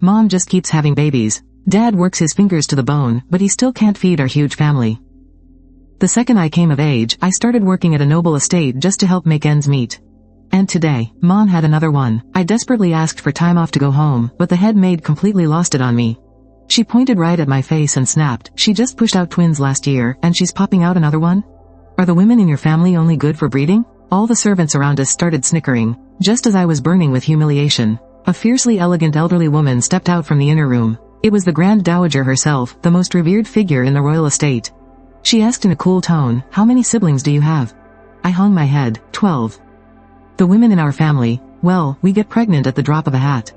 Mom just keeps having babies. Dad works his fingers to the bone, but he still can't feed our huge family. The second I came of age, I started working at a noble estate just to help make ends meet. And today, Mom had another one. I desperately asked for time off to go home, but the head maid completely lost it on me. She pointed right at my face and snapped, "She just pushed out twins last year, and she's popping out another one? Are the women in your family only good for breeding?" All the servants around us started snickering. Just as I was burning with humiliation, a fiercely elegant elderly woman stepped out from the inner room. It was the Grand Dowager herself, the most revered figure in the royal estate. She asked in a cool tone, "How many siblings do you have?" I hung my head. 12. The women in our family, well, we get pregnant at the drop of a hat.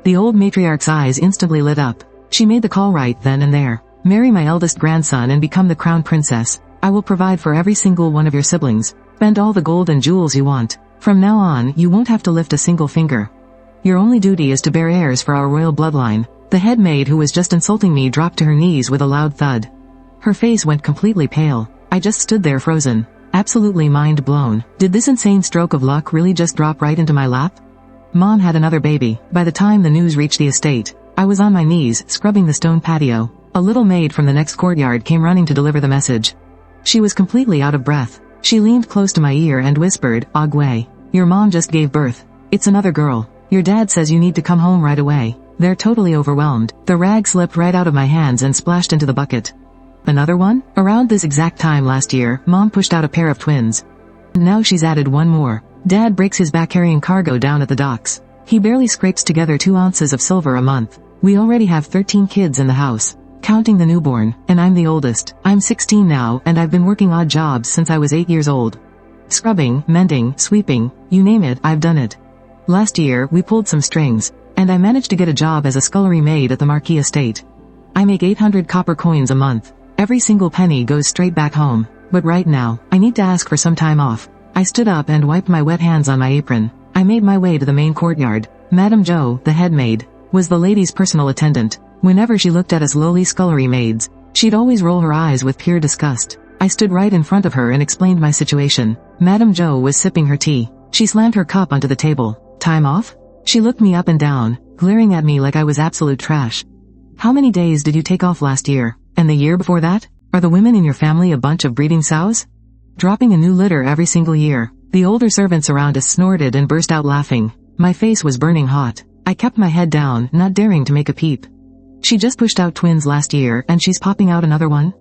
The old matriarch's eyes instantly lit up. She made the call right then and there. "Marry my eldest grandson and become the crown princess. I will provide for every single one of your siblings. Spend all the gold and jewels you want. From now on, you won't have to lift a single finger. Your only duty is to bear heirs for our royal bloodline." The head maid who was just insulting me dropped to her knees with a loud thud. Her face went completely pale. I just stood there frozen. Absolutely mind blown. Did this insane stroke of luck really just drop right into my lap? Mom had another baby. By the time the news reached the estate, I was on my knees, scrubbing the stone patio. A little maid from the next courtyard came running to deliver the message. She was completely out of breath. She leaned close to my ear and whispered, "Agwe, your mom just gave birth. It's another girl. Your dad says you need to come home right away." They're totally overwhelmed. The rag slipped right out of my hands and splashed into the bucket. Another one? Around this exact time last year, Mom pushed out a pair of twins. Now she's added one more. Dad breaks his back carrying cargo down at the docks. He barely scrapes together 2 ounces of silver a month. We already have 13 kids in the house, counting the newborn, and I'm the oldest. I'm 16 now, and I've been working odd jobs since I was 8 years old. Scrubbing, mending, sweeping, you name it, I've done it. Last year, we pulled some strings, and I managed to get a job as a scullery maid at the Marquis estate. I make 800 copper coins a month. Every single penny goes straight back home. But right now, I need to ask for some time off. I stood up and wiped my wet hands on my apron. I made my way to the main courtyard. Madame Jo, the head maid, was the lady's personal attendant. Whenever she looked at us lowly scullery maids, she'd always roll her eyes with pure disgust. I stood right in front of her and explained my situation. Madame Jo was sipping her tea. She slammed her cup onto the table. "Time off?" She looked me up and down, glaring at me like I was absolute trash. "How many days did you take off last year? And the year before that? Are the women in your family a bunch of breeding sows? Dropping a new litter every single year." The older servants around us snorted and burst out laughing. My face was burning hot. I kept my head down, not daring to make a peep. "She just pushed out twins last year and she's popping out another one?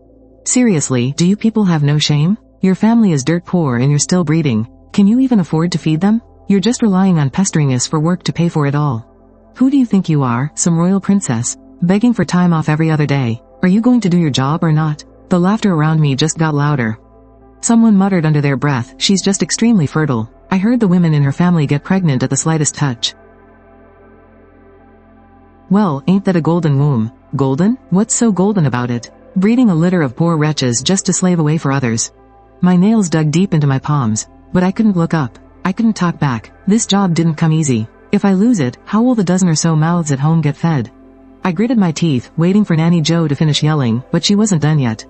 Seriously, do you people have no shame? Your family is dirt poor and you're still breeding. Can you even afford to feed them? You're just relying on pestering us for work to pay for it all. Who do you think you are, some royal princess? Begging for time off every other day. Are you going to do your job or not?" The laughter around me just got louder. Someone muttered under their breath, "She's just extremely fertile." I heard the women in her family get pregnant at the slightest touch. Well, ain't that a golden womb? Golden? What's so golden about it? Breeding a litter of poor wretches just to slave away for others. My nails dug deep into my palms, but I couldn't look up. I couldn't talk back. This job didn't come easy. If I lose it, how will the dozen or so mouths at home get fed? I gritted my teeth, waiting for Nanny Jo to finish yelling, but she wasn't done yet.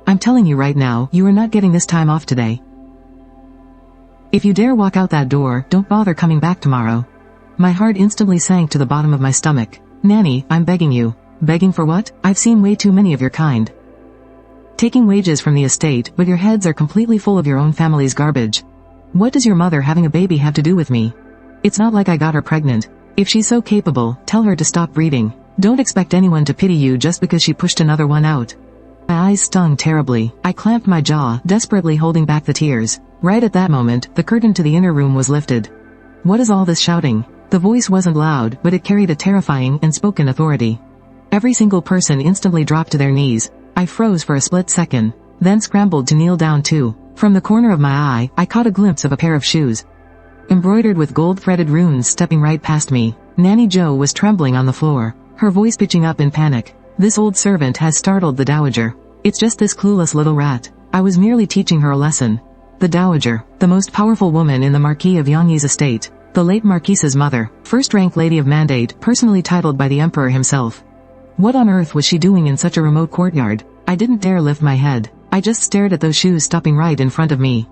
"I'm telling you right now, you are not getting this time off today. If you dare walk out that door, don't bother coming back tomorrow." My heart instantly sank to the bottom of my stomach. "Nanny, I'm begging you." "Begging for what? I've seen way too many of your kind. Taking wages from the estate, but your heads are completely full of your own family's garbage. What does your mother having a baby have to do with me? It's not like I got her pregnant. If she's so capable, tell her to stop breeding. Don't expect anyone to pity you just because she pushed another one out." My eyes stung terribly. I clamped my jaw, desperately holding back the tears. Right at that moment, the curtain to the inner room was lifted. "What is all this shouting?" The voice wasn't loud, but it carried a terrifying, unspoken authority. Every single person instantly dropped to their knees. I froze for a split second, then scrambled to kneel down too. From the corner of my eye, I caught a glimpse of a pair of shoes, embroidered with gold-threaded runes, stepping right past me. Nanny Jo was trembling on the floor, her voice pitching up in panic. "This old servant has startled the dowager. It's just this clueless little rat. I was merely teaching her a lesson." The dowager, the most powerful woman in the Marquis of Yangyi's estate, the late Marquis's mother, first-rank lady of Mandate, personally titled by the Emperor himself. What on earth was she doing in such a remote courtyard? I didn't dare lift my head. I just stared at those shoes stopping right in front of me.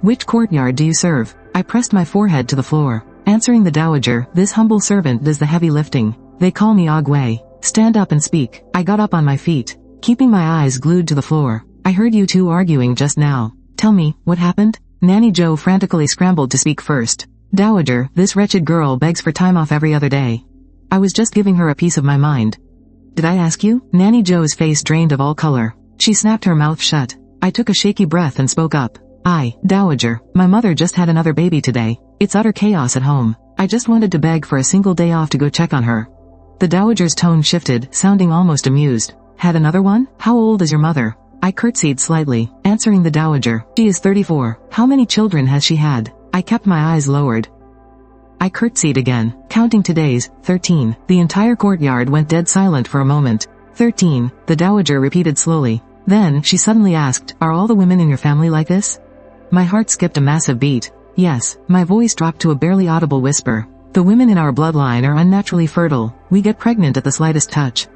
"Which courtyard do you serve?" I pressed my forehead to the floor. Answering the dowager, "This humble servant does the heavy lifting. They call me Agway. Stand up and speak. I got up on my feet, keeping my eyes glued to the floor. I heard you two arguing just now. Tell me, what happened? Nanny Joe frantically scrambled to speak first. Dowager, this wretched girl begs for time off every other day. I was just giving her a piece of my mind. Did I ask you? Nanny Joe's face drained of all color. She snapped her mouth shut. I took a shaky breath and spoke up. Dowager, my mother just had another baby today. It's utter chaos at home. I just wanted to beg for a single day off to go check on her. The Dowager's tone shifted, sounding almost amused. Had another one? How old is your mother? I curtsied slightly, answering the Dowager. She is 34. How many children has she had? I kept my eyes lowered. I curtsied again, counting to days. 13. The entire courtyard went dead silent for a moment. 13, the Dowager repeated slowly. Then, she suddenly asked, are all the women in your family like this? My heart skipped a massive beat. Yes, my voice dropped to a barely audible whisper. The women in our bloodline are unnaturally fertile. We get pregnant at the slightest touch.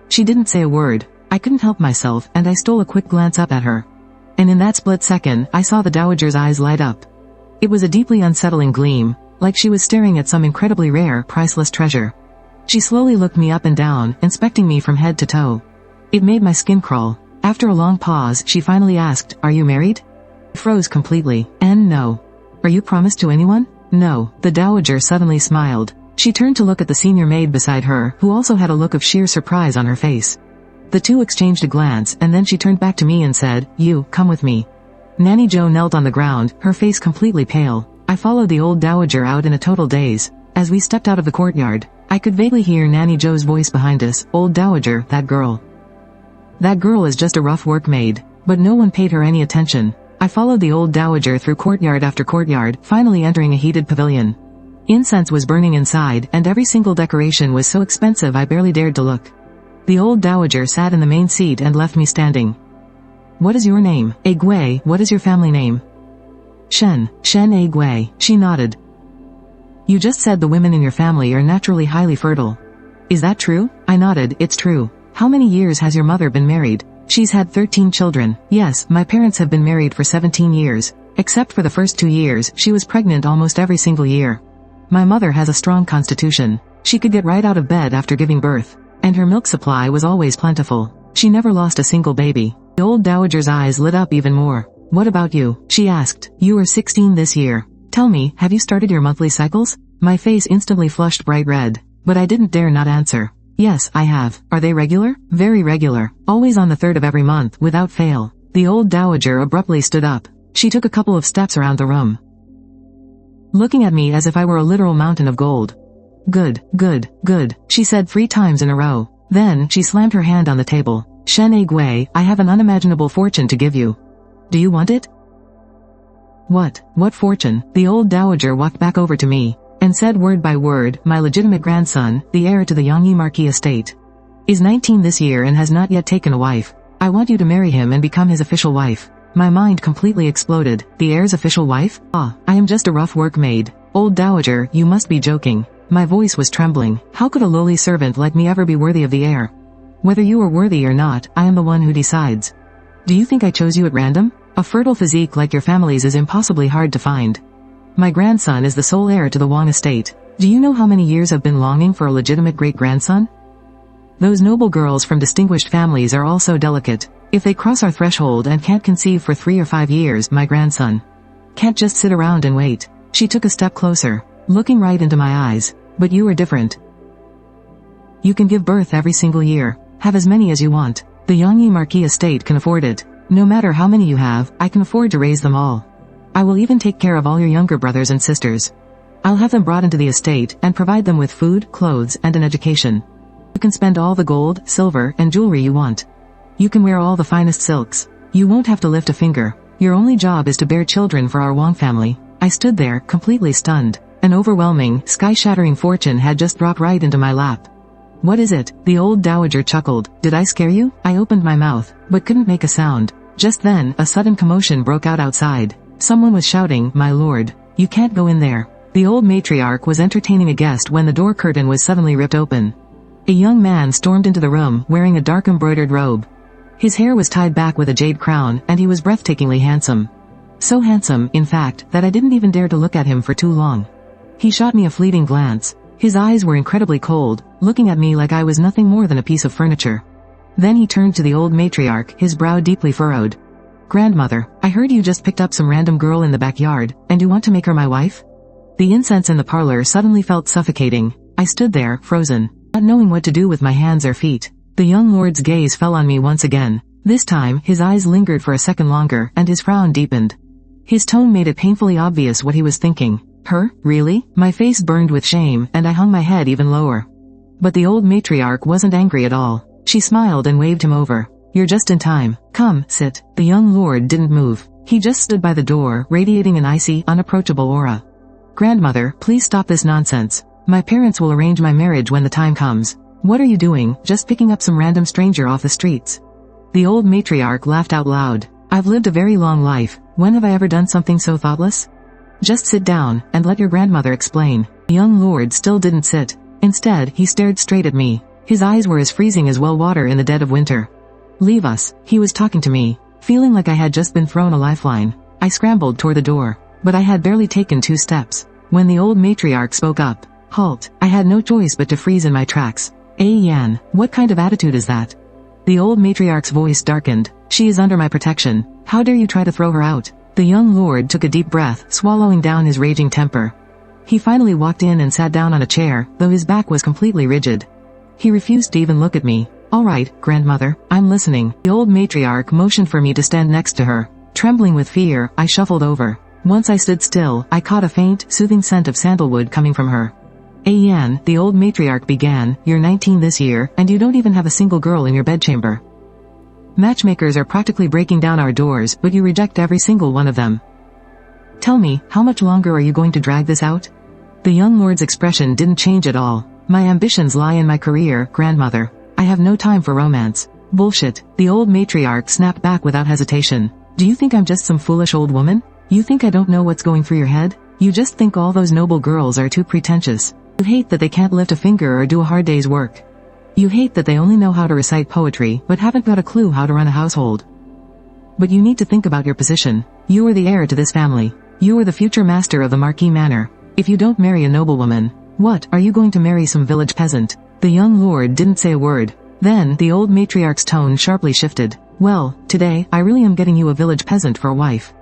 She didn't say a word. I couldn't help myself, and I stole a quick glance up at her. And in that split second, I saw the Dowager's eyes light up. It was a deeply unsettling gleam, like she was staring at some incredibly rare, priceless treasure. She slowly looked me up and down, inspecting me from head to toe. It made my skin crawl. After a long pause, she finally asked, are you married? I froze completely. And no. Are you promised to anyone? No. The Dowager suddenly smiled. She turned to look at the senior maid beside her, who also had a look of sheer surprise on her face. The two exchanged a glance, and then she turned back to me and said, you, come with me. Nanny Joe knelt on the ground, her face completely pale. I followed the old Dowager out in a total daze. As we stepped out of the courtyard, I could vaguely hear Nanny Joe's voice behind us. Old Dowager, that girl. That girl is just a rough work maid. But no one paid her any attention. I followed the old Dowager through courtyard after courtyard, finally entering a heated pavilion. Incense was burning inside, and every single decoration was so expensive I barely dared to look. The old Dowager sat in the main seat and left me standing. What is your name? Agway. What is your family name? Shen Agway. She nodded. You just said the women in your family are naturally highly fertile. Is that true? I nodded. It's true. How many years has your mother been married? She's had 13 children. Yes, my parents have been married for 17 years. Except for the first 2 years, she was pregnant almost every single year. My mother has a strong constitution. She could get right out of bed after giving birth. And her milk supply was always plentiful. She never lost a single baby. The old Dowager's eyes lit up even more. What about you? She asked. You are 16 this year. Tell me, have you started your monthly cycles? My face instantly flushed bright red. But I didn't dare not answer. Yes, I have. Are they regular? Very regular. Always on the 3rd of every month, without fail. The old Dowager abruptly stood up. She took a couple of steps around the room, looking at me as if I were a literal mountain of gold. Good, good, good, she said 3 times in a row. Then, she slammed her hand on the table. Shen Agway, I have an unimaginable fortune to give you. Do you want it? What fortune? The old Dowager walked back over to me, and said word by word, my legitimate grandson, the heir to the Yangyi Marquis estate, is 19 this year and has not yet taken a wife. I want you to marry him and become his official wife. My mind completely exploded. The heir's official wife? I am just a rough work maid. Old Dowager, you must be joking. My voice was trembling. How could a lowly servant like me ever be worthy of the heir? Whether you are worthy or not, I am the one who decides. Do you think I chose you at random? A fertile physique like your family's is impossibly hard to find. My grandson is the sole heir to the Wang estate. Do you know how many years I've been longing for a legitimate great-grandson? Those noble girls from distinguished families are all so delicate. If they cross our threshold and can't conceive for 3 or 5 years, my grandson can't just sit around and wait. She took a step closer, looking right into my eyes. But you are different. You can give birth every single year. Have as many as you want. The Yangyi Marquis estate can afford it. No matter how many you have, I can afford to raise them all. I will even take care of all your younger brothers and sisters. I'll have them brought into the estate and provide them with food, clothes, and an education. You can spend all the gold, silver, and jewelry you want. You can wear all the finest silks. You won't have to lift a finger. Your only job is to bear children for our Wang family. I stood there, completely stunned. An overwhelming, sky-shattering fortune had just dropped right into my lap. What is it? The old Dowager chuckled. Did I scare you? I opened my mouth, but couldn't make a sound. Just then, a sudden commotion broke out outside. Someone was shouting, "My lord, you can't go in there." The old matriarch was entertaining a guest when the door curtain was suddenly ripped open. A young man stormed into the room, wearing a dark embroidered robe. His hair was tied back with a jade crown, and he was breathtakingly handsome. So handsome, in fact, that I didn't even dare to look at him for too long. He shot me a fleeting glance. His eyes were incredibly cold, looking at me like I was nothing more than a piece of furniture. Then he turned to the old matriarch, his brow deeply furrowed. "Grandmother, I heard you just picked up some random girl in the backyard, and you want to make her my wife?" The incense in the parlor suddenly felt suffocating. I stood there, frozen, not knowing what to do with my hands or feet. The young lord's gaze fell on me once again. This time, his eyes lingered for a second longer, and his frown deepened. His tone made it painfully obvious what he was thinking. Her? Really? My face burned with shame, and I hung my head even lower. But the old matriarch wasn't angry at all. She smiled and waved him over. "You're just in time. Come, sit." The young lord didn't move. He just stood by the door, radiating an icy, unapproachable aura. "Grandmother, please stop this nonsense. My parents will arrange my marriage when the time comes. What are you doing, just picking up some random stranger off the streets?" The old matriarch laughed out loud. "I've lived a very long life. When have I ever done something so thoughtless? Just sit down, and let your grandmother explain." The young lord still didn't sit. Instead, he stared straight at me. His eyes were as freezing as well water in the dead of winter. "Leave us." He was talking to me. Feeling like I had just been thrown a lifeline, I scrambled toward the door. But I had barely taken 2 steps when the old matriarch spoke up. "Halt." I had no choice but to freeze in my tracks. Yan, what kind of attitude is that?" The old matriarch's voice darkened. "She is under my protection. How dare you try to throw her out?" The young lord took a deep breath, swallowing down his raging temper. He finally walked in and sat down on a chair, though his back was completely rigid. He refused to even look at me. "All right, grandmother, I'm listening." The old matriarch motioned for me to stand next to her. Trembling with fear, I shuffled over. Once I stood still, I caught a faint, soothing scent of sandalwood coming from her. "Yan," the old matriarch began, "you're 19 this year, and you don't even have a single girl in your bedchamber. Matchmakers are practically breaking down our doors, but you reject every single one of them. Tell me, how much longer are you going to drag this out?" The young lord's expression didn't change at all. "My ambitions lie in my career, grandmother. I have no time for romance." "Bullshit," the old matriarch snapped back without hesitation. "Do you think I'm just some foolish old woman? You think I don't know what's going through your head? You just think all those noble girls are too pretentious. You hate that they can't lift a finger or do a hard day's work. You hate that they only know how to recite poetry, but haven't got a clue how to run a household. But you need to think about your position. You are the heir to this family. You are the future master of the Marquis Manor. If you don't marry a noblewoman, what, are you going to marry some village peasant?" The young lord didn't say a word. Then, the old matriarch's tone sharply shifted. "Well, today, I really am getting you a village peasant for a wife."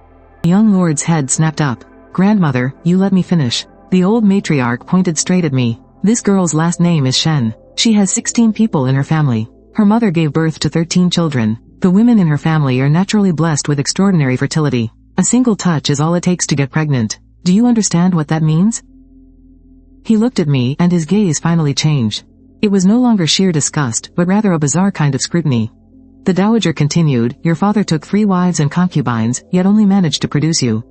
The young lord's head snapped up. "Grandmother, you let me finish." The old matriarch pointed straight at me. "This girl's last name is Shen. She has 16 people in her family. Her mother gave birth to 13 children. The women in her family are naturally blessed with extraordinary fertility. A single touch is all it takes to get pregnant. Do you understand what that means?" He looked at me, and his gaze finally changed. It was no longer sheer disgust, but rather a bizarre kind of scrutiny. The dowager continued, "Your father took 3 wives and concubines, yet only managed to produce you.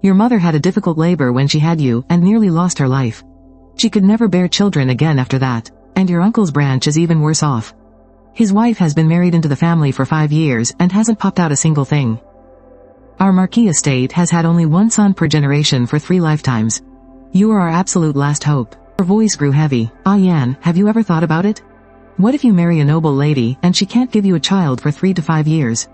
Your mother had a difficult labor when she had you, and nearly lost her life. She could never bear children again after that. And your uncle's branch is even worse off. His wife has been married into the family for 5 years, and hasn't popped out a single thing. Our Marquis estate has had only 1 son per generation for 3 lifetimes. You are our absolute last hope." Her voice grew heavy. "Yan, have you ever thought about it? What if you marry a noble lady, and she can't give you a child for 3 to 5 years?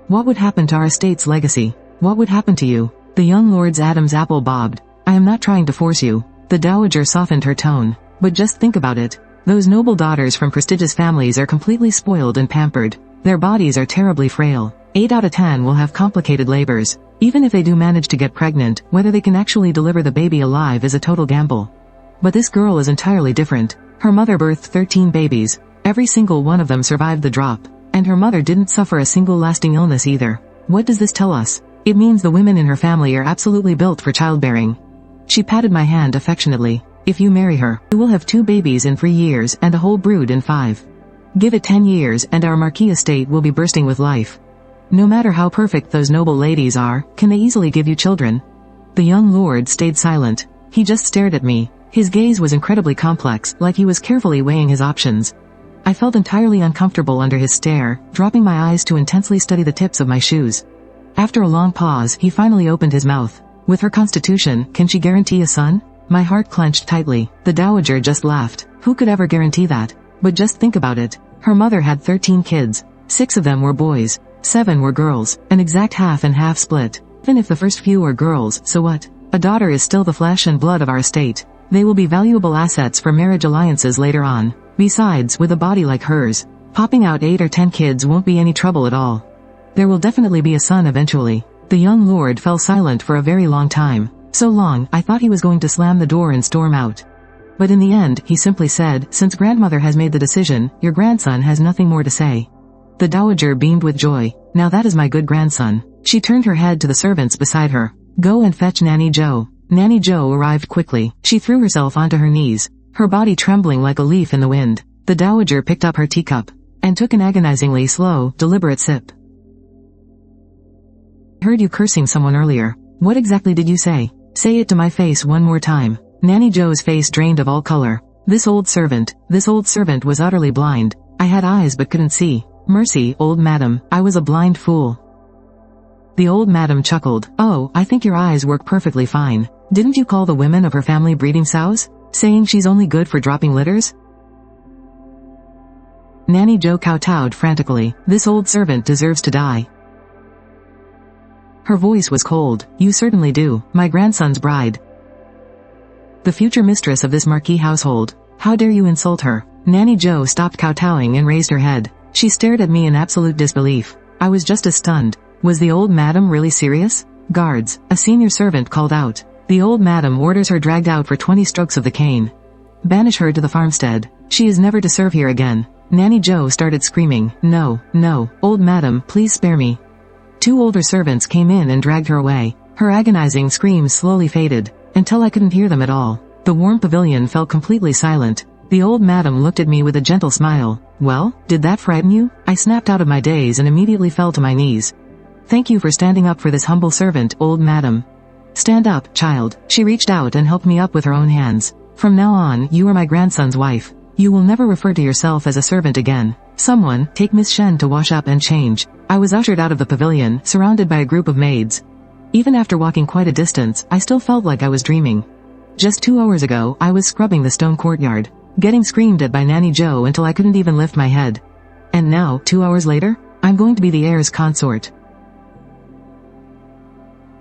What would happen to our estate's legacy? What would happen to you?" The young lord's Adam's apple bobbed. "I am not trying to force you." The dowager softened her tone. "But just think about it. Those noble daughters from prestigious families are completely spoiled and pampered. Their bodies are terribly frail. 8 out of 10 will have complicated labors. Even if they do manage to get pregnant, whether they can actually deliver the baby alive is a total gamble. But this girl is entirely different. Her mother birthed 13 babies. Every single one of them survived the drop. And her mother didn't suffer a single lasting illness either. What does this tell us? It means the women in her family are absolutely built for childbearing." She patted my hand affectionately. "If you marry her, you will have 2 babies in 3 years and a whole brood in 5. Give it 10 years and our Marquis estate will be bursting with life. No matter how perfect those noble ladies are, can they easily give you children?" The young lord stayed silent. He just stared at me. His gaze was incredibly complex, like he was carefully weighing his options. I felt entirely uncomfortable under his stare, dropping my eyes to intensely study the tips of my shoes. After a long pause, he finally opened his mouth. "With her constitution, can she guarantee a son?" My heart clenched tightly. The dowager just laughed. Who could ever guarantee that? But just think about it. Her mother had 13 kids. 6 of them were boys. 7 were girls. An exact half and half split. Even if the first few are girls, so what? A daughter is still the flesh and blood of our estate. They will be valuable assets for marriage alliances later on. Besides, with a body like hers, popping out 8 or 10 kids won't be any trouble at all. There will definitely be a son eventually. The young lord fell silent for a very long time. So long, I thought he was going to slam the door and storm out. But in the end, he simply said, "Since grandmother has made the decision, your grandson has nothing more to say." The dowager beamed with joy. "Now that is my good grandson." She turned her head to the servants beside her. "Go and fetch Nanny Joe." Nanny Joe arrived quickly. She threw herself onto her knees, her body trembling like a leaf in the wind. The dowager picked up her teacup and took an agonizingly slow, deliberate sip. "I heard you cursing someone earlier. What exactly did you say? Say it to my face one more time." Nanny Joe's face drained of all color. This old servant was utterly blind. I had eyes but couldn't see. "Mercy, old madam, I was a blind fool." The old madam chuckled. "Oh, I think your eyes work perfectly fine. Didn't you call the women of her family breeding sows? Saying she's only good for dropping litters?" Nanny Joe kowtowed frantically. This old servant deserves to die. Her voice was cold. "You certainly do, my grandson's bride. The future mistress of this marquis household. How dare you insult her?" Nanny Joe stopped kowtowing and raised her head. She stared at me in absolute disbelief. I was just as stunned. Was the old madam really serious? "Guards," a senior servant called out. "The old madam orders her dragged out for 20 strokes of the cane. Banish her to the farmstead. She is never to serve here again." Nanny Joe started screaming. "No, no, old madam, please spare me." 2 older servants came in and dragged her away. Her agonizing screams slowly faded, until I couldn't hear them at all. The warm pavilion fell completely silent. The old madam looked at me with a gentle smile. "Well, did that frighten you?" I snapped out of my daze and immediately fell to my knees. "Thank you for standing up for this humble servant, old madam." "Stand up, child." She reached out and helped me up with her own hands. "From now on, you are my grandson's wife. You will never refer to yourself as a servant again. Someone, take Miss Shen to wash up and change." I was ushered out of the pavilion, surrounded by a group of maids. Even after walking quite a distance, I still felt like I was dreaming. Just 2 hours ago, I was scrubbing the stone courtyard, getting screamed at by Nanny Joe until I couldn't even lift my head. And now, 2 hours later, I'm going to be the heir's consort.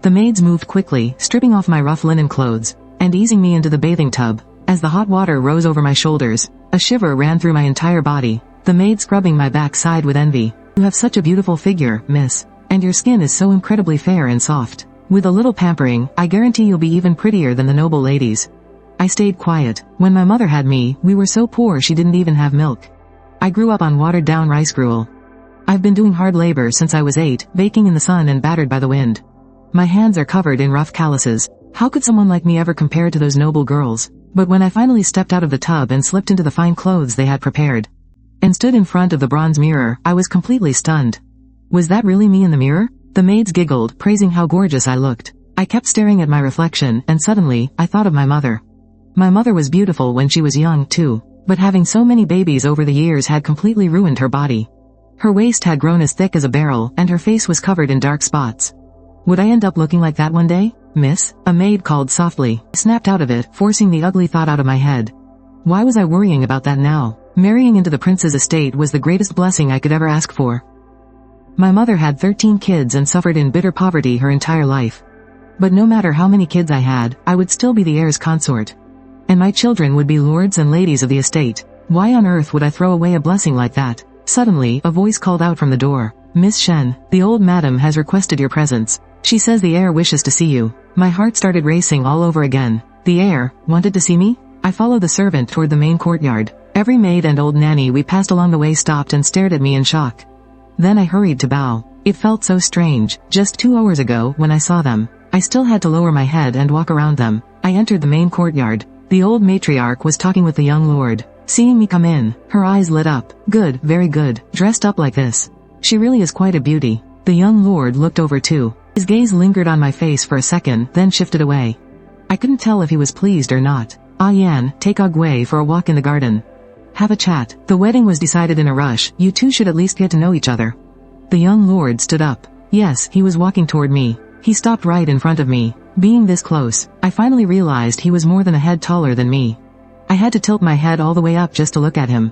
The maids moved quickly, stripping off my rough linen clothes, and easing me into the bathing tub. As the hot water rose over my shoulders, a shiver ran through my entire body. The maid scrubbing my back sighed with envy. "You have such a beautiful figure, miss. And your skin is so incredibly fair and soft. With a little pampering, I guarantee you'll be even prettier than the noble ladies." I stayed quiet. When my mother had me, we were so poor she didn't even have milk. I grew up on watered-down rice gruel. I've been doing hard labor since I was 8, baking in the sun and battered by the wind. My hands are covered in rough calluses. How could someone like me ever compare to those noble girls? But when I finally stepped out of the tub and slipped into the fine clothes they had prepared, and stood in front of the bronze mirror, I was completely stunned. Was that really me in the mirror? The maids giggled, praising how gorgeous I looked. I kept staring at my reflection, and suddenly, I thought of my mother. My mother was beautiful when she was young, too, but having so many babies over the years had completely ruined her body. Her waist had grown as thick as a barrel, and her face was covered in dark spots. Would I end up looking like that one day? "Miss?" a maid called softly. I snapped out of it, forcing the ugly thought out of my head. Why was I worrying about that now? Marrying into the prince's estate was the greatest blessing I could ever ask for. My mother had 13 kids and suffered in bitter poverty her entire life. But no matter how many kids I had, I would still be the heir's consort. And my children would be lords and ladies of the estate. Why on earth would I throw away a blessing like that? Suddenly, a voice called out from the door. "Miss Shen, the old madam has requested your presence. She says the heir wishes to see you." My heart started racing all over again. The heir wanted to see me? I followed the servant toward the main courtyard. Every maid and old nanny we passed along the way stopped and stared at me in shock. Then I hurried to bow. It felt so strange. Just 2 hours ago, when I saw them, I still had to lower my head and walk around them. I entered the main courtyard. The old matriarch was talking with the young lord. Seeing me come in, her eyes lit up. "Good, very good. Dressed up like this. She really is quite a beauty." The young lord looked over too. His gaze lingered on my face for a second, then shifted away. I couldn't tell if he was pleased or not. "Ah Yan, take Ogway for a walk in the garden. Have a chat. The wedding was decided in a rush. You two should at least get to know each other." The young lord stood up. Yes, he was walking toward me. He stopped right in front of me. Being this close, I finally realized he was more than a head taller than me. I had to tilt my head all the way up just to look at him.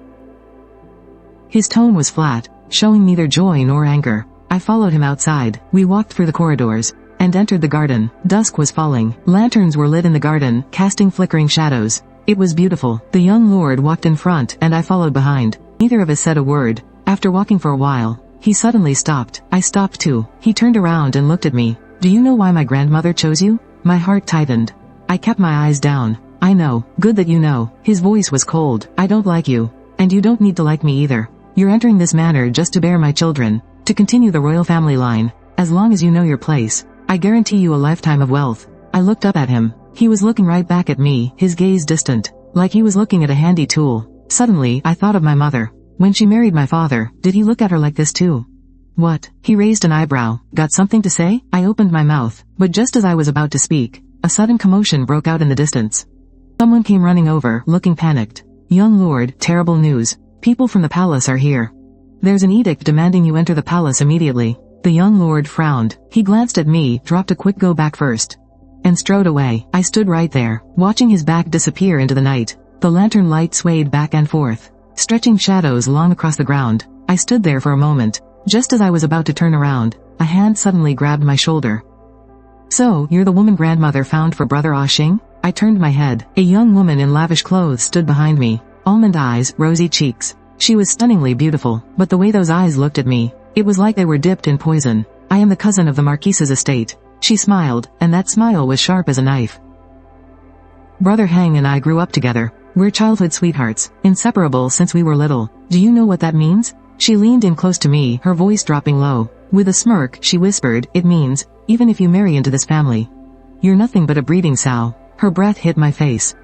His tone was flat, showing neither joy nor anger. I followed him outside. We walked through the corridors, and entered the garden. Dusk was falling. Lanterns were lit in the garden, casting flickering shadows. It was beautiful. The young lord walked in front, and I followed behind. Neither of us said a word. After walking for a while, he suddenly stopped. I stopped too. He turned around and looked at me. "Do you know why my grandmother chose you?" My heart tightened. I kept my eyes down. "I know. Good that you know." His voice was cold. "I don't like you. And you don't need to like me either. You're entering this manor just to bear my children, to continue the royal family line. As long as you know your place, I guarantee you a lifetime of wealth." I looked up at him. He was looking right back at me, his gaze distant, like he was looking at a handy tool. Suddenly, I thought of my mother. When she married my father, did he look at her like this too? What? He raised an eyebrow. "Got something to say?" I opened my mouth, but just as I was about to speak, a sudden commotion broke out in the distance. Someone came running over, looking panicked. "Young lord, terrible news. People from the palace are here. There's an edict demanding you enter the palace immediately." The young lord frowned. He glanced at me, dropped a quick go back first, and strode away. I stood right there, watching his back disappear into the night. The lantern light swayed back and forth, stretching shadows long across the ground. I stood there for a moment. Just as I was about to turn around, a hand suddenly grabbed my shoulder. "So, you're the woman grandmother found for Brother Ah Xing?" I turned my head. A young woman in lavish clothes stood behind me. Almond eyes, rosy cheeks. She was stunningly beautiful, but the way those eyes looked at me, it was like they were dipped in poison. "I am the cousin of the Marquise's estate." She smiled, and that smile was sharp as a knife. "Brother Heng and I grew up together. We're childhood sweethearts, inseparable since we were little. Do you know what that means?" She leaned in close to me, her voice dropping low. With a smirk, she whispered, "It means, even if you marry into this family, you're nothing but a breeding sow." Her breath hit my face,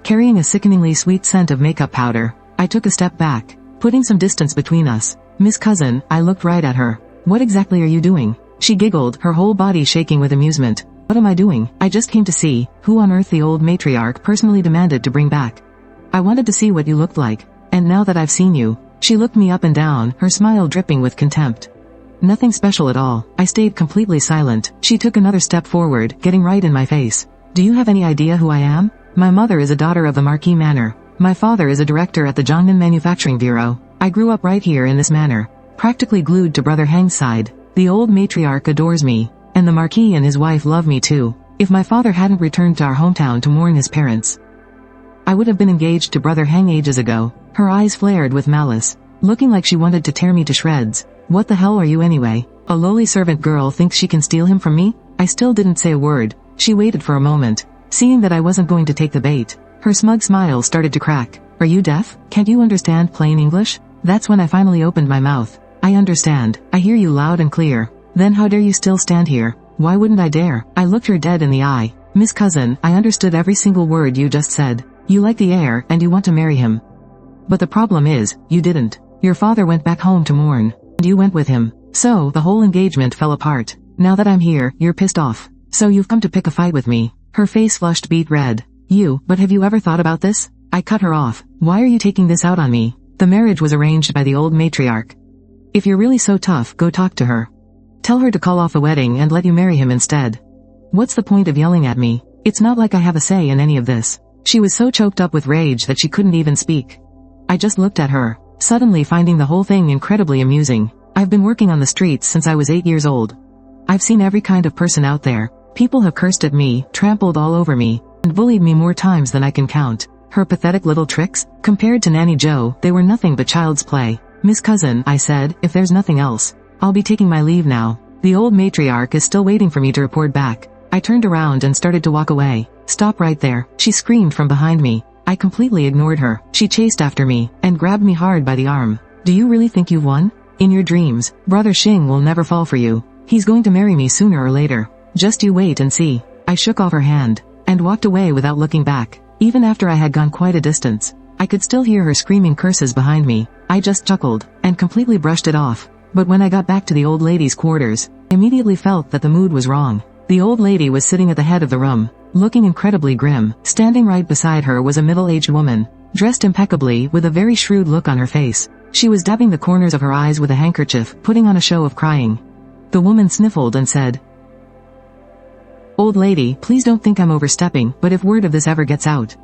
carrying a sickeningly sweet scent of makeup powder. I took a step back, putting some distance between us. "Miss Cousin," I looked right at her. "What exactly are you doing?" She giggled, her whole body shaking with amusement. "What am I doing? I just came to see who on earth the old matriarch personally demanded to bring back. I wanted to see what you looked like, and now that I've seen you." She looked me up and down, her smile dripping with contempt. "Nothing special at all." I stayed completely silent. She took another step forward, getting right in my face. "Do you have any idea who I am? My mother is a daughter of the Marquis Manor. My father is a director at the Jiangnan Manufacturing Bureau. I grew up right here in this manor, practically glued to Brother Heng's side. The old matriarch adores me, and the Marquis and his wife love me too. If my father hadn't returned to our hometown to mourn his parents, I would have been engaged to Brother Heng ages ago." Her eyes flared with malice, looking like she wanted to tear me to shreds. "What the hell are you anyway? A lowly servant girl thinks she can steal him from me?" I still didn't say a word. She waited for a moment, seeing that I wasn't going to take the bait. Her smug smile started to crack. "Are you deaf? Can't you understand plain English?" That's when I finally opened my mouth. "I understand. I hear you loud and clear." "Then how dare you still stand here?" "Why wouldn't I dare?" I looked her dead in the eye. "Miss Cousin, I understood every single word you just said. You like the heir, and you want to marry him. But the problem is, you didn't. Your father went back home to mourn, and you went with him. So, the whole engagement fell apart. Now that I'm here, you're pissed off. So you've come to pick a fight with me." Her face flushed beet red. But have you ever thought about this?" I cut her off. "Why are you taking this out on me? The marriage was arranged by the old matriarch. If you're really so tough, go talk to her. Tell her to call off the wedding and let you marry him instead. What's the point of yelling at me? It's not like I have a say in any of this." She was so choked up with rage that she couldn't even speak. I just looked at her, suddenly finding the whole thing incredibly amusing. I've been working on the streets since I was 8 years old. I've seen every kind of person out there. People have cursed at me, trampled all over me, and bullied me more times than I can count. Her pathetic little tricks? Compared to Nanny Joe, they were nothing but child's play. "Miss Cousin," I said, "if there's nothing else, I'll be taking my leave now. The old matriarch is still waiting for me to report back." I turned around and started to walk away. "Stop right there," she screamed from behind me. I completely ignored her. She chased after me, and grabbed me hard by the arm. "Do you really think you've won? In your dreams, Brother Xing will never fall for you. He's going to marry me sooner or later. Just you wait and see." I shook off her hand, and walked away without looking back. Even after I had gone quite a distance, I could still hear her screaming curses behind me. I just chuckled, and completely brushed it off. But when I got back to the old lady's quarters, I immediately felt that the mood was wrong. The old lady was sitting at the head of the room, looking incredibly grim. Standing right beside her was a middle-aged woman, dressed impeccably with a very shrewd look on her face. She was dabbing the corners of her eyes with a handkerchief, putting on a show of crying. The woman sniffled and said, "Old lady, please don't think I'm overstepping, but if word of this ever gets out,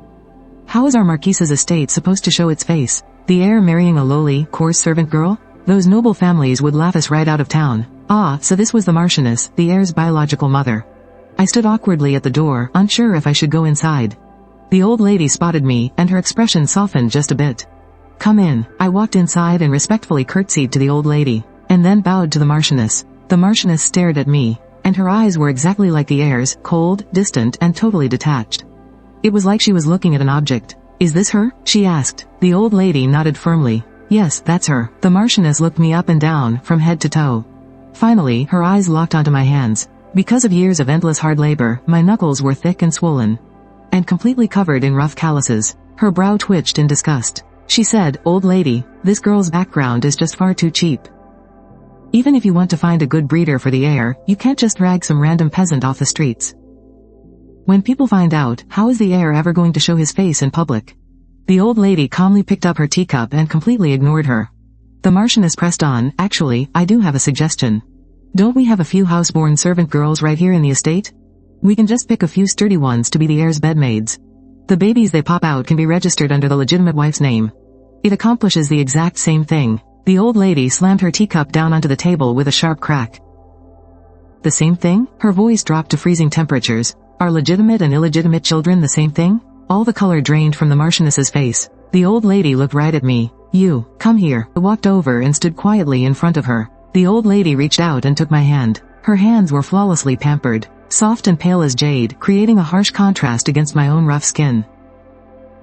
how is our Marquise's estate supposed to show its face? The heir marrying a lowly, coarse servant girl? Those noble families would laugh us right out of town." Ah, so this was the Marchioness, the heir's biological mother. I stood awkwardly at the door, unsure if I should go inside. The old lady spotted me, and her expression softened just a bit. Come in. I walked inside and respectfully curtsied to the old lady, and then bowed to the Marchioness. The Marchioness stared at me, and her eyes were exactly like the heir's, cold, distant, and totally detached. It was like she was looking at an object. Is this her? She asked. The old lady nodded firmly. Yes, that's her. The Marchioness looked me up and down, from head to toe. Finally, her eyes locked onto my hands. Because of years of endless hard labor, my knuckles were thick and swollen, and completely covered in rough calluses. Her brow twitched in disgust. She said, Old lady, this girl's background is just far too cheap. Even if you want to find a good breeder for the heir, you can't just drag some random peasant off the streets. When people find out, how is the heir ever going to show his face in public? The old lady calmly picked up her teacup and completely ignored her. The Marchioness pressed on, Actually, I do have a suggestion. Don't we have a few houseborn servant girls right here in the estate? We can just pick a few sturdy ones to be the heir's bedmaids. The babies they pop out can be registered under the legitimate wife's name. It accomplishes the exact same thing. The old lady slammed her teacup down onto the table with a sharp crack. The same thing? Her voice dropped to freezing temperatures. Are legitimate and illegitimate children the same thing? All the color drained from the Marchioness's face. The old lady looked right at me. You, come here. I walked over and stood quietly in front of her. The old lady reached out and took my hand. Her hands were flawlessly pampered, soft and pale as jade, creating a harsh contrast against my own rough skin.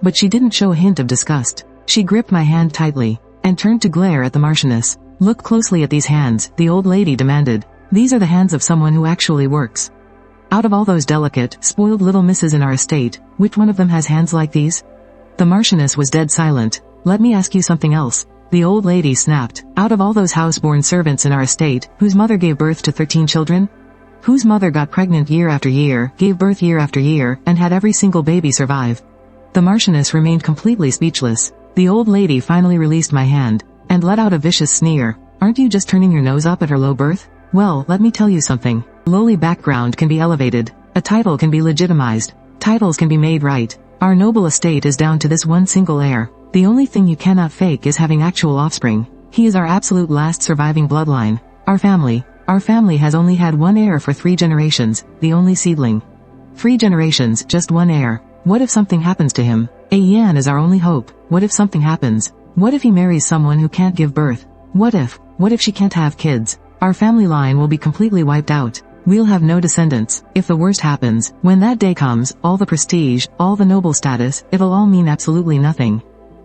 But she didn't show a hint of disgust. She gripped my hand tightly, and turned to glare at the Marchioness. Look closely at these hands, the old lady demanded. These are the hands of someone who actually works. Out of all those delicate, spoiled little misses in our estate, which one of them has hands like these? The Marchioness was dead silent. Let me ask you something else. The old lady snapped. Out of all those houseborn servants in our estate, whose mother gave birth to 13 children? Whose mother got pregnant year after year, gave birth year after year, and had every single baby survive? The Marchioness remained completely speechless. The old lady finally released my hand, and let out a vicious sneer. Aren't you just turning your nose up at her low birth? Well, let me tell you something. Lowly background can be elevated. A title can be legitimized. Titles can be made right. Our noble estate is down to this one single heir. The only thing you cannot fake is having actual offspring. He is our absolute last surviving bloodline. Our family has only had one heir for 3 generations, the only seedling. 3 generations, just one heir. What if something happens to him? Yan is our only hope. What if something happens? What if he marries someone who can't give birth? What if she can't have kids? Our family line will be completely wiped out. We'll have no descendants. If the worst happens, when that day comes, all the prestige, all the noble status, it'll all mean absolutely nothing.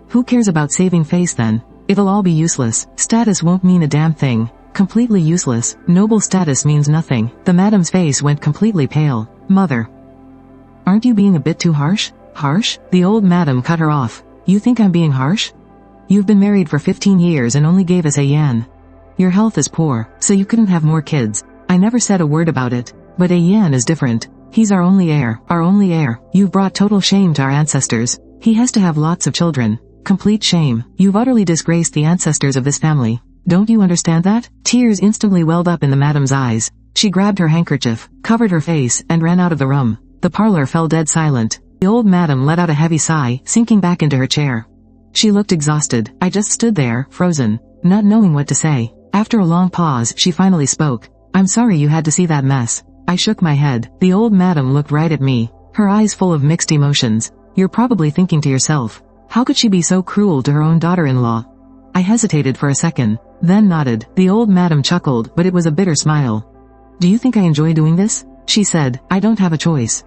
Who cares about saving face then? It'll all be useless. Status won't mean a damn thing. Completely useless. Noble status means nothing. The madam's face went completely pale. Mother. Aren't you being a bit too harsh? Harsh? The old madam cut her off. You think I'm being harsh? You've been married for 15 years and only gave us a Yan. Your health is poor, so you couldn't have more kids. I never said a word about it. But a Yan is different. He's our only heir. Our only heir. You've brought total shame to our ancestors. He has to have lots of children. Complete shame. You've utterly disgraced the ancestors of this family. Don't you understand that? Tears instantly welled up in the madam's eyes. She grabbed her handkerchief, covered her face, and ran out of the room. The parlor fell dead silent. The old madam let out a heavy sigh, sinking back into her chair. She looked exhausted. I just stood there, frozen, not knowing what to say. After a long pause, she finally spoke. I'm sorry you had to see that mess. I shook my head. The old madam looked right at me, her eyes full of mixed emotions. You're probably thinking to yourself, how could she be so cruel to her own daughter-in-law? I hesitated for a second, then nodded. The old madam chuckled, but it was a bitter smile. Do you think I enjoy doing this? She said, I don't have a choice.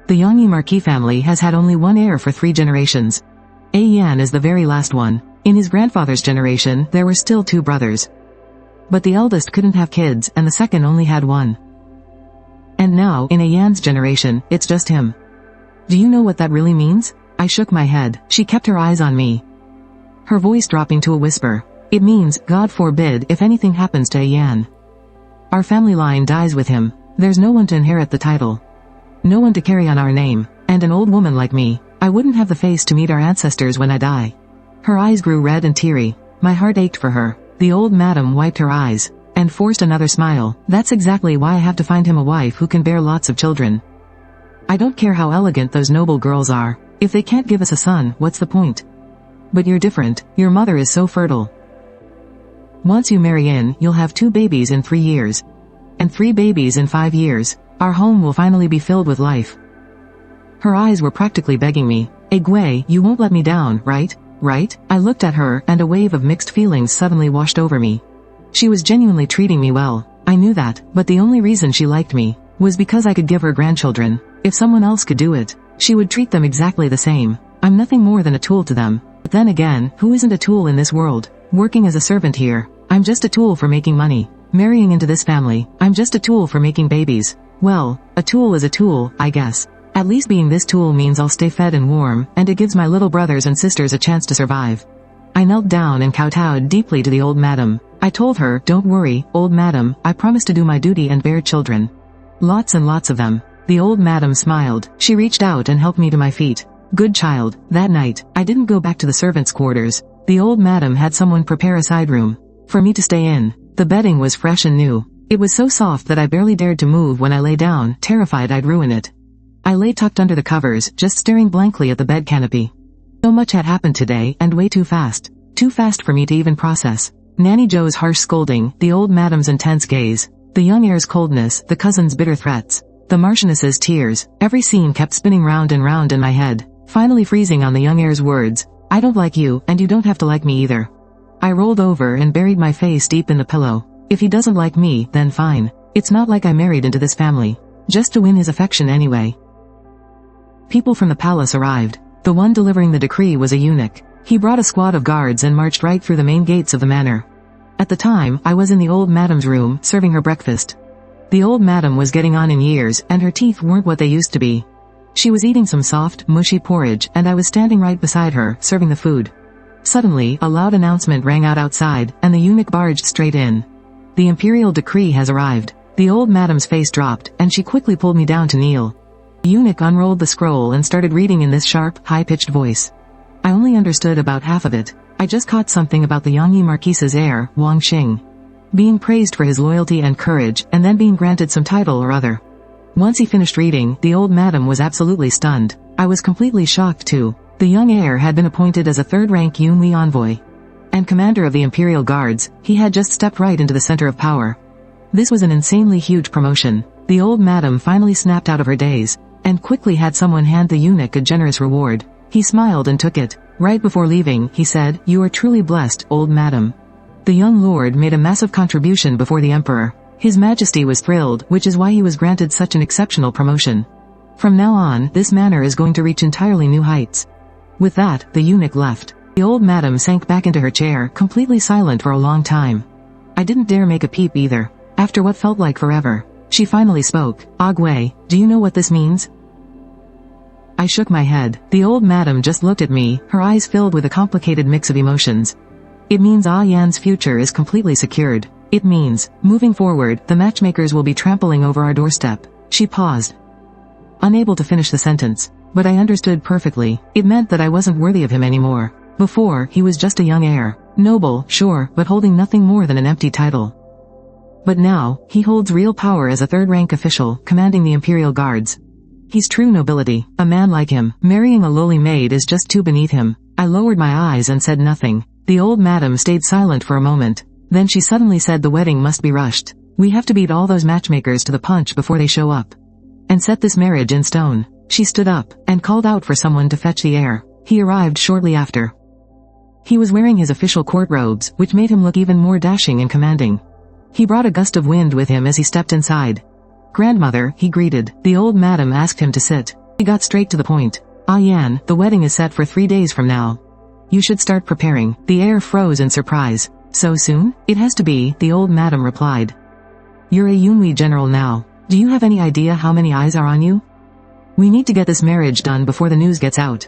The Yangyi Marquis family has had only one heir for 3 generations. Yan is the very last one. In his grandfather's generation, there were still 2 brothers. But the eldest couldn't have kids, and the second only had 1. And now, in Yan's generation, it's just him. Do you know what that really means? I shook my head. She kept her eyes on me, her voice dropping to a whisper. It means, God forbid, if anything happens to Yan, our family line dies with him. There's no one to inherit the title. No one to carry on our name. And an old woman like me, I wouldn't have the face to meet our ancestors when I die. Her eyes grew red and teary. My heart ached for her. The old madam wiped her eyes, and forced another smile. That's exactly why I have to find him a wife who can bear lots of children. I don't care how elegant those noble girls are. If they can't give us a son, what's the point? But you're different. Your mother is so fertile. Once you marry in, you'll have 2 babies in 3 years. And 3 babies in 5 years. Our home will finally be filled with life. Her eyes were practically begging me. Egwei, you won't let me down, right? Right? I looked at her, and a wave of mixed feelings suddenly washed over me. She was genuinely treating me well. I knew that, but the only reason she liked me was because I could give her grandchildren. If someone else could do it, she would treat them exactly the same. I'm nothing more than a tool to them. But then again, who isn't a tool in this world? Working as a servant here, I'm just a tool for making money. Marrying into this family, I'm just a tool for making babies. Well, a tool is a tool, I guess. At least being this tool means I'll stay fed and warm, and it gives my little brothers and sisters a chance to survive. I knelt down and kowtowed deeply to the old madam. I told her, don't worry, old madam, I promise to do my duty and bear children. Lots and lots of them. The old madam smiled. She reached out and helped me to my feet. Good child. That night, I didn't go back to the servants' quarters. The old madam had someone prepare a side room for me to stay in. The bedding was fresh and new. It was so soft that I barely dared to move when I lay down, terrified I'd ruin it. I lay tucked under the covers, just staring blankly at the bed canopy. So much had happened today, and way too fast. Too fast for me to even process. Nanny Joe's harsh scolding, the old madam's intense gaze, the young heir's coldness, the cousin's bitter threats, the Marchioness's tears. Every scene kept spinning round and round in my head, finally freezing on the young heir's words, I don't like you, and you don't have to like me either. I rolled over and buried my face deep in the pillow. If he doesn't like me, then fine. It's not like I married into this family. Just to win his affection anyway. People from the palace arrived. The one delivering the decree was a eunuch. He brought a squad of guards and marched right through the main gates of the manor. At the time, I was in the old madam's room, serving her breakfast. The old madam was getting on in years, and her teeth weren't what they used to be. She was eating some soft, mushy porridge, and I was standing right beside her, serving the food. Suddenly, a loud announcement rang out outside, and the eunuch barged straight in. The imperial decree has arrived. The old madam's face dropped, and she quickly pulled me down to kneel. The eunuch unrolled the scroll and started reading in this sharp, high-pitched voice. I only understood about half of it. I just caught something about the Yangyi Marquise's heir, Wang Xing, being praised for his loyalty and courage, and then being granted some title or other. Once he finished reading, the old madam was absolutely stunned. I was completely shocked too. The young heir had been appointed as a third-rank Yunli envoy and commander of the imperial guards. He had just stepped right into the center of power. This was an insanely huge promotion. The old madam finally snapped out of her daze, and quickly had someone hand the eunuch a generous reward. He smiled and took it. Right before leaving, he said, "You are truly blessed, old madam." The young lord made a massive contribution before the emperor. His majesty was thrilled, which is why he was granted such an exceptional promotion. From now on, this manor is going to reach entirely new heights. With that, the eunuch left. The old madam sank back into her chair, completely silent for a long time. I didn't dare make a peep either. After what felt like forever, she finally spoke. "Agway, do you know what this means?" I shook my head. The old madam just looked at me, her eyes filled with a complicated mix of emotions. "It means Ah Yan's future is completely secured. It means, moving forward, the matchmakers will be trampling over our doorstep." She paused, unable to finish the sentence. But I understood perfectly. It meant that I wasn't worthy of him anymore. Before, he was just a young heir. Noble, sure, but holding nothing more than an empty title. But now, he holds real power as a third-rank official, commanding the imperial guards. He's true nobility. A man like him, marrying a lowly maid is just too beneath him. I lowered my eyes and said nothing. The old madam stayed silent for a moment. Then she suddenly said the wedding must be rushed. We have to beat all those matchmakers to the punch before they show up. And set this marriage in stone. She stood up, and called out for someone to fetch the heir. He arrived shortly after. He was wearing his official court robes, which made him look even more dashing and commanding. He brought a gust of wind with him as he stepped inside. "Grandmother," he greeted. The old madam asked him to sit. He got straight to the point. "Ah Yan, the wedding is set for 3 days from now. You should start preparing." The heir froze in surprise. "So soon?" "It has to be," the old madam replied. "You're a Yunli general now. Do you have any idea how many eyes are on you? We need to get this marriage done before the news gets out.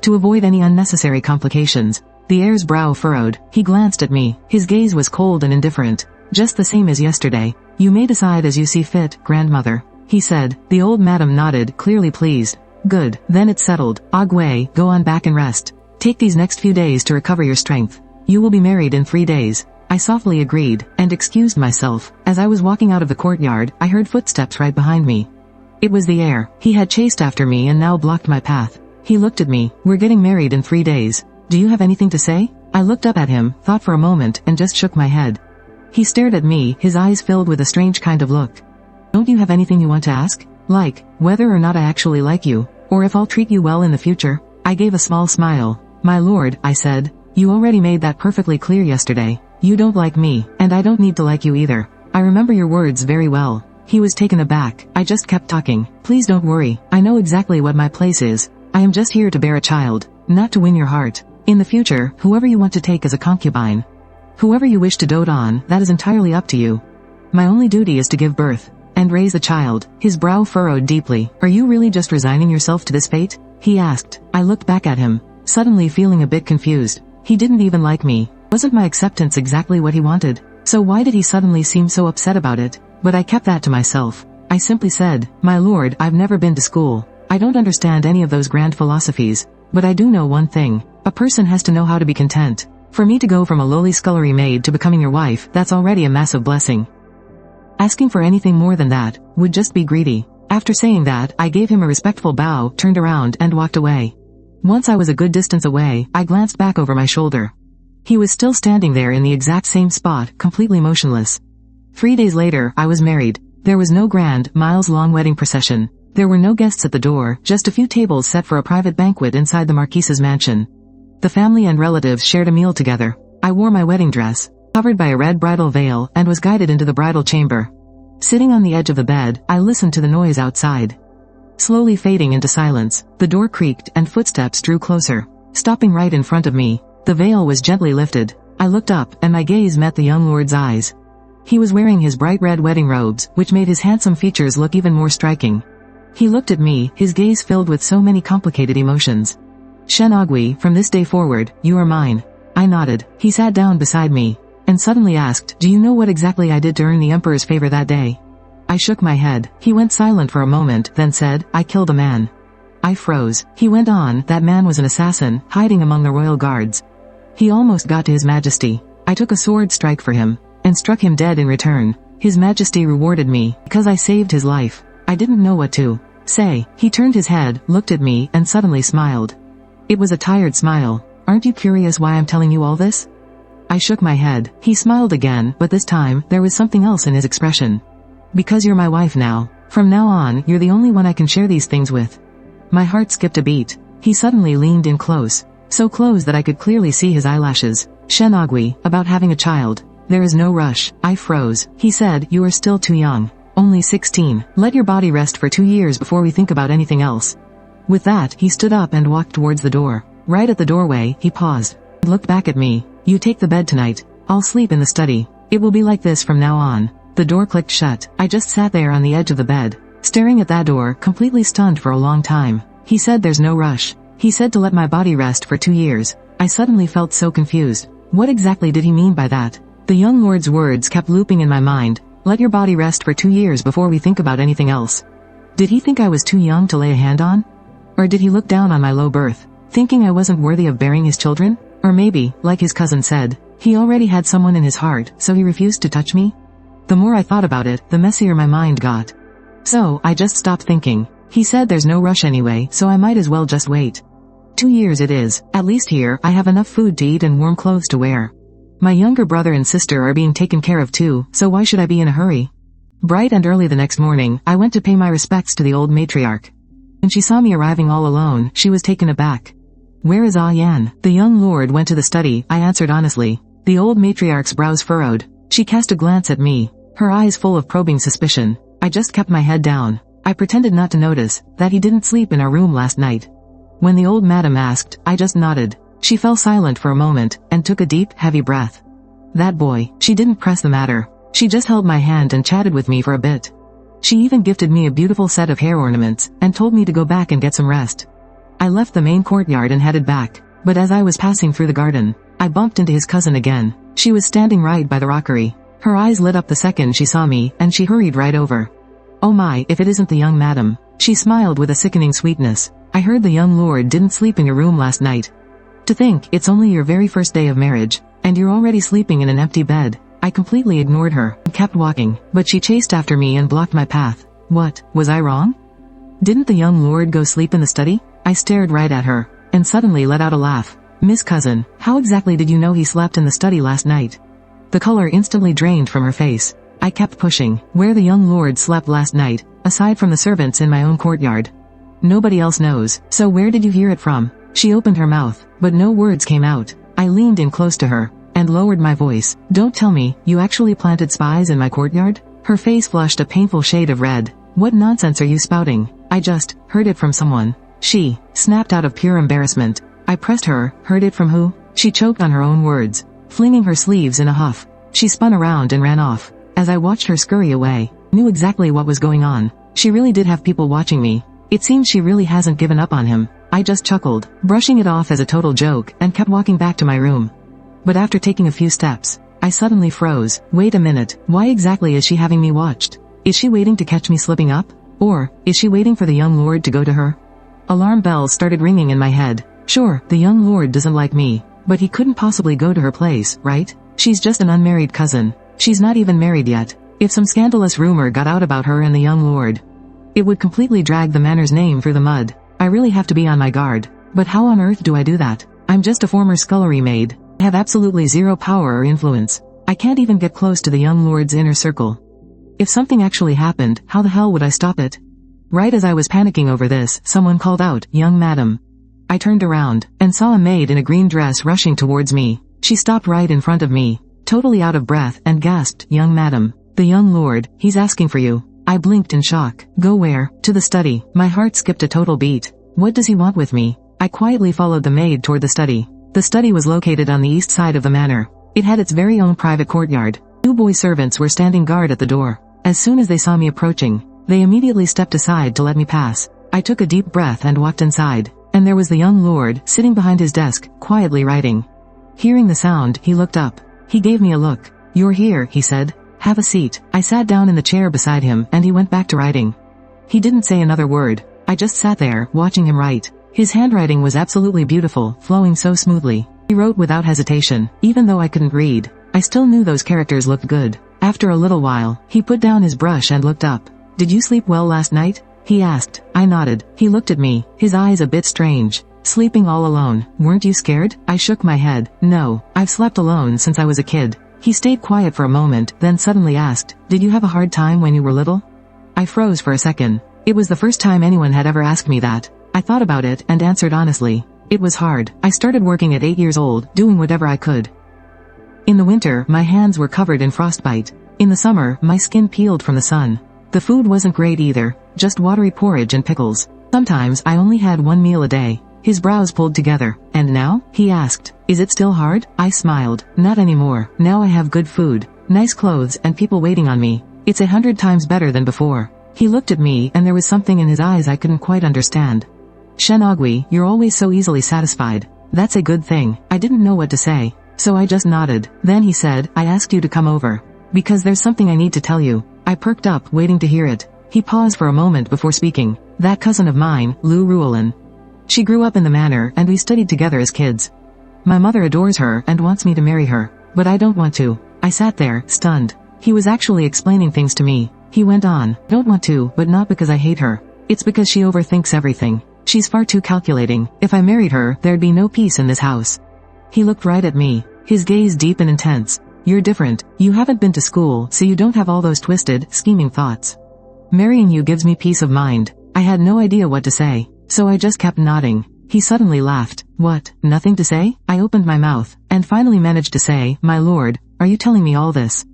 To avoid any unnecessary complications." The heir's brow furrowed. He glanced at me. His gaze was cold and indifferent. "Just the same as yesterday. You may decide as you see fit, grandmother," he said. The old madam nodded, clearly pleased. "Good, then it's settled. Agway, go on back and rest. Take these next few days to recover your strength. You will be married in 3 days. I softly agreed, and excused myself. As I was walking out of the courtyard, I heard footsteps right behind me. It was the heir. He had chased after me and now blocked my path. He looked at me. "We're getting married in 3 days. Do you have anything to say?" I looked up at him, thought for a moment, and just shook my head. He stared at me, his eyes filled with a strange kind of look. Don't you have anything you want to ask? Like, whether or not I actually like you, or if I'll treat you well in the future? I gave a small smile. My lord, I said, you already made that perfectly clear yesterday. You don't like me, and I don't need to like you either. I remember your words very well. He was taken aback. I just kept talking. Please don't worry. I know exactly what my place is. I am just here to bear a child, not to win your heart. In the future, whoever you want to take as a concubine, whoever you wish to dote on, that is entirely up to you. My only duty is to give birth and raise a child. His brow furrowed deeply. Are you really just resigning yourself to this fate? He asked. I looked back at him, suddenly feeling a bit confused. He didn't even like me. Wasn't my acceptance exactly what he wanted? So why did he suddenly seem so upset about it? But I kept that to myself. I simply said, my lord, I've never been to school. I don't understand any of those grand philosophies. But I do know one thing. A person has to know how to be content. For me to go from a lowly scullery maid to becoming your wife, that's already a massive blessing. Asking for anything more than that would just be greedy. After saying that, I gave him a respectful bow, turned around, and walked away. Once I was a good distance away, I glanced back over my shoulder. He was still standing there in the exact same spot, completely motionless. 3 days later, I was married. There was no grand, miles-long wedding procession. There were no guests at the door, just a few tables set for a private banquet inside the Marquise's mansion. The family and relatives shared a meal together. I wore my wedding dress, covered by a red bridal veil, and was guided into the bridal chamber. Sitting on the edge of the bed, I listened to the noise outside. Slowly fading into silence, the door creaked and footsteps drew closer, stopping right in front of me. The veil was gently lifted. I looked up, and my gaze met the young lord's eyes. He was wearing his bright red wedding robes, which made his handsome features look even more striking. He looked at me, his gaze filled with so many complicated emotions. Shenagui, from this day forward, you are mine. I nodded. He sat down beside me, and suddenly asked, do you know what exactly I did to earn the emperor's favor that day? I shook my head. He went silent for a moment, then said, I killed a man. I froze. He went on, that man was an assassin, hiding among the royal guards. He almost got to his majesty. I took a sword strike for him, and struck him dead in return. His majesty rewarded me, because I saved his life. I didn't know what to say. He turned his head, looked at me, and suddenly smiled. It was a tired smile. Aren't you curious why I'm telling you all this? I shook my head. He smiled again, but this time, there was something else in his expression. Because you're my wife now. From now on, you're the only one I can share these things with. My heart skipped a beat. He suddenly leaned in close. So close that I could clearly see his eyelashes. Shenagui, about having a child. There is no rush. I froze. He said, you are still too young. Only 16. Let your body rest for 2 years before we think about anything else. With that, he stood up and walked towards the door. Right at the doorway, he paused. He looked back at me. You take the bed tonight. I'll sleep in the study. It will be like this from now on. The door clicked shut. I just sat there on the edge of the bed, staring at that door, completely stunned for a long time. He said there's no rush. He said to let my body rest for 2 years. I suddenly felt so confused. What exactly did he mean by that? The young lord's words kept looping in my mind. Let your body rest for 2 years before we think about anything else. Did he think I was too young to lay a hand on? Or did he look down on my low birth, thinking I wasn't worthy of bearing his children? Or maybe, like his cousin said, he already had someone in his heart, so he refused to touch me? The more I thought about it, the messier my mind got. So, I just stopped thinking. He said there's no rush anyway, so I might as well just wait. 2 years it is. At least here, I have enough food to eat and warm clothes to wear. My younger brother and sister are being taken care of too, so why should I be in a hurry? Bright and early the next morning, I went to pay my respects to the old matriarch. When she saw me arriving all alone, she was taken aback. Where is Ah Yan? The young lord went to the study, I answered honestly. The old matriarch's brows furrowed. She cast a glance at me, her eyes full of probing suspicion. I just kept my head down. I pretended not to notice that he didn't sleep in our room last night. When the old madam asked, I just nodded. She fell silent for a moment, and took a deep, heavy breath. That boy, she didn't press the matter. She just held my hand and chatted with me for a bit. She even gifted me a beautiful set of hair ornaments, and told me to go back and get some rest. I left the main courtyard and headed back, but as I was passing through the garden, I bumped into his cousin again. She was standing right by the rockery. Her eyes lit up the second she saw me, and she hurried right over. Oh my, if it isn't the young madam. She smiled with a sickening sweetness. I heard the young lord didn't sleep in your room last night. To think, it's only your very first day of marriage, and you're already sleeping in an empty bed. I completely ignored her, and kept walking, but she chased after me and blocked my path. What, was I wrong? Didn't the young lord go sleep in the study? I stared right at her, and suddenly let out a laugh. Miss Cousin, how exactly did you know he slept in the study last night? The color instantly drained from her face. I kept pushing. Where the young lord slept last night, aside from the servants in my own courtyard. Nobody else knows, so where did you hear it from? She opened her mouth, but no words came out. I leaned in close to her, and lowered my voice. Don't tell me, you actually planted spies in my courtyard? Her face flushed a painful shade of red. What nonsense are you spouting? I just heard it from someone. She snapped out of pure embarrassment. I pressed her. Heard it from who? She choked on her own words, flinging her sleeves in a huff. She spun around and ran off. As I watched her scurry away, knew exactly what was going on. She really did have people watching me. It seems she really hasn't given up on him. I just chuckled, brushing it off as a total joke, and kept walking back to my room. But after taking a few steps, I suddenly froze. Wait a minute, why exactly is she having me watched? Is she waiting to catch me slipping up? Or, is she waiting for the young lord to go to her? Alarm bells started ringing in my head. Sure, the young lord doesn't like me, but he couldn't possibly go to her place, right? She's just an unmarried cousin. She's not even married yet. If some scandalous rumor got out about her and the young lord, it would completely drag the manor's name through the mud. I really have to be on my guard. But how on earth do I do that? I'm just a former scullery maid. I have absolutely zero power or influence. I can't even get close to the young lord's inner circle. If something actually happened, how the hell would I stop it? Right as I was panicking over this, someone called out, "Young madam." I turned around, and saw a maid in a green dress rushing towards me. She stopped right in front of me, totally out of breath, and gasped, "Young madam, the young lord, he's asking for you." I blinked in shock. Go where? To the study. My heart skipped a total beat. What does he want with me? I quietly followed the maid toward the study. The study was located on the east side of the manor. It had its very own private courtyard. 2 boy servants were standing guard at the door. As soon as they saw me approaching, they immediately stepped aside to let me pass. I took a deep breath and walked inside, and there was the young lord, sitting behind his desk, quietly writing. Hearing the sound, he looked up. He gave me a look. "You're here," he said. "Have a seat." I sat down in the chair beside him, and he went back to writing. He didn't say another word. I just sat there, watching him write. His handwriting was absolutely beautiful, flowing so smoothly. He wrote without hesitation. Even though I couldn't read, I still knew those characters looked good. After a little while, he put down his brush and looked up. "Did you sleep well last night?" he asked. I nodded. He looked at me, his eyes a bit strange. "Sleeping all alone, weren't you scared?" I shook my head. "No, I've slept alone since I was a kid." He stayed quiet for a moment, then suddenly asked, "Did you have a hard time when you were little?" I froze for a second. It was the first time anyone had ever asked me that. I thought about it and answered honestly. It was hard. I started working at 8 years old, doing whatever I could. In the winter, my hands were covered in frostbite. In the summer, my skin peeled from the sun. The food wasn't great either, just watery porridge and pickles. Sometimes I only had 1 meal a day. His brows pulled together. "And now?" he asked. "Is it still hard?" I smiled. "Not anymore. Now I have good food, nice clothes, and people waiting on me. It's 100 times better than before." He looked at me, and there was something in his eyes I couldn't quite understand. "Shenogui, you're always so easily satisfied. That's a good thing." I didn't know what to say, so I just nodded. Then he said, "I asked you to come over because there's something I need to tell you." I perked up, waiting to hear it. He paused for a moment before speaking. "That cousin of mine, Lu Ruolin. She grew up in the manor, and we studied together as kids. My mother adores her and wants me to marry her, but I don't want to." I sat there, stunned. He was actually explaining things to me. He went on, "Don't want to, but not because I hate her. It's because she overthinks everything. She's far too calculating. If I married her, there'd be no peace in this house." He looked right at me, his gaze deep and intense. "You're different. You haven't been to school, so you don't have all those twisted, scheming thoughts. Marrying you gives me peace of mind." I had no idea what to say, so I just kept nodding. He suddenly laughed. "What, nothing to say?" I opened my mouth, and finally managed to say, "My lord, are you telling me all this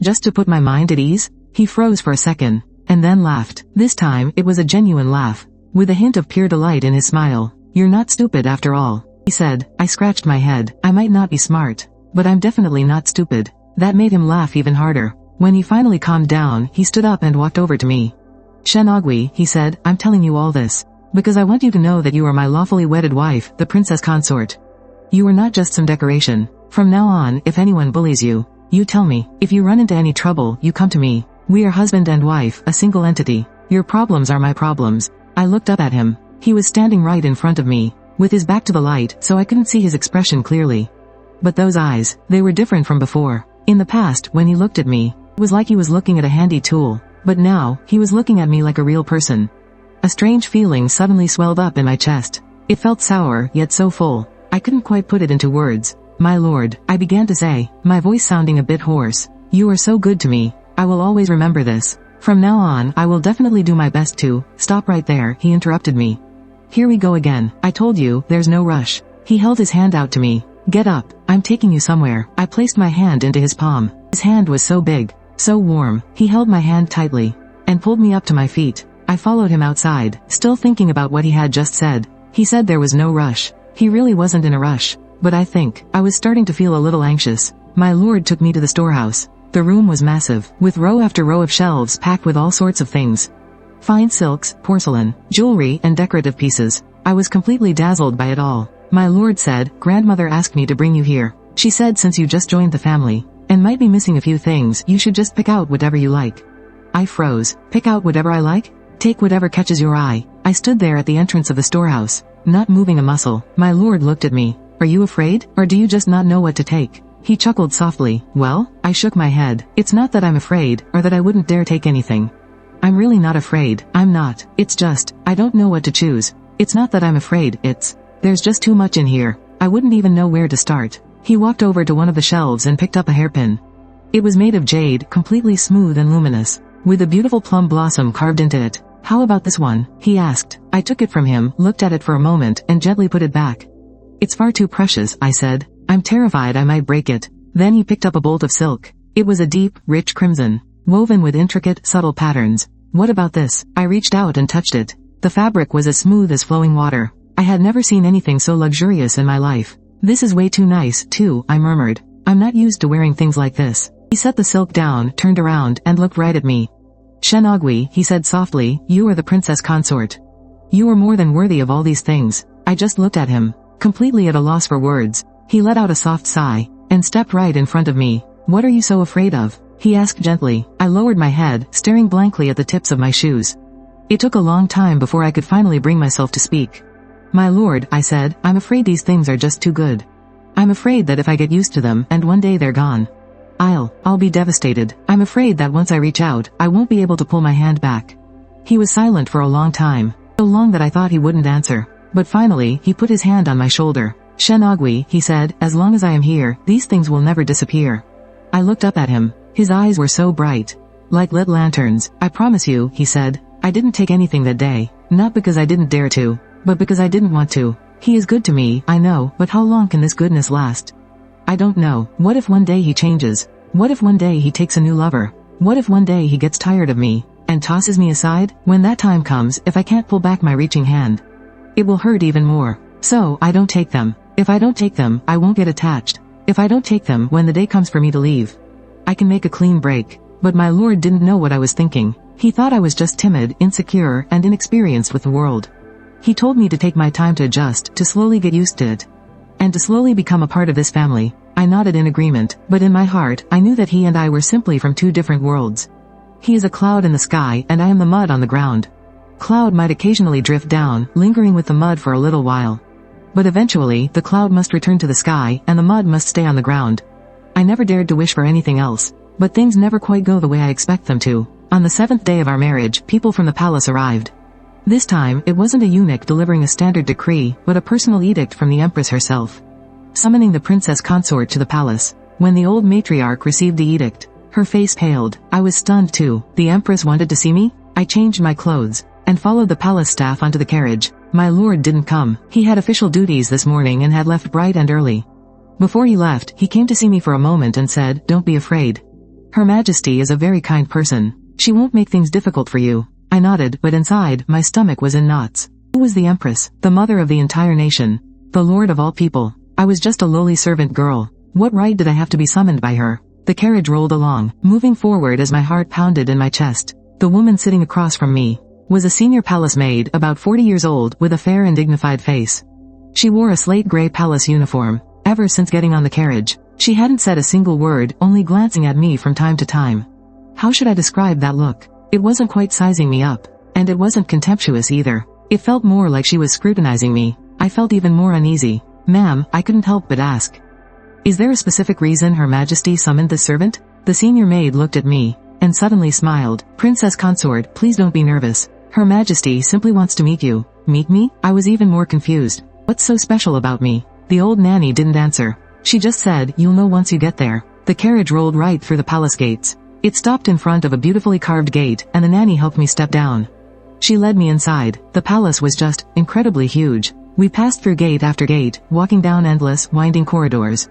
just to put my mind at ease?" He froze for a second, and then laughed. This time, it was a genuine laugh, with a hint of pure delight in his smile. "You're not stupid after all," he said. I scratched my head. I might not be smart, but I'm definitely not stupid. That made him laugh even harder. When he finally calmed down, he stood up and walked over to me. "Shenogui," he said, "I'm telling you all this because I want you to know that you are my lawfully wedded wife, the princess consort. You are not just some decoration. From now on, if anyone bullies you, you tell me. If you run into any trouble, you come to me. We are husband and wife, a single entity. Your problems are my problems." I looked up at him. He was standing right in front of me, with his back to the light, so I couldn't see his expression clearly. But those eyes, they were different from before. In the past, when he looked at me, it was like he was looking at a handy tool. But now, he was looking at me like a real person. A strange feeling suddenly swelled up in my chest. It felt sour, yet so full. I couldn't quite put it into words. My lord, I began to say, my voice sounding a bit hoarse. You are so good to me. I will always remember this. From now on, I will definitely do my best to. Stop right there, he interrupted me. Here we go again. I told you, there's no rush. He held his hand out to me. Get up, I'm taking you somewhere. I placed my hand into his palm. His hand was so big, so warm. He held my hand tightly and pulled me up to my feet. I followed him outside, still thinking about what he had just said. He said there was no rush. He really wasn't in a rush. But I think, I was starting to feel a little anxious. My lord took me to the storehouse. The room was massive, with row after row of shelves packed with all sorts of things. Fine silks, porcelain, jewelry, and decorative pieces. I was completely dazzled by it all. My lord said, grandmother asked me to bring you here. She said since you just joined the family, and might be missing a few things, you should just pick out whatever you like. I froze. Pick out whatever I like? Take whatever catches your eye. I stood there at the entrance of the storehouse, not moving a muscle. My lord looked at me. Are you afraid, or do you just not know what to take? He chuckled softly. Well, I shook my head. It's not that I'm afraid, or that I wouldn't dare take anything. I'm really not afraid. I'm not. It's just, I don't know what to choose. It's not that I'm afraid, there's just too much in here. I wouldn't even know where to start. He walked over to one of the shelves and picked up a hairpin. It was made of jade, completely smooth and luminous, with a beautiful plum blossom carved into it. How about this one? He asked. I took it from him, looked at it for a moment, and gently put it back. It's far too precious, I said. I'm terrified I might break it. Then he picked up a bolt of silk. It was a deep, rich crimson, woven with intricate, subtle patterns. What about this? I reached out and touched it. The fabric was as smooth as flowing water. I had never seen anything so luxurious in my life. This is way too nice, too, I murmured. I'm not used to wearing things like this. He set the silk down, turned around, and looked right at me. Shenogui, he said softly, you are the princess consort. You are more than worthy of all these things. I just looked at him, completely at a loss for words. He let out a soft sigh, and stepped right in front of me. What are you so afraid of? He asked gently. I lowered my head, staring blankly at the tips of my shoes. It took a long time before I could finally bring myself to speak. My lord, I said, I'm afraid these things are just too good. I'm afraid that if I get used to them, and one day they're gone, I'll be devastated. I'm afraid that once I reach out, I won't be able to pull my hand back. He was silent for a long time, so long that I thought he wouldn't answer. But finally, he put his hand on my shoulder. Shenogui, he said, as long as I am here, these things will never disappear. I looked up at him. His eyes were so bright, like lit lanterns. I promise you, he said, I didn't take anything that day, not because I didn't dare to, but because I didn't want to. He is good to me, I know, but how long can this goodness last? I don't know. What if one day he changes? What if one day he takes a new lover? What if one day he gets tired of me, and tosses me aside? When that time comes, if I can't pull back my reaching hand, it will hurt even more. So, I don't take them. If I don't take them, I won't get attached. If I don't take them when the day comes for me to leave, I can make a clean break. But my lord didn't know what I was thinking. He thought I was just timid, insecure, and inexperienced with the world. He told me to take my time to adjust, to slowly get used to it, and to slowly become a part of this family. I nodded in agreement, but in my heart, I knew that he and I were simply from two different worlds. He is a cloud in the sky, and I am the mud on the ground. Cloud might occasionally drift down, lingering with the mud for a little while. But eventually, the cloud must return to the sky, and the mud must stay on the ground. I never dared to wish for anything else, but things never quite go the way I expect them to. On the 7th day of our marriage, people from the palace arrived. This time, it wasn't a eunuch delivering a standard decree, but a personal edict from the empress herself, summoning the princess consort to the palace. When the old matriarch received the edict, her face paled. I was stunned too. The empress wanted to see me? I changed my clothes, and followed the palace staff onto the carriage. My lord didn't come. He had official duties this morning and had left bright and early. Before he left, he came to see me for a moment and said, "Don't be afraid. Her Majesty is a very kind person. She won't make things difficult for you." I nodded, but inside, my stomach was in knots. Who was the empress? The mother of the entire nation. The lord of all people. I was just a lowly servant girl. What right did I have to be summoned by her? The carriage rolled along, moving forward as my heart pounded in my chest. The woman sitting across from me was a senior palace maid, about 40 years old, with a fair and dignified face. She wore a slate gray palace uniform. Ever since getting on the carriage, she hadn't said a single word, only glancing at me from time to time. How should I describe that look? It wasn't quite sizing me up, and it wasn't contemptuous either. It felt more like she was scrutinizing me. I felt even more uneasy. "Ma'am," I couldn't help but ask, "is there a specific reason Her Majesty summoned this servant?" The senior maid looked at me, and suddenly smiled. "Princess consort, please don't be nervous. Her Majesty simply wants to meet you." "Meet me?" I was even more confused. "What's so special about me?" The old nanny didn't answer. She just said, "You'll know once you get there." The carriage rolled right through the palace gates. It stopped in front of a beautifully carved gate, and the nanny helped me step down. She led me inside. The palace was just incredibly huge. We passed through gate after gate, walking down endless, winding corridors.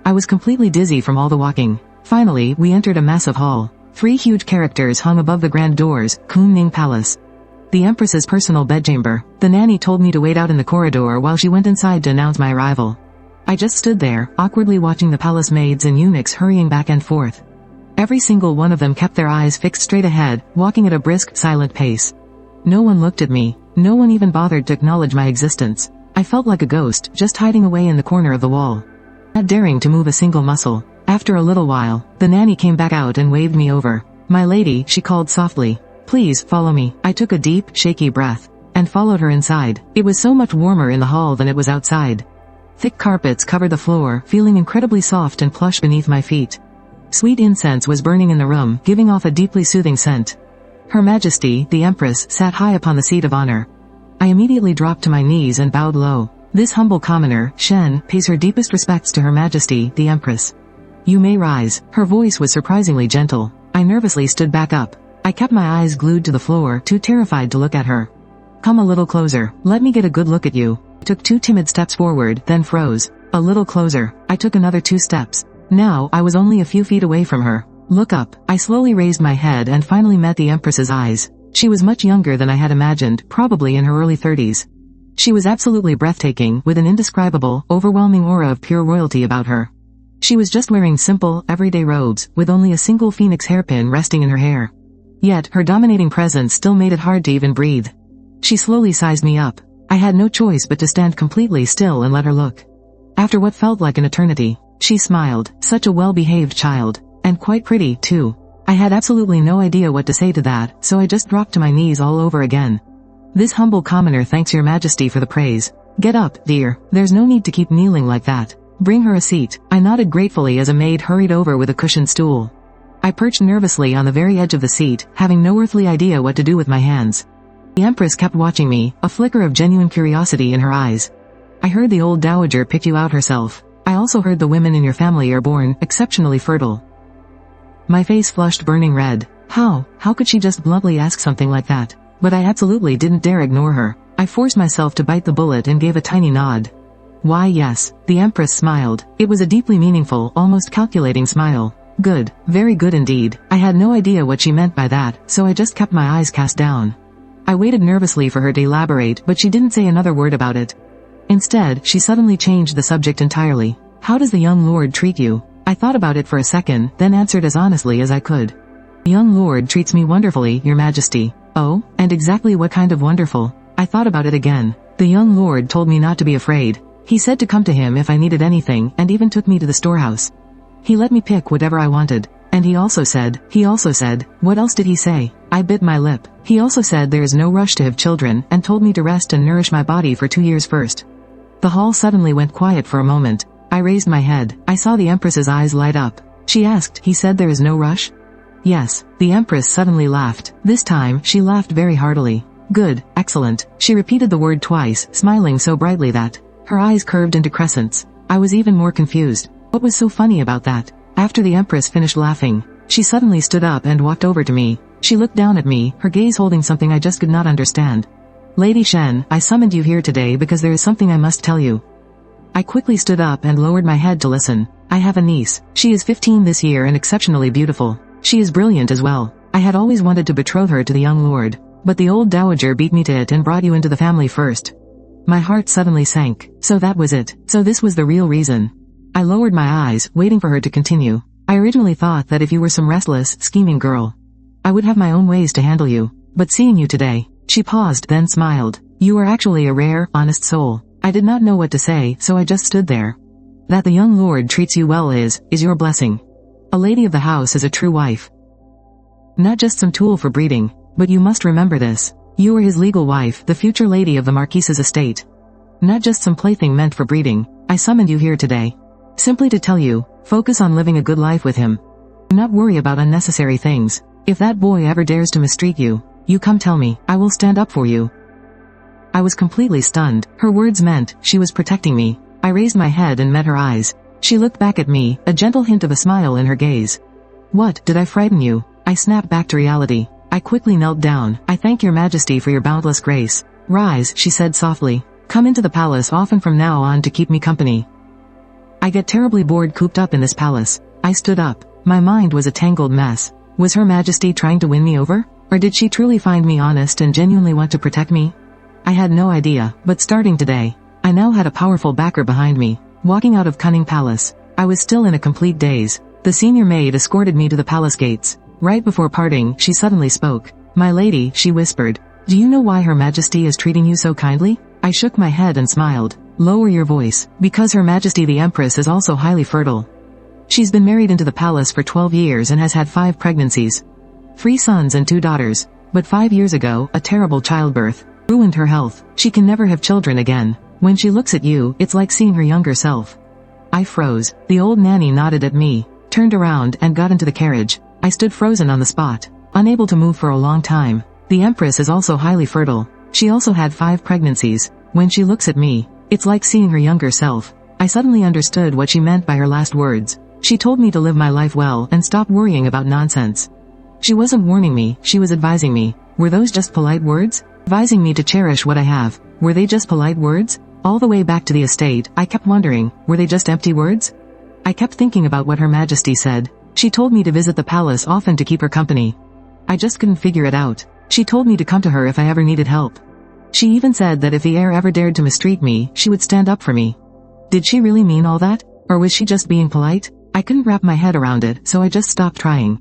I was completely dizzy from all the walking. Finally, we entered a massive hall. 3 huge characters hung above the grand doors, Kunming Palace. The Empress's personal bedchamber. The nanny told me to wait out in the corridor while she went inside to announce my arrival. I just stood there, awkwardly watching the palace maids and eunuchs hurrying back and forth. Every single one of them kept their eyes fixed straight ahead, walking at a brisk, silent pace. No one looked at me. No one even bothered to acknowledge my existence. I felt like a ghost, just hiding away in the corner of the wall, not daring to move a single muscle. After a little while, the nanny came back out and waved me over. "My lady," she called softly. "Please, follow me." I took a deep, shaky breath, and followed her inside. It was so much warmer in the hall than it was outside. Thick carpets covered the floor, feeling incredibly soft and plush beneath my feet. Sweet incense was burning in the room, giving off a deeply soothing scent. Her Majesty, the Empress, sat high upon the seat of honor. I immediately dropped to my knees and bowed low. This humble commoner, Shen, pays her deepest respects to Her Majesty, the Empress. "You may rise." Her voice was surprisingly gentle. I nervously stood back up. I kept my eyes glued to the floor, too terrified to look at her. "Come a little closer. Let me get a good look at you." I took 2 timid steps forward, then froze. A little closer. I took another 2 steps. Now, I was only a few feet away from her. "Look up." I slowly raised my head and finally met the Empress's eyes. She was much younger than I had imagined, probably in her early 30s. She was absolutely breathtaking, with an indescribable, overwhelming aura of pure royalty about her. She was just wearing simple, everyday robes, with only a single phoenix hairpin resting in her hair. Yet, her dominating presence still made it hard to even breathe. She slowly sized me up. I had no choice but to stand completely still and let her look. After what felt like an eternity, she smiled, such a well-behaved child, and quite pretty, too. I had absolutely no idea what to say to that, so I just dropped to my knees all over again. "This humble commoner thanks Your Majesty for the praise. Get up, dear. There's no need to keep kneeling like that. Bring her a seat." I nodded gratefully as a maid hurried over with a cushioned stool. I perched nervously on the very edge of the seat, having no earthly idea what to do with my hands. The Empress kept watching me, a flicker of genuine curiosity in her eyes. "I heard the old dowager picked you out herself. I also heard the women in your family are born exceptionally fertile." My face flushed burning red. How could she just bluntly ask something like that? But I absolutely didn't dare ignore her. I forced myself to bite the bullet and gave a tiny nod. "Why, yes." The Empress smiled. It was a deeply meaningful, almost calculating smile. "Good. Very good indeed." I had no idea what she meant by that, so I just kept my eyes cast down. I waited nervously for her to elaborate, but she didn't say another word about it. Instead, she suddenly changed the subject entirely. "How does the young lord treat you?" I thought about it for a second, then answered as honestly as I could. "The young lord treats me wonderfully, Your Majesty." "Oh, and exactly what kind of wonderful?" I thought about it again. "The young lord told me not to be afraid. He said to come to him if I needed anything, and even took me to the storehouse. He let me pick whatever I wanted. And he also said, what else did he say?" I bit my lip. "He also said there is no rush to have children, and told me to rest and nourish my body for 2 years first." The hall suddenly went quiet for a moment. I raised my head. I saw the Empress's eyes light up. She asked, "He said there is no rush?" "Yes." The Empress suddenly laughed. This time, she laughed very heartily. "Good, excellent." She repeated the word twice, smiling so brightly that her eyes curved into crescents. I was even more confused. What was so funny about that? After the Empress finished laughing, she suddenly stood up and walked over to me. She looked down at me, her gaze holding something I just could not understand. "Lady Shen, I summoned you here today because there is something I must tell you." I quickly stood up and lowered my head to listen. "I have a niece. She is 15 this year and exceptionally beautiful. She is brilliant as well. I had always wanted to betroth her to the young lord, but the old dowager beat me to it and brought you into the family first." My heart suddenly sank. So that was it. So this was the real reason. I lowered my eyes, waiting for her to continue. "I originally thought that if you were some restless, scheming girl, I would have my own ways to handle you. But seeing you today..." She paused, then smiled. "You are actually a rare, honest soul." I did not know what to say, so I just stood there. "That the young lord treats you well is your blessing. A lady of the house is a true wife. Not just some tool for breeding, but you must remember this. You are his legal wife, the future lady of the Marquise's estate. Not just some plaything meant for breeding. I summoned you here today simply to tell you, focus on living a good life with him. Do not worry about unnecessary things. If that boy ever dares to mistreat you, you come tell me. I will stand up for you." I was completely stunned. Her words meant she was protecting me. I raised my head and met her eyes. She looked back at me, a gentle hint of a smile in her gaze. What, did I frighten you? I snapped back to reality. I quickly knelt down. I thank your majesty for your boundless grace. Rise, she said softly. Come into the palace often from now on to keep me company. I get terribly bored cooped up in this palace. I stood up. My mind was a tangled mess. Was Her Majesty trying to win me over? Or did she truly find me honest and genuinely want to protect me? I had no idea, but starting today, I now had a powerful backer behind me. Walking out of Cunning Palace, I was still in a complete daze. The senior maid escorted me to the palace gates. Right before parting, she suddenly spoke. My lady, she whispered. Do you know why Her Majesty is treating you so kindly? I shook my head and smiled. Lower your voice. Because Her Majesty the Empress is also highly fertile. She's been married into the palace for 12 years and has had 5 pregnancies. 3 sons and 2 daughters. But 5 years ago, a terrible childbirth ruined her health. She can never have children again. When she looks at you, it's like seeing her younger self. I froze. The old nanny nodded at me, turned around and got into the carriage. I stood frozen on the spot, unable to move for a long time. The Empress is also highly fertile. She also had 5 pregnancies. When she looks at me, it's like seeing her younger self. I suddenly understood what she meant by her last words. She told me to live my life well and stop worrying about nonsense. She wasn't warning me, she was advising me. Were those just polite words? Advising me to cherish what I have. Were they just polite words? All the way back to the estate, I kept wondering, were they just empty words? I kept thinking about what Her Majesty said. She told me to visit the palace often to keep her company. I just couldn't figure it out. She told me to come to her if I ever needed help. She even said that if the heir ever dared to mistreat me, she would stand up for me. Did she really mean all that? Or was she just being polite? I couldn't wrap my head around it, so I just stopped trying.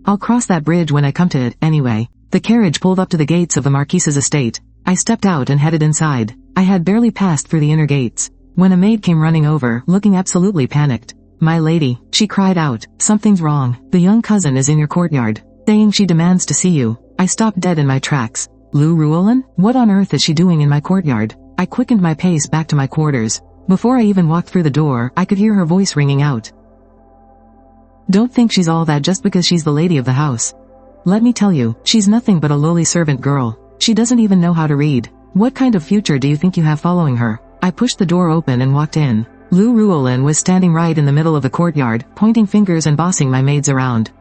I'll cross that bridge when I come to it, anyway. The carriage pulled up to the gates of the Marquise's estate. I stepped out and headed inside. I had barely passed through the inner gates when a maid came running over, looking absolutely panicked. My lady, she cried out, something's wrong. The young cousin is in your courtyard, saying she demands to see you. I stopped dead in my tracks. Lou Ruolin? What on earth is she doing in my courtyard? I quickened my pace back to my quarters. Before I even walked through the door, I could hear her voice ringing out. Don't think she's all that just because she's the lady of the house. Let me tell you, she's nothing but a lowly servant girl. She doesn't even know how to read. What kind of future do you think you have following her? I pushed the door open and walked in. Lou Ruolin was standing right in the middle of the courtyard, pointing fingers and bossing my maids around.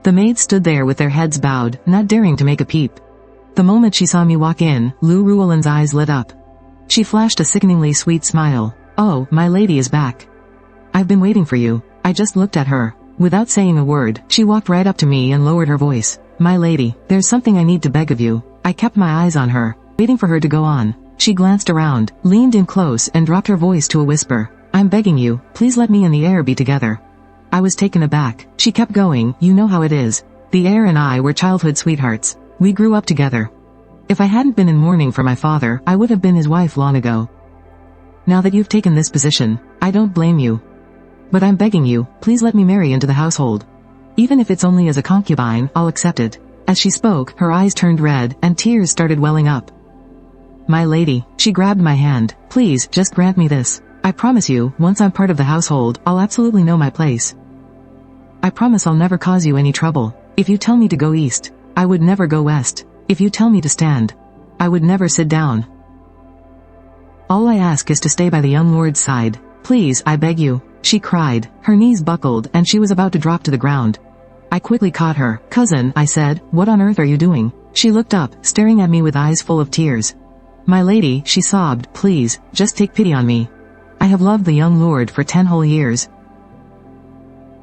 The maids stood there with their heads bowed, not daring to make a peep. The moment she saw me walk in, Lou Ruolin's eyes lit up. She flashed a sickeningly sweet smile. Oh, my lady is back. I've been waiting for you. I just looked at her. Without saying a word, she walked right up to me and lowered her voice. My lady, there's something I need to beg of you. I kept my eyes on her, waiting for her to go on. She glanced around, leaned in close and dropped her voice to a whisper. I'm begging you, please let me and the heir be together. I was taken aback. She kept going, you know how it is. The heir and I were childhood sweethearts. We grew up together. If I hadn't been in mourning for my father, I would have been his wife long ago. Now that you've taken this position, I don't blame you. But I'm begging you, please let me marry into the household. Even if it's only as a concubine, I'll accept it. As she spoke, her eyes turned red, and tears started welling up. My lady, she grabbed my hand. Please, just grant me this. I promise you, once I'm part of the household, I'll absolutely know my place. I promise I'll never cause you any trouble. If you tell me to go east, I would never go west. If you tell me to stand, I would never sit down. All I ask is to stay by the young lord's side. Please, I beg you. She cried. Her knees buckled and she was about to drop to the ground. I quickly caught her. Cousin, I said, what on earth are you doing? She looked up, staring at me with eyes full of tears. My lady, she sobbed, please, just take pity on me. I have loved the young lord for 10 whole years.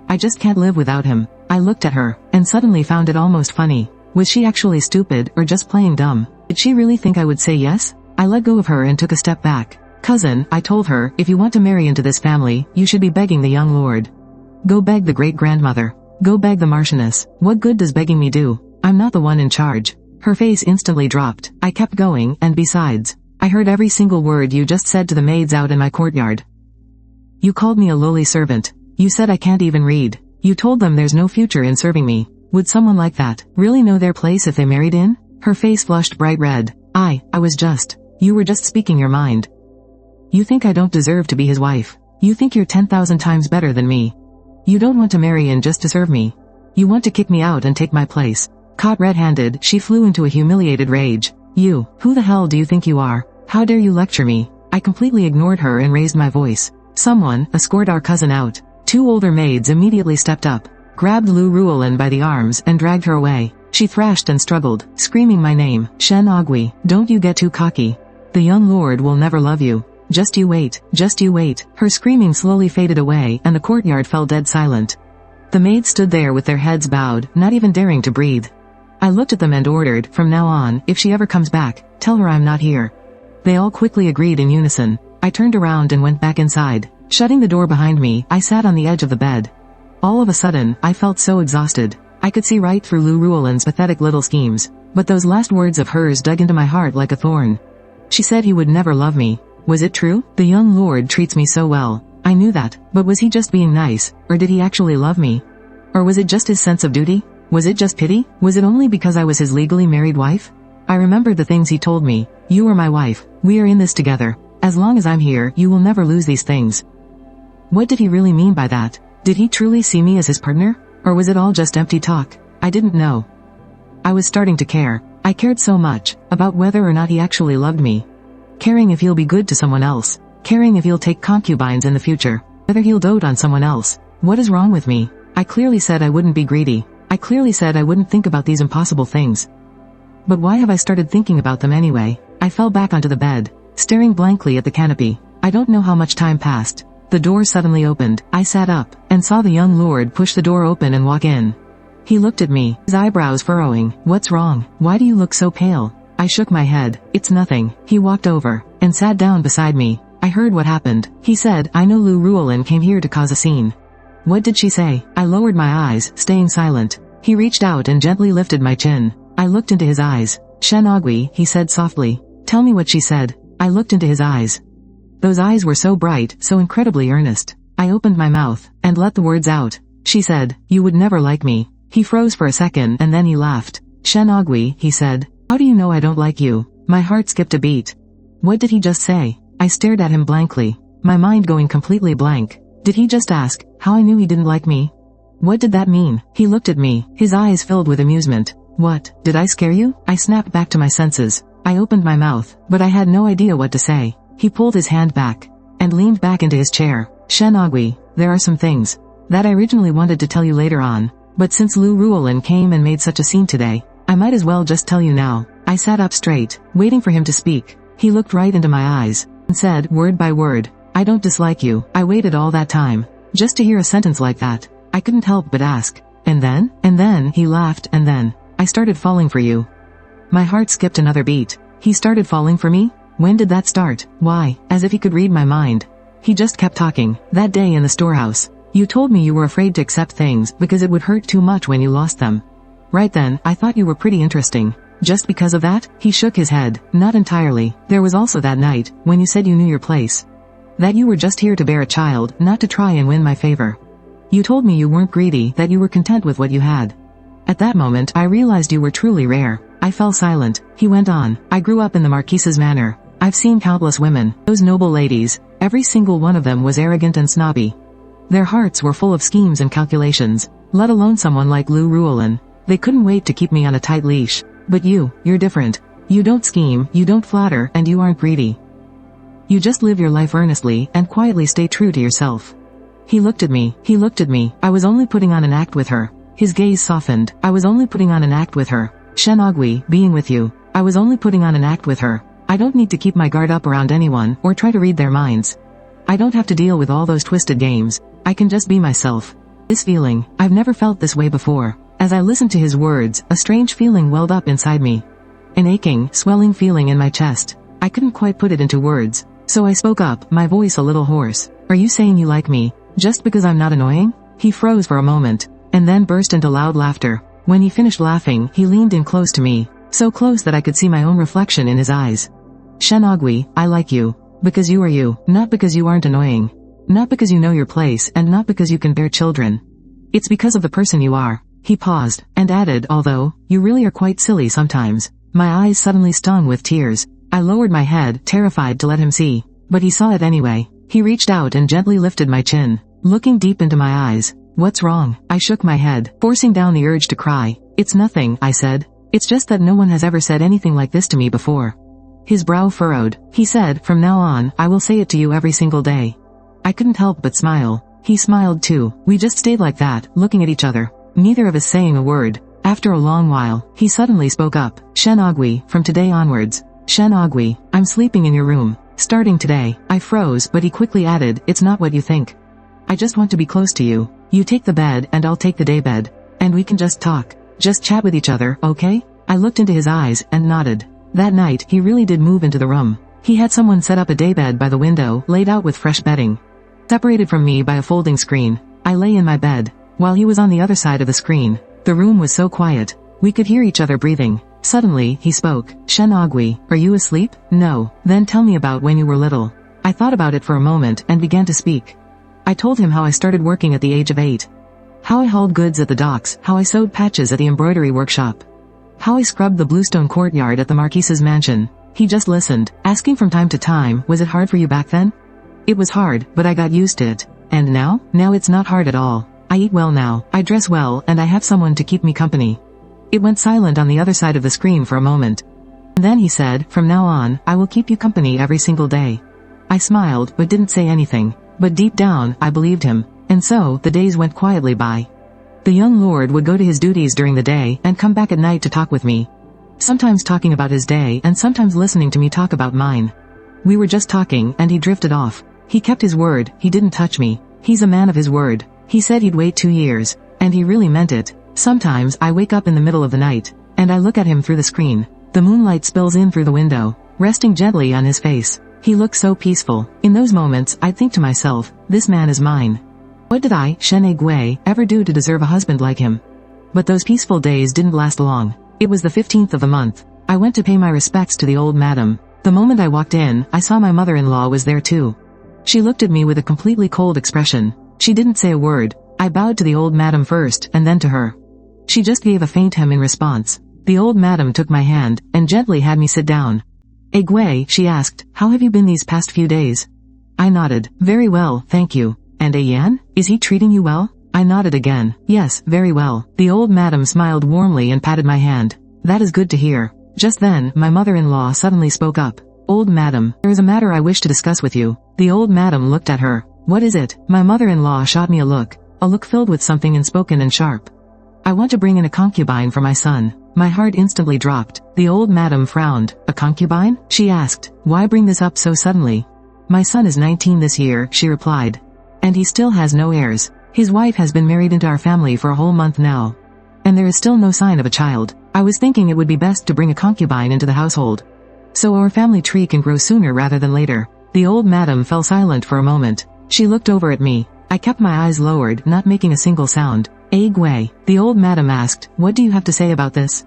I just can't live without him. I looked at her, and suddenly found it almost funny. Was she actually stupid, or just playing dumb? Did she really think I would say yes? I let go of her and took a step back. Cousin, I told her, if you want to marry into this family, you should be begging the young lord. Go beg the great-grandmother. Go beg the Marchioness. What good does begging me do? I'm not the one in charge. Her face instantly dropped. I kept going, and besides, I heard every single word you just said to the maids out in my courtyard. You called me a lowly servant. You said I can't even read. You told them there's no future in serving me. Would someone like that really know their place if they married in? Her face flushed bright red. You were just speaking your mind. You think I don't deserve to be his wife. You think you're 10,000 times better than me. You don't want to marry in just to serve me. You want to kick me out and take my place. Caught red-handed, she flew into a humiliated rage. You, who the hell do you think you are? How dare you lecture me? I completely ignored her and raised my voice. Someone, escort our cousin out. Two older maids immediately stepped up, grabbed Lu Ruolin by the arms and dragged her away. She thrashed and struggled, screaming my name, Shen Ogui, don't you get too cocky. The young lord will never love you. Just you wait, just you wait. Her screaming slowly faded away and the courtyard fell dead silent. The maids stood there with their heads bowed, not even daring to breathe. I looked at them and ordered, from now on, if she ever comes back, tell her I'm not here. They all quickly agreed in unison. I turned around and went back inside. Shutting the door behind me, I sat on the edge of the bed. All of a sudden, I felt so exhausted. I could see right through Lu Ruolin's pathetic little schemes, but those last words of hers dug into my heart like a thorn. She said he would never love me. Was it true? The young lord treats me so well. I knew that, but was he just being nice, or did he actually love me? Or was it just his sense of duty? Was it just pity? Was it only because I was his legally married wife? I remembered the things he told me. You are my wife. We are in this together. As long as I'm here, you will never lose these things. What did he really mean by that? Did he truly see me as his partner? Or was it all just empty talk? I didn't know. I was starting to care. I cared so much, about whether or not he actually loved me. Caring if he'll be good to someone else. Caring if he'll take concubines in the future. Whether he'll dote on someone else. What is wrong with me? I clearly said I wouldn't be greedy. I clearly said I wouldn't think about these impossible things. But why have I started thinking about them anyway? I fell back onto the bed, staring blankly at the canopy. I don't know how much time passed. The door suddenly opened. I sat up, and saw the young lord push the door open and walk in. He looked at me, his eyebrows furrowing. What's wrong? Why do you look so pale? I shook my head. It's nothing. He walked over, and sat down beside me. I heard what happened. He said, I know Lu Ruolin came here to cause a scene. What did she say? I lowered my eyes, staying silent. He reached out and gently lifted my chin. I looked into his eyes. Shen Ogui, he said softly. Tell me what she said. I looked into his eyes. Those eyes were so bright, so incredibly earnest. I opened my mouth, and let the words out. She said, you would never like me. He froze for a second and then he laughed. Shen Ogui, he said. How do you know I don't like you? My heart skipped a beat. What did he just say? I stared at him blankly, my mind going completely blank. Did he just ask how I knew he didn't like me? What did that mean? He looked at me, his eyes filled with amusement. What, did I scare you? I snapped back to my senses. I opened my mouth, but I had no idea what to say. He pulled his hand back, and leaned back into his chair. Shen Ogui, there are some things that I originally wanted to tell you later on, but since Lu Ruolin came and made such a scene today, I might as well just tell you now. I sat up straight, waiting for him to speak. He looked right into my eyes, and said, word by word, I don't dislike you. I waited all that time, just to hear a sentence like that. I couldn't help but ask. And then, he laughed, and then, I started falling for you. My heart skipped another beat. He started falling for me? When did that start? Why? As if he could read my mind. He just kept talking. That day in the storehouse, you told me you were afraid to accept things because it would hurt too much when you lost them. Right then, I thought you were pretty interesting. Just because of that? He shook his head. Not entirely. There was also that night, when you said you knew your place. That you were just here to bear a child, not to try and win my favor. You told me you weren't greedy, that you were content with what you had. At that moment, I realized you were truly rare. I fell silent. He went on. I grew up in the Marquise's manor. I've seen countless women, those noble ladies. Every single one of them was arrogant and snobby. Their hearts were full of schemes and calculations, let alone someone like Lu Ruolin. They couldn't wait to keep me on a tight leash. But you're different. You don't scheme, you don't flatter, and you aren't greedy. You just live your life earnestly, and quietly stay true to yourself. He looked at me. I was only putting on an act with her. His gaze softened. I was only putting on an act with her. Shen Ogui, being with you. I was only putting on an act with her. I don't need to keep my guard up around anyone, or try to read their minds. I don't have to deal with all those twisted games. I can just be myself. This feeling, I've never felt this way before. As I listened to his words, a strange feeling welled up inside me. An aching, swelling feeling in my chest. I couldn't quite put it into words. So I spoke up, my voice a little hoarse. Are you saying you like me, just because I'm not annoying? He froze for a moment, and then burst into loud laughter. When he finished laughing, he leaned in close to me, so close that I could see my own reflection in his eyes. Shen Ogui, I like you. Because you are you, not because you aren't annoying. Not because you know your place, and not because you can bear children. It's because of the person you are. He paused, and added, although, you really are quite silly sometimes. My eyes suddenly stung with tears. I lowered my head, terrified to let him see. But he saw it anyway. He reached out and gently lifted my chin, looking deep into my eyes. What's wrong? I shook my head, forcing down the urge to cry. It's nothing, I said. It's just that no one has ever said anything like this to me before. His brow furrowed. He said, from now on, I will say it to you every single day. I couldn't help but smile. He smiled too. We just stayed like that, looking at each other. Neither of us saying a word. After a long while, he suddenly spoke up. Shen Agui, from today onwards. Shen Agui, I'm sleeping in your room. Starting today. I froze, but he quickly added, it's not what you think. I just want to be close to you. You take the bed and I'll take the day bed. And we can just talk. Just chat with each other, okay? I looked into his eyes and nodded. That night, he really did move into the room. He had someone set up a daybed by the window, laid out with fresh bedding. Separated from me by a folding screen, I lay in my bed, while he was on the other side of the screen. The room was so quiet. We could hear each other breathing. Suddenly, he spoke. Shen Agui, are you asleep? No. Then tell me about when you were little. I thought about it for a moment and began to speak. I told him how I started working at the age of 8. How I hauled goods at the docks, how I sewed patches at the embroidery workshop. How I scrubbed the bluestone courtyard at the Marquise's mansion. He just listened, asking from time to time, was it hard for you back then? It was hard, but I got used to it. And now? Now it's not hard at all. I eat well now, I dress well, and I have someone to keep me company. It went silent on the other side of the screen for a moment. And then he said, from now on, I will keep you company every single day. I smiled, but didn't say anything. But deep down, I believed him. And so, the days went quietly by. The young lord would go to his duties during the day, and come back at night to talk with me. Sometimes talking about his day, and sometimes listening to me talk about mine. We were just talking, and he drifted off. He kept his word, he didn't touch me. He's a man of his word. He said he'd wait 2 years. And he really meant it. Sometimes, I wake up in the middle of the night, and I look at him through the screen. The moonlight spills in through the window, resting gently on his face. He looks so peaceful. In those moments, I think to myself, this man is mine. What did I, Shen Agui, ever do to deserve a husband like him? But those peaceful days didn't last long. It was the 15th of the month. I went to pay my respects to the old madam. The moment I walked in, I saw my mother-in-law was there too. She looked at me with a completely cold expression. She didn't say a word. I bowed to the old madam first, and then to her. She just gave a faint hem in response. The old madam took my hand, and gently had me sit down. Agui, she asked, how have you been these past few days? I nodded. Very well, thank you. And Ayan? Is he treating you well? I nodded again. Yes, very well. The old madam smiled warmly and patted my hand. That is good to hear. Just then, my mother-in-law suddenly spoke up. Old madam, there is a matter I wish to discuss with you. The old madam looked at her. What is it? My mother-in-law shot me a look filled with something unspoken and sharp. I want to bring in a concubine for my son. My heart instantly dropped. The old madam frowned. A concubine? She asked. Why bring this up so suddenly? My son is 19 this year, she replied. And he still has no heirs. His wife has been married into our family for a whole month now. And there is still no sign of a child. I was thinking it would be best to bring a concubine into the household, so our family tree can grow sooner rather than later. The old madam fell silent for a moment. She looked over at me. I kept my eyes lowered, not making a single sound. Agui, the old madam asked, what do you have to say about this?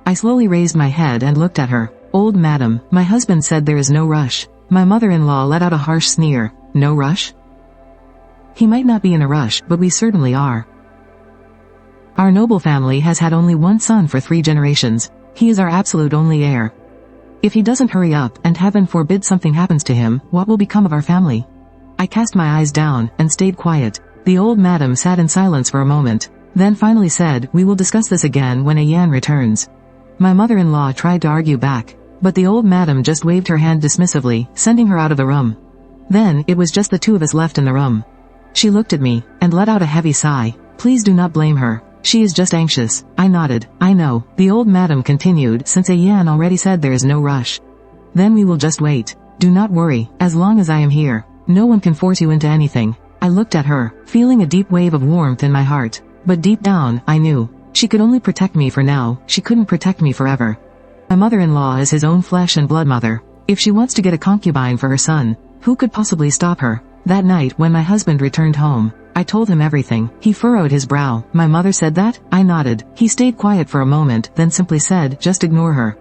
I slowly raised my head and looked at her. Old madam, my husband said there is no rush. My mother-in-law let out a harsh sneer. No rush? He might not be in a rush, but we certainly are. Our noble family has had only one son for 3 generations. He is our absolute only heir. If he doesn't hurry up, and heaven forbid something happens to him, what will become of our family? I cast my eyes down, and stayed quiet. The old madam sat in silence for a moment, then finally said, we will discuss this again when Ayan returns. My mother-in-law tried to argue back, but the old madam just waved her hand dismissively, sending her out of the room. Then, it was just the 2 of us left in the room. She looked at me, and let out a heavy sigh. Please do not blame her. She is just anxious. I nodded. I know. The old madam continued, since Ayan already said there is no rush. Then we will just wait. Do not worry, as long as I am here. No one can force you into anything. I looked at her, feeling a deep wave of warmth in my heart. But deep down, I knew. She could only protect me for now, she couldn't protect me forever. My mother-in-law is his own flesh and blood mother. If she wants to get a concubine for her son, who could possibly stop her? That night, when my husband returned home, I told him everything. He furrowed his brow. My mother said that? I nodded. He stayed quiet for a moment, then simply said, just ignore her.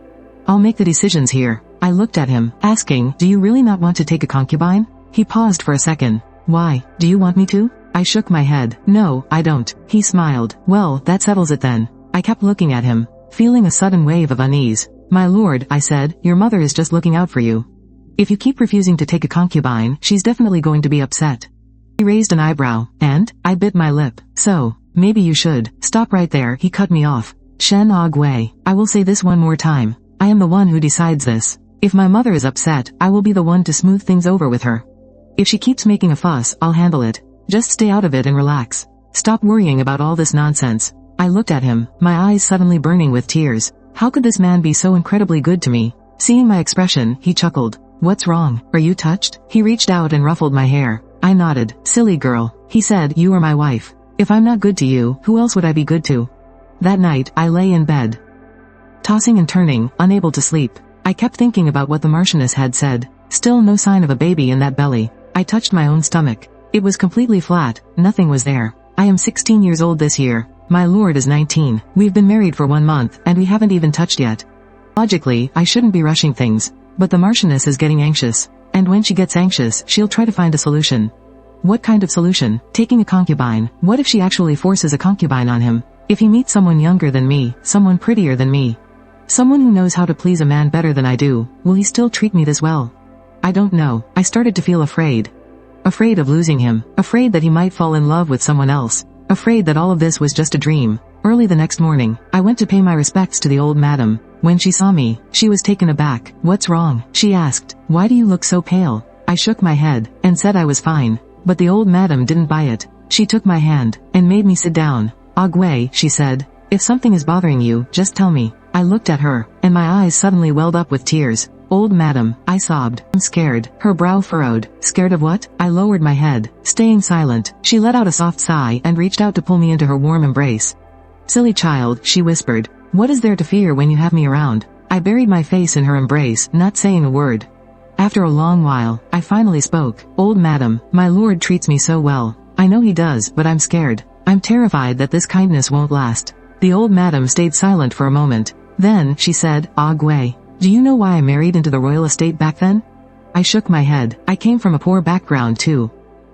I'll make the decisions here. I looked at him, asking, do you really not want to take a concubine? He paused for a second. Why? Do you want me to? I shook my head. No, I don't. He smiled. Well, that settles it then. I kept looking at him, feeling a sudden wave of unease. My lord, I said, your mother is just looking out for you. If you keep refusing to take a concubine, she's definitely going to be upset. He raised an eyebrow, and I bit my lip. So, maybe you should. Stop right there, he cut me off. Shen Agui, I will say this one more time. I am the one who decides this. If my mother is upset, I will be the one to smooth things over with her. If she keeps making a fuss, I'll handle it. Just stay out of it and relax. Stop worrying about all this nonsense. I looked at him, my eyes suddenly burning with tears. How could this man be so incredibly good to me? Seeing my expression, he chuckled. What's wrong? Are you touched? He reached out and ruffled my hair. I nodded. Silly girl. He said, you are my wife. If I'm not good to you, who else would I be good to? That night, I lay in bed, tossing and turning, unable to sleep. I kept thinking about what the Marchioness had said. Still no sign of a baby in that belly. I touched my own stomach. It was completely flat, nothing was there. I am 16 years old this year. My lord is 19. We've been married for 1 month, and we haven't even touched yet. Logically, I shouldn't be rushing things. But the Marchioness is getting anxious. And when she gets anxious, she'll try to find a solution. What kind of solution? Taking a concubine. What if she actually forces a concubine on him? If he meets someone younger than me, someone prettier than me, someone who knows how to please a man better than I do, will he still treat me this well? I don't know. I started to feel afraid. Afraid of losing him. Afraid that he might fall in love with someone else. Afraid that all of this was just a dream. Early the next morning, I went to pay my respects to the old madam. When she saw me, she was taken aback. What's wrong? She asked. Why do you look so pale? I shook my head, and said I was fine. But the old madam didn't buy it. She took my hand, and made me sit down. Agwe, she said. If something is bothering you, just tell me. I looked at her, and my eyes suddenly welled up with tears. Old madam, I sobbed. I'm scared. Her brow furrowed. Scared of what? I lowered my head, staying silent. She let out a soft sigh and reached out to pull me into her warm embrace. Silly child, she whispered. What is there to fear when you have me around? I buried my face in her embrace, not saying a word. After a long while, I finally spoke. Old madam, my lord treats me so well. I know he does, but I'm scared. I'm terrified that this kindness won't last. The old madam stayed silent for a moment. Then, she said, Agwe, do you know why I married into the royal estate back then? I shook my head. I came from a poor background too.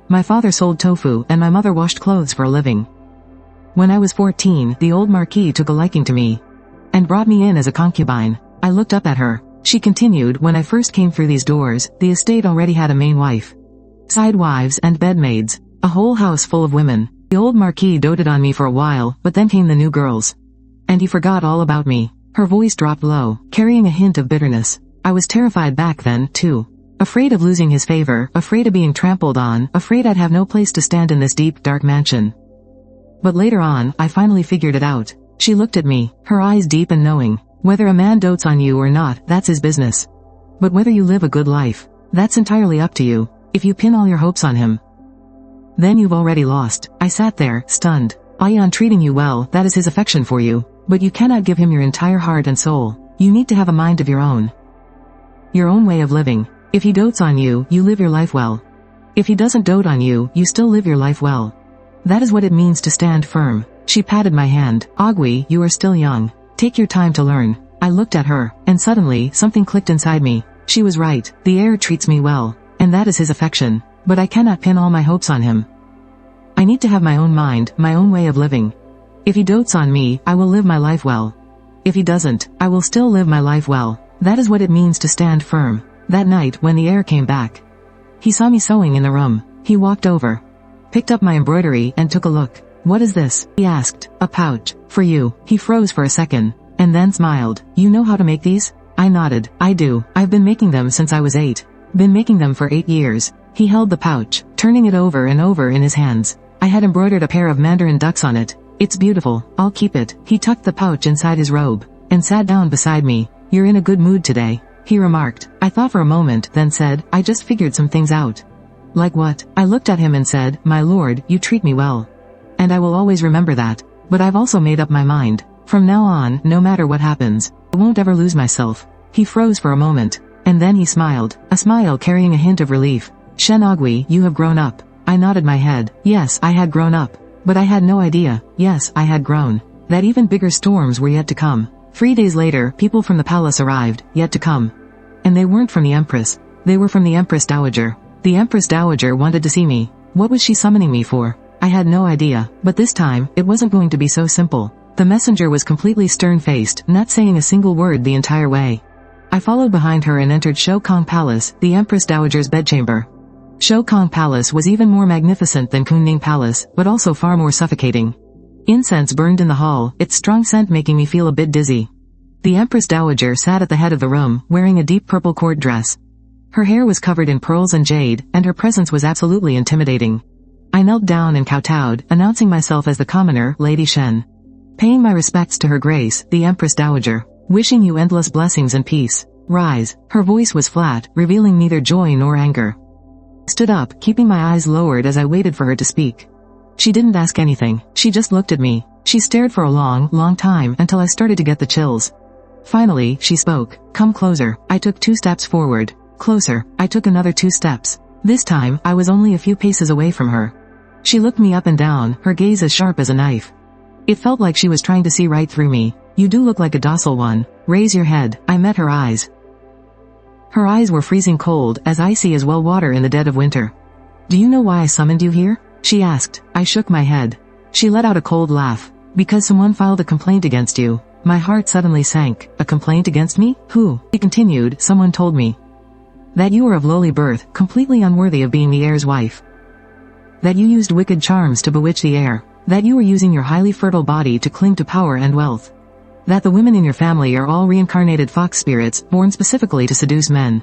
My father sold tofu and my mother washed clothes for a living. When I was 14, the old marquis took a liking to me and brought me in as a concubine. I looked up at her. She continued, when I first came through these doors, the estate already had a main wife, side wives and bedmaids, a whole house full of women. The old marquis doted on me for a while, but then came the new girls. And he forgot all about me. Her voice dropped low, carrying a hint of bitterness. I was terrified back then, too. Afraid of losing his favor, afraid of being trampled on, afraid I'd have no place to stand in this deep, dark mansion. But later on, I finally figured it out. She looked at me, her eyes deep and knowing. Whether a man dotes on you or not, that's his business. But whether you live a good life, that's entirely up to you. If you pin all your hopes on him, then you've already lost. I sat there, stunned. On treating you well, that is his affection for you. But you cannot give him your entire heart and soul. You need to have a mind of your own. Your own way of living. If he dotes on you, you live your life well. If he doesn't dote on you, you still live your life well. That is what it means to stand firm. She patted my hand. Agwe, you are still young. Take your time to learn. I looked at her, and suddenly, something clicked inside me. She was right. The heir treats me well. And that is his affection. But I cannot pin all my hopes on him. I need to have my own mind, my own way of living. If he dotes on me, I will live my life well. If he doesn't, I will still live my life well. That is what it means to stand firm. That night, when the heir came back, he saw me sewing in the room. He walked over, picked up my embroidery, and took a look. What is this? He asked. A pouch. For you. He froze for a second, and then smiled. You know how to make these? I nodded. I do. I've been making them since I was 8. Been making them for 8 years. He held the pouch, turning it over and over in his hands. I had embroidered a pair of mandarin ducks on it. It's beautiful. I'll keep it. He tucked the pouch inside his robe, and sat down beside me. You're in a good mood today, he remarked. I thought for a moment, then said, I just figured some things out. Like what? I looked at him and said, my lord, you treat me well. And I will always remember that. But I've also made up my mind. From now on, no matter what happens, I won't ever lose myself. He froze for a moment, and then he smiled, a smile carrying a hint of relief. Shenagui, you have grown up. I nodded my head. Yes, I had grown up. But I had no idea, yes, I had grown, that even bigger storms were yet to come. 3 days later, people from the palace arrived, yet to come. And they weren't from the Empress. They were from the Empress Dowager. The Empress Dowager wanted to see me. What was she summoning me for? I had no idea, but this time, it wasn't going to be so simple. The messenger was completely stern-faced, not saying a single word the entire way. I followed behind her and entered Shokong Palace, the Empress Dowager's bedchamber. Shokong Palace was even more magnificent than Kunning Palace, but also far more suffocating. Incense burned in the hall, its strong scent making me feel a bit dizzy. The Empress Dowager sat at the head of the room, wearing a deep purple court dress. Her hair was covered in pearls and jade, and her presence was absolutely intimidating. I knelt down and kowtowed, announcing myself as the commoner, Lady Shen. Paying my respects to Her Grace, the Empress Dowager. Wishing you endless blessings and peace. Rise. Her voice was flat, revealing neither joy nor anger. Stood up, keeping my eyes lowered as I waited for her to speak. She didn't ask anything, she just looked at me. She stared for a long time until I started to get the chills. Finally, she spoke. Come closer. I took 2 steps forward. Closer. I took another 2 steps. This time, I was only a few paces away from her. She looked me up and down, her gaze as sharp as a knife. It felt like she was trying to see right through me. You do look like a docile one. Raise your head. I met her eyes. Her eyes were freezing cold, as icy as well water in the dead of winter. Do you know why I summoned you here? She asked. I shook my head. She let out a cold laugh. Because someone filed a complaint against you. My heart suddenly sank. A complaint against me? Who? She continued. Someone told me that you were of lowly birth, completely unworthy of being the heir's wife. That you used wicked charms to bewitch the heir. That you were using your highly fertile body to cling to power and wealth. That the women in your family are all reincarnated fox spirits, born specifically to seduce men.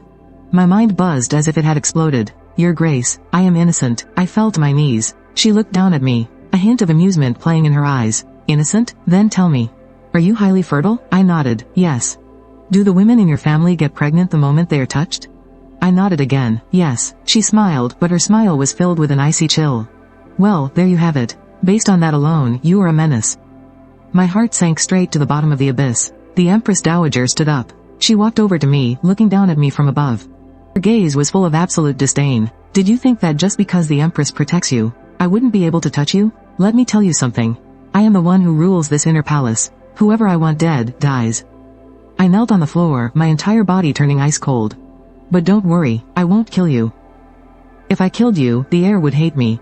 My mind buzzed as if it had exploded. Your Grace, I am innocent. I fell to my knees. She looked down at me, a hint of amusement playing in her eyes. Innocent? Then tell me. Are you highly fertile? I nodded. Yes. Do the women in your family get pregnant the moment they are touched? I nodded again. Yes. She smiled, but her smile was filled with an icy chill. Well, there you have it. Based on that alone, you are a menace. My heart sank straight to the bottom of the abyss. The Empress Dowager stood up. She walked over to me, looking down at me from above. Her gaze was full of absolute disdain. Did you think that just because the Empress protects you, I wouldn't be able to touch you? Let me tell you something. I am the one who rules this inner palace. Whoever I want dead, dies. I knelt on the floor, my entire body turning ice cold. But don't worry, I won't kill you. If I killed you, the heir would hate me.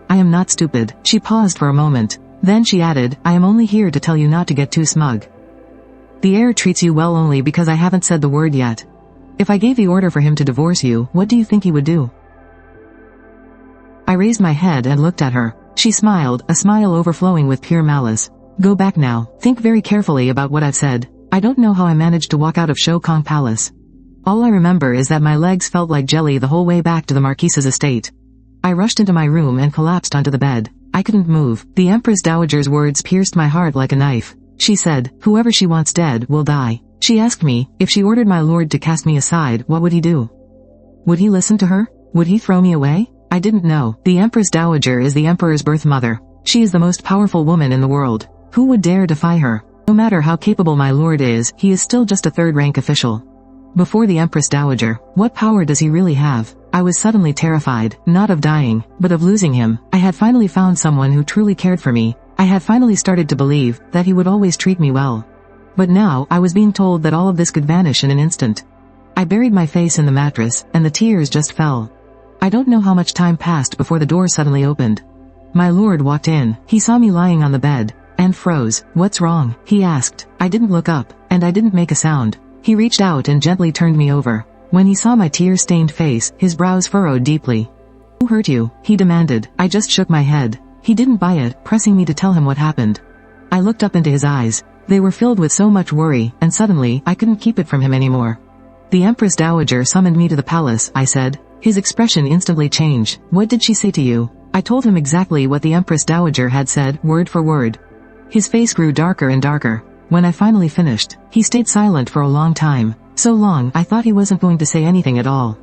I am not stupid. She paused for a moment. Then she added, I am only here to tell you not to get too smug. The heir treats you well only because I haven't said the word yet. If I gave the order for him to divorce you, what do you think he would do? I raised my head and looked at her. She smiled, a smile overflowing with pure malice. Go back now. Think very carefully about what I've said. I don't know how I managed to walk out of Shokong Palace. All I remember is that my legs felt like jelly the whole way back to the Marquise's estate. I rushed into my room and collapsed onto the bed. I couldn't move. The Empress Dowager's words pierced my heart like a knife. She said, whoever she wants dead will die. She asked me, if she ordered my lord to cast me aside, what would he do? Would he listen to her? Would he throw me away? I didn't know. The Empress Dowager is the Emperor's birth mother. She is the most powerful woman in the world. Who would dare defy her? No matter how capable my lord is, he is still just a third-rank official. Before the Empress Dowager, what power does he really have? I was suddenly terrified, not of dying, but of losing him. I had finally found someone who truly cared for me. I had finally started to believe that he would always treat me well. But now, I was being told that all of this could vanish in an instant. I buried my face in the mattress, and the tears just fell. I don't know how much time passed before the door suddenly opened. My lord walked in. He saw me lying on the bed, and froze. What's wrong? He asked. I didn't look up, and I didn't make a sound. He reached out and gently turned me over. When he saw my tear-stained face, his brows furrowed deeply. Who hurt you? He demanded. I just shook my head. He didn't buy it, pressing me to tell him what happened. I looked up into his eyes. They were filled with so much worry, and suddenly, I couldn't keep it from him anymore. The Empress Dowager summoned me to the palace, I said. His expression instantly changed. What did she say to you? I told him exactly what the Empress Dowager had said, word for word. His face grew darker and darker. When I finally finished, he stayed silent for a long time. So long, I thought he wasn't going to say anything at all.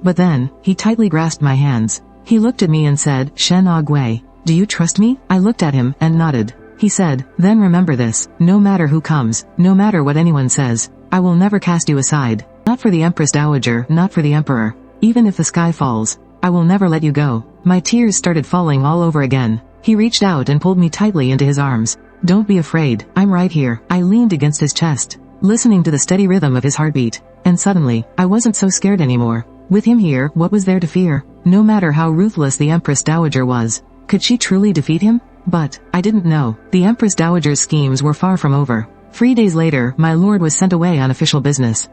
But then, he tightly grasped my hands. He looked at me and said, Shen Agui, do you trust me? I looked at him, and nodded. He said, then remember this, no matter who comes, no matter what anyone says, I will never cast you aside. Not for the Empress Dowager, not for the Emperor. Even if the sky falls, I will never let you go. My tears started falling all over again. He reached out and pulled me tightly into his arms. Don't be afraid, I'm right here. I leaned against his chest, listening to the steady rhythm of his heartbeat. And suddenly, I wasn't so scared anymore. With him here, what was there to fear? No matter how ruthless the Empress Dowager was, could she truly defeat him? But, I didn't know. The Empress Dowager's schemes were far from over. 3 days later, my lord was sent away on official business.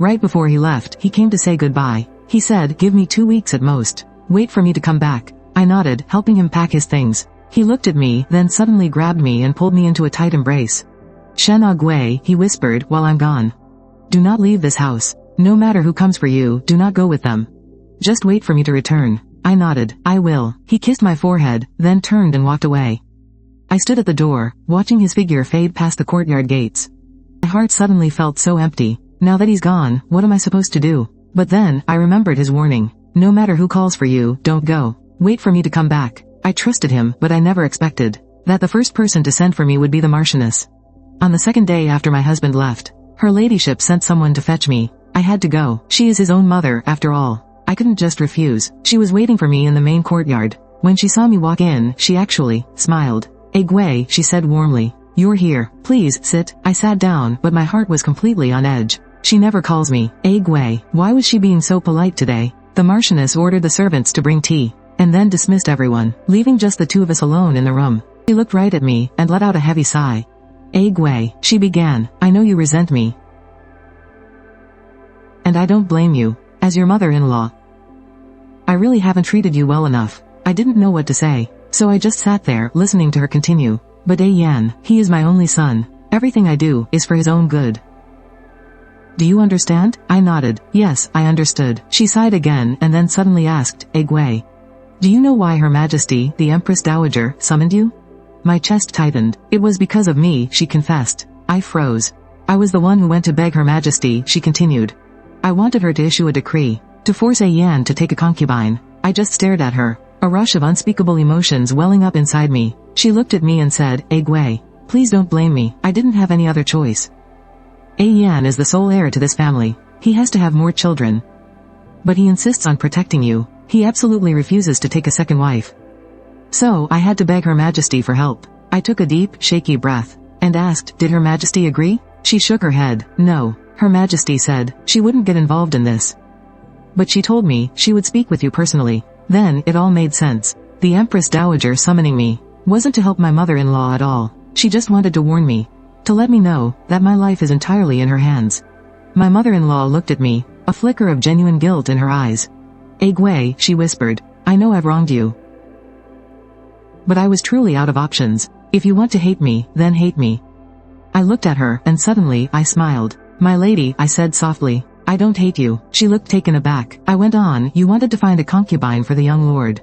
Right before he left, he came to say goodbye. He said, give me 2 weeks at most. Wait for me to come back. I nodded, helping him pack his things. He looked at me, then suddenly grabbed me and pulled me into a tight embrace. Shen Agui, he whispered, while I'm gone. Do not leave this house. No matter who comes for you, do not go with them. Just wait for me to return. I nodded. I will. He kissed my forehead, then turned and walked away. I stood at the door, watching his figure fade past the courtyard gates. My heart suddenly felt so empty. Now that he's gone, what am I supposed to do? But then, I remembered his warning. No matter who calls for you, don't go. Wait for me to come back. I trusted him, but I never expected that the first person to send for me would be the Marchioness. On the second day after my husband left, her ladyship sent someone to fetch me. I had to go. She is his own mother, after all. I couldn't just refuse. She was waiting for me in the main courtyard. When she saw me walk in, she actually smiled. "Egwei," she said warmly. "You're here. Please, sit." I sat down, but my heart was completely on edge. She never calls me Egwei. Why was she being so polite today? The Marchioness ordered the servants to bring tea, and then dismissed everyone, leaving just the two of us alone in the room. She looked right at me, and let out a heavy sigh. "Egwei," she began, "I know you resent me. And I don't blame you. As your mother-in-law, I really haven't treated you well enough." I didn't know what to say, so I just sat there, listening to her continue. "But Yan, he is my only son. Everything I do is for his own good. Do you understand?" I nodded. Yes, I understood. She sighed again and then suddenly asked, "Egwei, do you know why Her Majesty, the Empress Dowager, summoned you?" My chest tightened. "It was because of me," she confessed. I froze. "I was the one who went to beg Her Majesty," she continued. "I wanted her to issue a decree, to force Yan to take a concubine." I just stared at her, a rush of unspeakable emotions welling up inside me. She looked at me and said, "Egwei, please don't blame me. I didn't have any other choice. Yan is the sole heir to this family. He has to have more children. But he insists on protecting you. He absolutely refuses to take a second wife. So I had to beg Her Majesty for help." I took a deep, shaky breath, and asked, "Did Her Majesty agree?" She shook her head. "No. Her Majesty said she wouldn't get involved in this. But she told me she would speak with you personally." Then, it all made sense. The Empress Dowager summoning me wasn't to help my mother-in-law at all. She just wanted to warn me, to let me know that my life is entirely in her hands. My mother-in-law looked at me, a flicker of genuine guilt in her eyes. "Egwei," she whispered, "I know I've wronged you. But I was truly out of options. If you want to hate me, then hate me." I looked at her, and suddenly, I smiled. "My lady," I said softly, "I don't hate you." She looked taken aback. I went on, "You wanted to find a concubine for the young lord.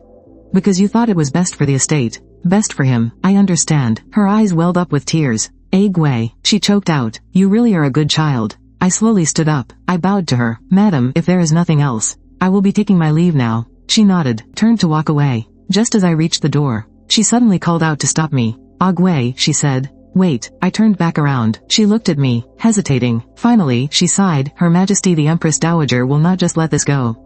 Because you thought it was best for the estate. Best for him. I understand." Her eyes welled up with tears. "Egwei," she choked out, "you really are a good child." I slowly stood up. I bowed to her. "Madam, if there is nothing else, I will be taking my leave now." She nodded, turned to walk away. Just as I reached the door, she suddenly called out to stop me. "Egwei," she said. "Wait." I turned back around. She looked at me, hesitating. Finally, she sighed. "Her Majesty the Empress Dowager will not just let this go.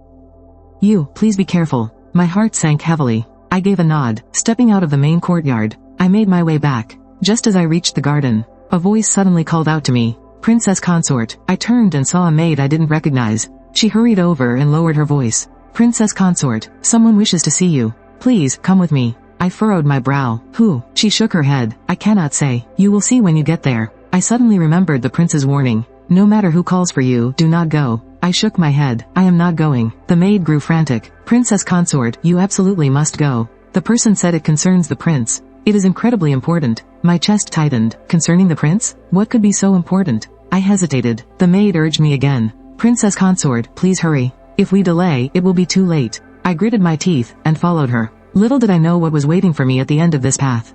You, please be careful." My heart sank heavily. I gave a nod. Stepping out of the main courtyard, I made my way back. Just as I reached the garden, a voice suddenly called out to me, "Princess Consort." I turned and saw a maid I didn't recognize. She hurried over and lowered her voice. "Princess Consort, someone wishes to see you. Please, come with me." I furrowed my brow. "Who?" She shook her head. "I cannot say. You will see when you get there." I suddenly remembered the prince's warning. "No matter who calls for you, do not go." I shook my head. "I am not going." The maid grew frantic. "Princess Consort, you absolutely must go. The person said it concerns the prince. It is incredibly important." My chest tightened. Concerning the prince? What could be so important? I hesitated. The maid urged me again. "Princess Consort, please hurry. If we delay, it will be too late." I gritted my teeth, and followed her. Little did I know what was waiting for me at the end of this path.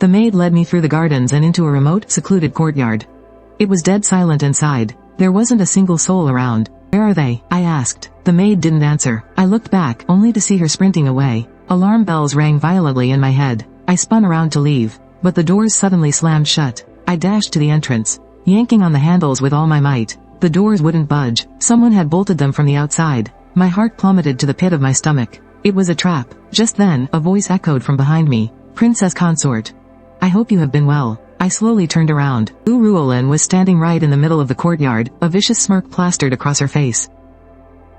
The maid led me through the gardens and into a remote, secluded courtyard. It was dead silent inside. There wasn't a single soul around. "Where are they?" I asked. The maid didn't answer. I looked back, only to see her sprinting away. Alarm bells rang violently in my head. I spun around to leave, but the doors suddenly slammed shut. I dashed to the entrance, yanking on the handles with all my might. The doors wouldn't budge. Someone had bolted them from the outside. My heart plummeted to the pit of my stomach. It was a trap. Just then, a voice echoed from behind me. "Princess Consort, I hope you have been well." I slowly turned around. Ruolin was standing right in the middle of the courtyard, a vicious smirk plastered across her face.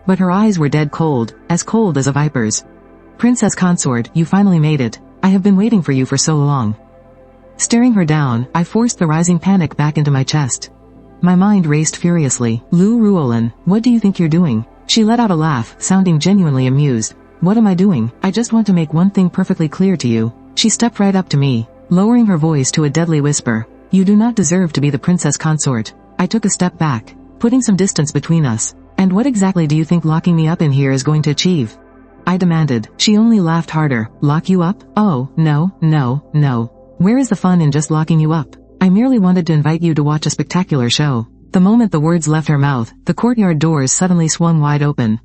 But her eyes were dead cold as a viper's. "Princess Consort, you finally made it. I have been waiting for you for so long." Staring her down, I forced the rising panic back into my chest. My mind raced furiously. "Ruolin, what do you think you're doing?" She let out a laugh, sounding genuinely amused. "What am I doing? I just want to make one thing perfectly clear to you." She stepped right up to me, lowering her voice to a deadly whisper. "You do not deserve to be the Princess Consort." I took a step back, putting some distance between us. And what exactly do you think locking me up in here is going to achieve? I demanded. She only laughed harder. Lock you up? Oh, no, no, no. Where is the fun in just locking you up? I merely wanted to invite you to watch a spectacular show. The moment the words left her mouth, the courtyard doors suddenly swung wide open.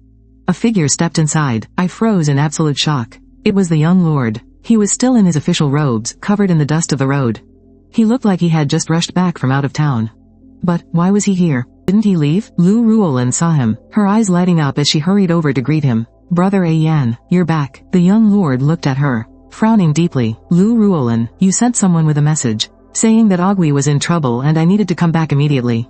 A figure stepped inside. I froze in absolute shock. It was the young lord. He was still in his official robes, covered in the dust of the road. He looked like he had just rushed back from out of town. But, why was he here? Didn't he leave? Lu Ruolin saw him, her eyes lighting up as she hurried over to greet him. Brother Yan, you're back. The young lord looked at her, frowning deeply. Lu Ruolin, you sent someone with a message, saying that Ogui was in trouble and I needed to come back immediately.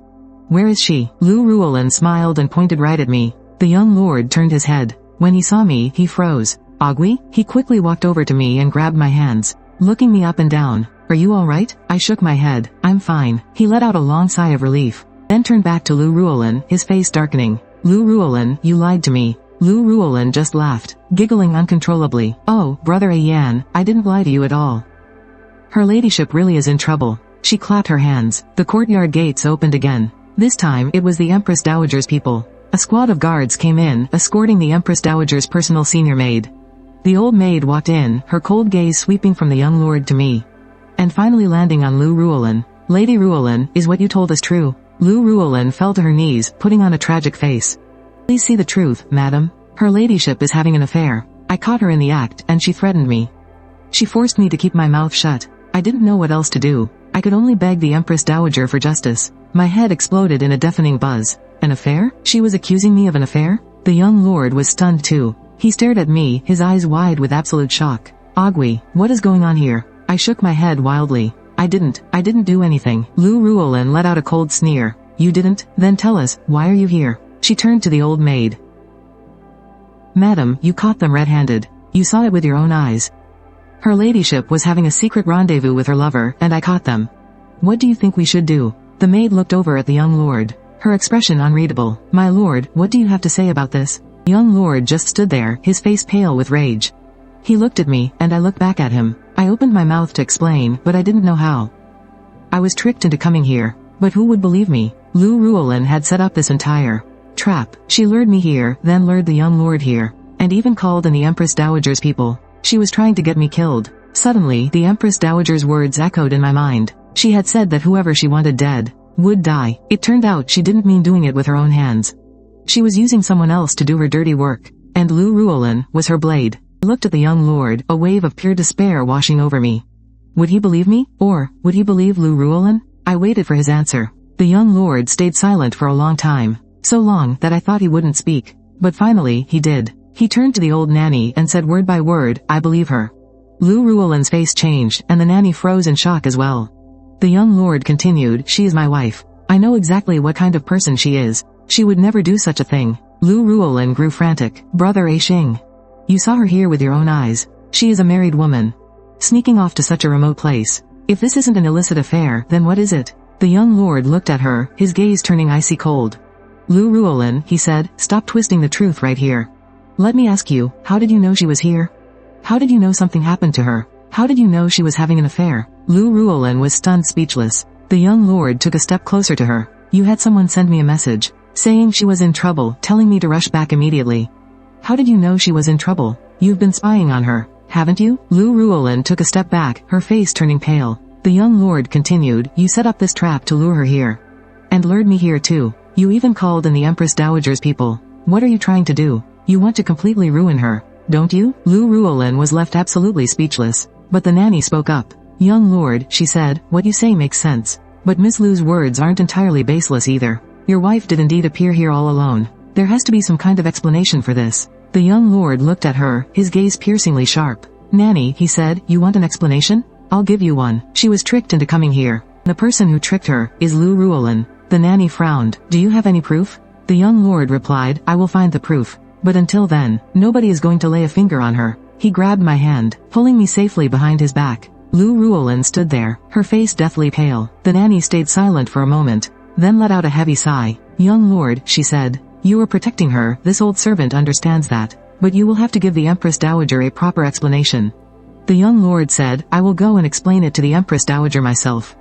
Where is she? Lu Ruolin smiled and pointed right at me. The young lord turned his head. When he saw me, he froze. Ogui? He quickly walked over to me and grabbed my hands, looking me up and down. Are you alright? I shook my head. I'm fine. He let out a long sigh of relief, then turned back to Lu Ruolin, his face darkening. Lu Ruolin, you lied to me. Lu Ruolin just laughed, giggling uncontrollably. Oh, Brother Yan, I didn't lie to you at all. Her ladyship really is in trouble. She clapped her hands. The courtyard gates opened again. This time it was the Empress Dowager's people. A squad of guards came in, escorting the Empress Dowager's personal senior maid. The old maid walked in, her cold gaze sweeping from the young lord to me, and finally landing on Lu Ruolin. Lady Ruolin, is what you told us true? Lu Ruolin fell to her knees, putting on a tragic face. Please see the truth, madam. Her ladyship is having an affair. I caught her in the act, and she threatened me. She forced me to keep my mouth shut. I didn't know what else to do. I could only beg the Empress Dowager for justice. My head exploded in a deafening buzz. An affair? She was accusing me of an affair? The young lord was stunned too. He stared at me, his eyes wide with absolute shock. Ogui, what is going on here? I shook my head wildly. I didn't do anything. Lu Ruolin let out a cold sneer. You didn't? Then tell us, why are you here? She turned to the old maid. Madam, you caught them red-handed. You saw it with your own eyes. Her ladyship was having a secret rendezvous with her lover, and I caught them. What do you think we should do? The maid looked over at the young lord, her expression unreadable. My lord, what do you have to say about this? The young lord just stood there, his face pale with rage. He looked at me, and I looked back at him. I opened my mouth to explain, but I didn't know how. I was tricked into coming here. But who would believe me? Lu Ruolin had set up this entire trap. She lured me here, then lured the young lord here, and even called in the Empress Dowager's people. She was trying to get me killed. Suddenly, the Empress Dowager's words echoed in my mind. She had said that whoever she wanted dead would die. It turned out she didn't mean doing it with her own hands. She was using someone else to do her dirty work, and Lu Ruolin was her blade. I looked at the young lord, a wave of pure despair washing over me. Would he believe me? Or, would he believe Lu Ruolin? I waited for his answer. The young lord stayed silent for a long time. So long that I thought he wouldn't speak. But finally, he did. He turned to the old nanny and said word by word, I believe her. Lu Ruolin's face changed, and the nanny froze in shock as well. The young lord continued, she is my wife. I know exactly what kind of person she is. She would never do such a thing. Lu Ruolin grew frantic. Brother Aixing. You saw her here with your own eyes. She is a married woman, sneaking off to such a remote place. If this isn't an illicit affair, then what is it? The young lord looked at her, his gaze turning icy cold. Lu Ruolin, he said, stop twisting the truth right here. Let me ask you, how did you know she was here? How did you know something happened to her? How did you know she was having an affair? Lu Ruolin was stunned speechless. The young lord took a step closer to her. You had someone send me a message, saying she was in trouble, telling me to rush back immediately. How did you know she was in trouble? You've been spying on her, haven't you? Lu Ruolin took a step back, her face turning pale. The young lord continued, you set up this trap to lure her here. And lured me here too. You even called in the Empress Dowager's people. What are you trying to do? You want to completely ruin her, don't you? Lu Ruolin was left absolutely speechless. But the nanny spoke up. Young lord, she said, what you say makes sense. But Miss Lu's words aren't entirely baseless either. Your wife did indeed appear here all alone. There has to be some kind of explanation for this. The young lord looked at her, his gaze piercingly sharp. Nanny, he said, you want an explanation? I'll give you one. She was tricked into coming here. The person who tricked her is Lu Ruolin. The nanny frowned. Do you have any proof? The young lord replied, I will find the proof. But until then, nobody is going to lay a finger on her. He grabbed my hand, pulling me safely behind his back. Lu Ruolin stood there, her face deathly pale. The nanny stayed silent for a moment, then let out a heavy sigh. Young lord, she said, you are protecting her, this old servant understands that. But you will have to give the Empress Dowager a proper explanation. The young lord said, I will go and explain it to the Empress Dowager myself.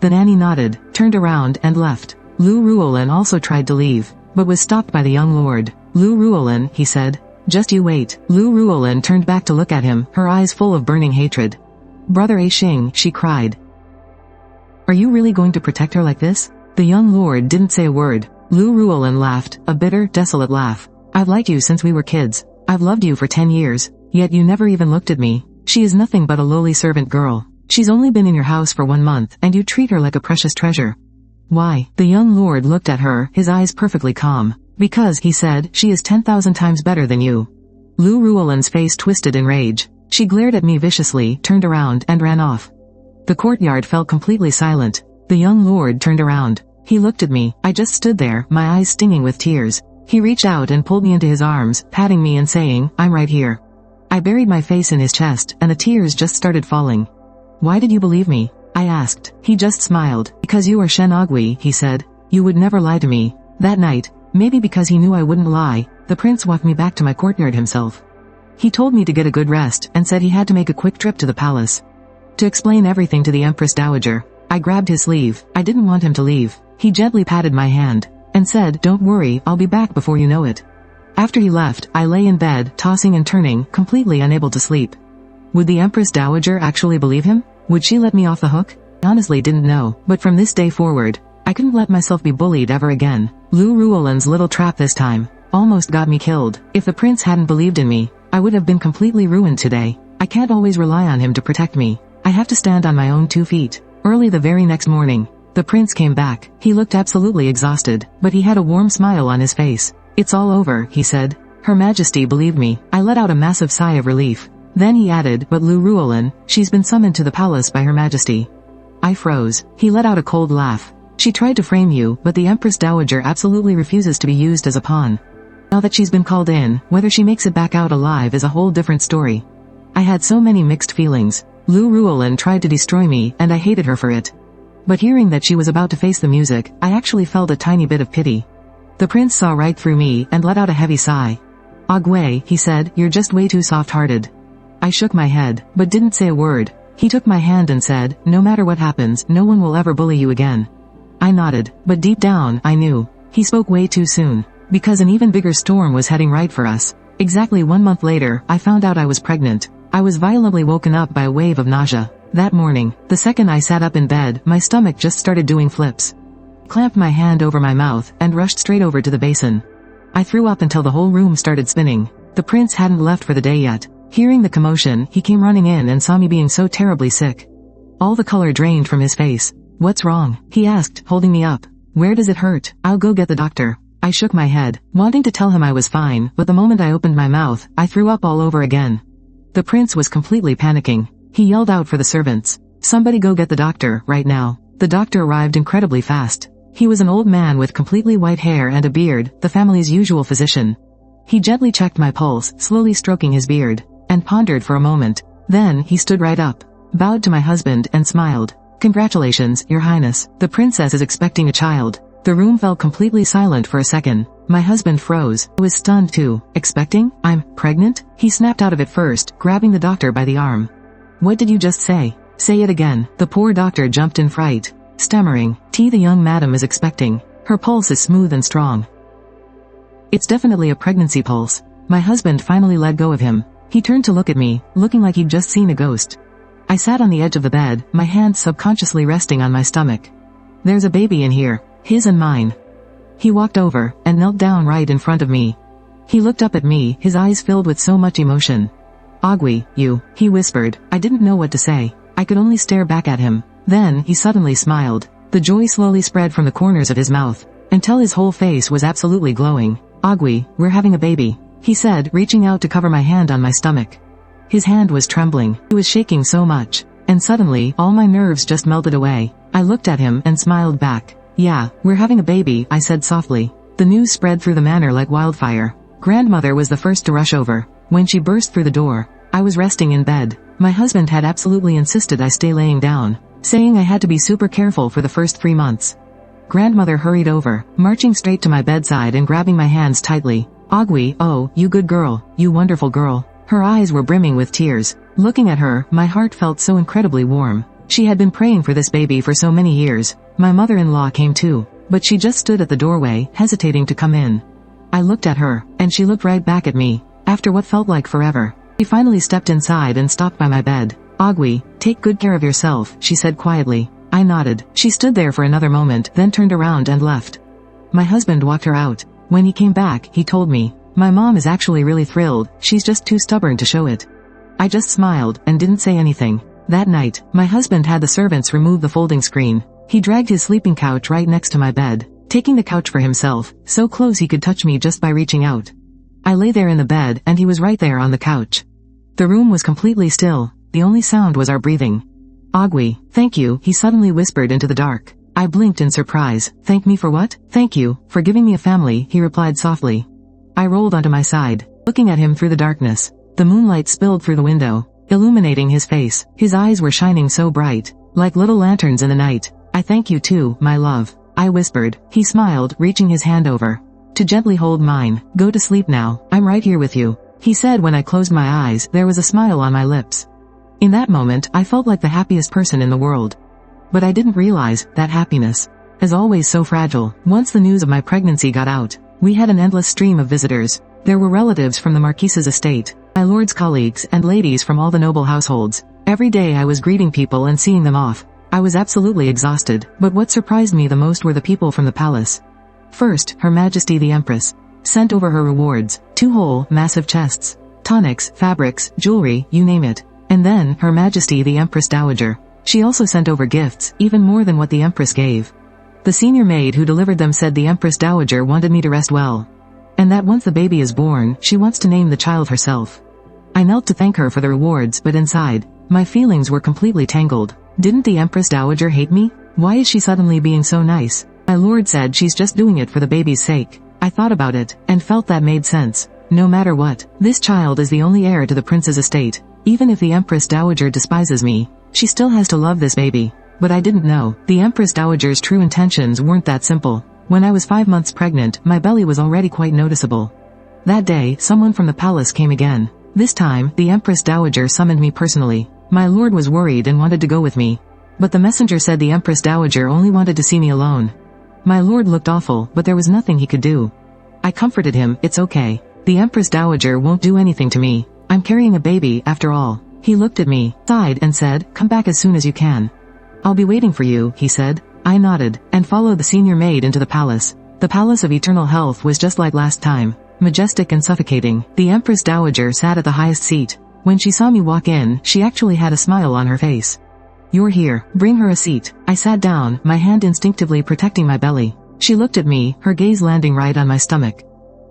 The nanny nodded, turned around, and left. Lu Ruolin also tried to leave, but was stopped by the young lord. Lu Ruolin, he said. Just you wait. Lu Ruolin turned back to look at him, her eyes full of burning hatred. Brother A Xing, she cried. Are you really going to protect her like this? The young lord didn't say a word. Lu Ruolin laughed, a bitter, desolate laugh. I've liked you since we were kids. I've loved you for 10 years, yet you never even looked at me. She is nothing but a lowly servant girl. She's only been in your house for 1 month, and you treat her like a precious treasure. Why? The young lord looked at her, his eyes perfectly calm. Because, he said, she is 10,000 times better than you. Lu Ruolin's face twisted in rage. She glared at me viciously, turned around, and ran off. The courtyard fell completely silent. The young lord turned around. He looked at me. I just stood there, my eyes stinging with tears. He reached out and pulled me into his arms, patting me and saying, I'm right here. I buried my face in his chest, and the tears just started falling. Why did you believe me? I asked. He just smiled. Because you are Shen Ogui, he said. You would never lie to me. That night, maybe because he knew I wouldn't lie, the prince walked me back to my courtyard himself. He told me to get a good rest, and said he had to make a quick trip to the palace. To explain everything to the Empress Dowager. I grabbed his sleeve. I didn't want him to leave. He gently patted my hand, and said, don't worry, I'll be back before you know it. After he left, I lay in bed, tossing and turning, completely unable to sleep. Would the Empress Dowager actually believe him? Would she let me off the hook? I honestly didn't know, but from this day forward, I couldn't let myself be bullied ever again. Lu Ruolin's little trap this time almost got me killed. If the prince hadn't believed in me, I would have been completely ruined today. I can't always rely on him to protect me. I have to stand on my own 2 feet. Early the very next morning, the prince came back. He looked absolutely exhausted, but he had a warm smile on his face. It's all over, he said. Her Majesty believed me. I let out a massive sigh of relief. Then he added, but Lu Ruolin, she's been summoned to the palace by Her Majesty. I froze. He let out a cold laugh. She tried to frame you, but the Empress Dowager absolutely refuses to be used as a pawn. Now that she's been called in, whether she makes it back out alive is a whole different story. I had so many mixed feelings. Lu Ruolin tried to destroy me, and I hated her for it. But hearing that she was about to face the music, I actually felt a tiny bit of pity. The prince saw right through me and let out a heavy sigh. Ogui, he said, you're just way too soft-hearted. I shook my head, but didn't say a word. He took my hand and said, no matter what happens, no one will ever bully you again. I nodded, but deep down, I knew. He spoke way too soon. Because an even bigger storm was heading right for us. Exactly 1 month later, I found out I was pregnant. I was violently woken up by a wave of nausea. That morning, the second I sat up in bed, my stomach just started doing flips. Clamped my hand over my mouth, and rushed straight over to the basin. I threw up until the whole room started spinning. The prince hadn't left for the day yet. Hearing the commotion, he came running in and saw me being so terribly sick. All the color drained from his face. What's wrong? He asked, holding me up. Where does it hurt? I'll go get the doctor. I shook my head, wanting to tell him I was fine, but the moment I opened my mouth, I threw up all over again. The prince was completely panicking. He yelled out for the servants. Somebody go get the doctor, right now. The doctor arrived incredibly fast. He was an old man with completely white hair and a beard, the family's usual physician. He gently checked my pulse, slowly stroking his beard, and pondered for a moment. Then, he stood right up, bowed to my husband, and smiled. Congratulations, Your Highness. The princess is expecting a child. The room fell completely silent for a second. My husband froze. I was stunned too. Expecting? I'm pregnant? He snapped out of it first, grabbing the doctor by the arm. What did you just say? Say it again. The poor doctor jumped in fright, stammering, the young madam is expecting. Her pulse is smooth and strong. It's definitely a pregnancy pulse. My husband finally let go of him. He turned to look at me, looking like he'd just seen a ghost. I sat on the edge of the bed, my hands subconsciously resting on my stomach. There's a baby in here. His and mine. He walked over, and knelt down right in front of me. He looked up at me, his eyes filled with so much emotion. Ogui, you, he whispered. I didn't know what to say. I could only stare back at him. Then, he suddenly smiled. The joy slowly spread from the corners of his mouth, until his whole face was absolutely glowing. Ogui, we're having a baby, he said, reaching out to cover my hand on my stomach. His hand was trembling. He was shaking so much. And suddenly, all my nerves just melted away. I looked at him, and smiled back. Yeah, we're having a baby, I said softly. The news spread through the manor like wildfire. Grandmother was the first to rush over. When she burst through the door, I was resting in bed. My husband had absolutely insisted I stay laying down, saying I had to be super careful for the first 3 months. Grandmother hurried over, marching straight to my bedside and grabbing my hands tightly. Ogui, oh, you good girl, you wonderful girl. Her eyes were brimming with tears. Looking at her, my heart felt so incredibly warm. She had been praying for this baby for so many years. My mother-in-law came too. but she just stood at the doorway, hesitating to come in. I looked at her, and she looked right back at me. After what felt like forever, she finally stepped inside and stopped by my bed. "Agui, take good care of yourself," she said quietly. I nodded. She stood there for another moment, then turned around and left. My husband walked her out. When he came back, he told me, "My mom is actually really thrilled, she's just too stubborn to show it." I just smiled, and didn't say anything. That night, my husband had the servants remove the folding screen. He dragged his sleeping couch right next to my bed, taking the couch for himself, so close he could touch me just by reaching out. I lay there in the bed, and he was right there on the couch. The room was completely still. The only sound was our breathing. "Agui, thank you," he suddenly whispered into the dark. I blinked in surprise. "Thank me for what?" "Thank you, for giving me a family," he replied softly. I rolled onto my side, looking at him through the darkness. The moonlight spilled through the window, illuminating his face. His eyes were shining so bright, like little lanterns in the night. "I thank you too, my love," I whispered. He smiled, reaching his hand over to gently hold mine. "Go to sleep now, I'm right here with you," he said. When I closed my eyes, there was a smile on my lips. In that moment, I felt like the happiest person in the world. But I didn't realize that happiness is always so fragile. Once the news of my pregnancy got out, we had an endless stream of visitors. There were relatives from the Marquise's estate, my lord's colleagues, and ladies from all the noble households. Every day I was greeting people and seeing them off. I was absolutely exhausted, but what surprised me the most were the people from the palace. First, Her Majesty the Empress sent over her rewards, 2 whole, massive chests, tonics, fabrics, jewelry, you name it. And then, Her Majesty the Empress Dowager. She also sent over gifts, even more than what the Empress gave. The senior maid who delivered them said the Empress Dowager wanted me to rest well, and that once the baby is born, she wants to name the child herself. I knelt to thank her for the rewards, but inside, my feelings were completely tangled. Didn't the Empress Dowager hate me? Why is she suddenly being so nice? My lord said she's just doing it for the baby's sake. I thought about it, and felt that made sense. No matter what, this child is the only heir to the prince's estate. Even if the Empress Dowager despises me, she still has to love this baby. But I didn't know, the Empress Dowager's true intentions weren't that simple. When I was 5 months pregnant, my belly was already quite noticeable. That day, someone from the palace came again. This time, the Empress Dowager summoned me personally. My lord was worried and wanted to go with me, but the messenger said the Empress Dowager only wanted to see me alone. My lord looked awful, but there was nothing he could do. I comforted him, "It's okay. The Empress Dowager won't do anything to me. I'm carrying a baby, after all." He looked at me, sighed, and said, "Come back as soon as you can. I'll be waiting for you," he said. I nodded, and followed the senior maid into the palace. The Palace of Eternal Health was just like last time, majestic and suffocating. The Empress Dowager sat at the highest seat. When she saw me walk in, she actually had a smile on her face. "You're here. Bring her a seat." I sat down, my hand instinctively protecting my belly. She looked at me, her gaze landing right on my stomach.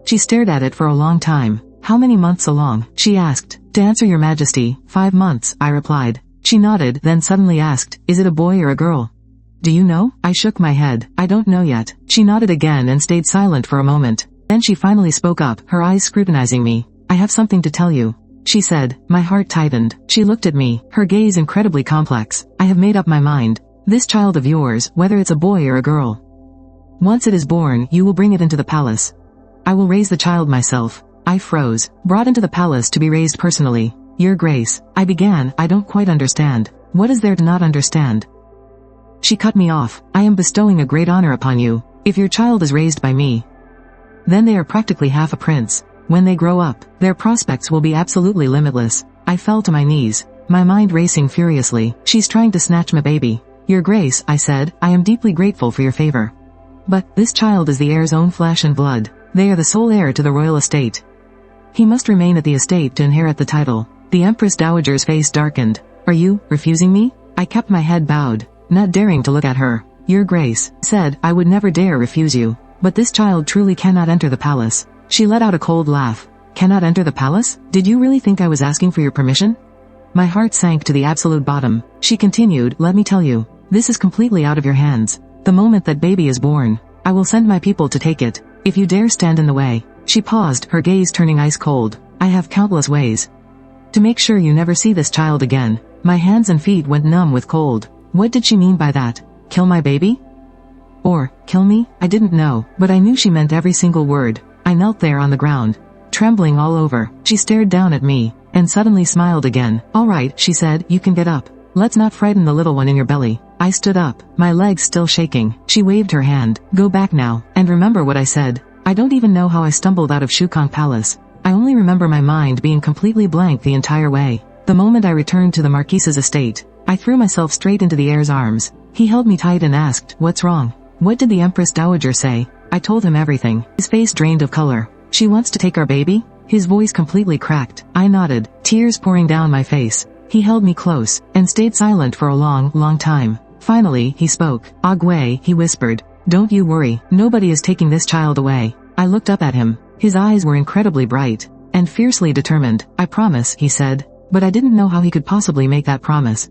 She stared at it for a long time. "How many months along?" she asked. "To answer your majesty, 5 months, I replied. She nodded, then suddenly asked, "Is it a boy or a girl?" "Do you know?" I shook my head. "I don't know yet." She nodded again and stayed silent for a moment. Then she finally spoke up, her eyes scrutinizing me. "I have something to tell you," she said. My heart tightened. She looked at me, her gaze incredibly complex. "I have made up my mind. This child of yours, whether it's a boy or a girl, once it is born, you will bring it into the palace. I will raise the child myself." I froze. "Brought into the palace to be raised personally? Your Grace," I began, "I don't quite understand. What is there to not understand?" She cut me off. "I am bestowing a great honor upon you. If your child is raised by me, then they are practically half a prince. When they grow up, their prospects will be absolutely limitless." I fell to my knees, my mind racing furiously. "She's trying to snatch my baby." "Your Grace," I said, "I am deeply grateful for your favor. But, this child is the heir's own flesh and blood. They are the sole heir to the royal estate. He must remain at the estate to inherit the title." The Empress Dowager's face darkened. "Are you refusing me?" I kept my head bowed, not daring to look at her. "Your Grace," said, "I would never dare refuse you. But this child truly cannot enter the palace." She let out a cold laugh. "Cannot enter the palace? Did you really think I was asking for your permission?" My heart sank to the absolute bottom. She continued, "Let me tell you, this is completely out of your hands. The moment that baby is born, I will send my people to take it. If you dare stand in the way." She paused, her gaze turning ice cold. "I have countless ways to make sure you never see this child again." My hands and feet went numb with cold. What did she mean by that? Kill my baby? Or, kill me? I didn't know, but I knew she meant every single word. I knelt there on the ground, trembling all over. She stared down at me, and suddenly smiled again. "All right," she said, "you can get up. Let's not frighten the little one in your belly. I stood up, my legs still shaking. She waved her hand. Go back now, and remember what I said. I don't even know how I stumbled out of Shukong Palace. I only remember my mind being completely blank the entire way. The moment I returned to the Marquise's estate, I threw myself straight into the heir's arms. He held me tight and asked, "What's wrong? What did the Empress Dowager say?" I told him everything. His face drained of color. "She wants to take our baby?" His voice completely cracked. I nodded, tears pouring down my face. He held me close, and stayed silent for a long, long time. Finally, he spoke. "Agwe," he whispered. "Don't you worry, nobody is taking this child away." I looked up at him. His eyes were incredibly bright, and fiercely determined. "I promise," he said. But I didn't know how he could possibly make that promise.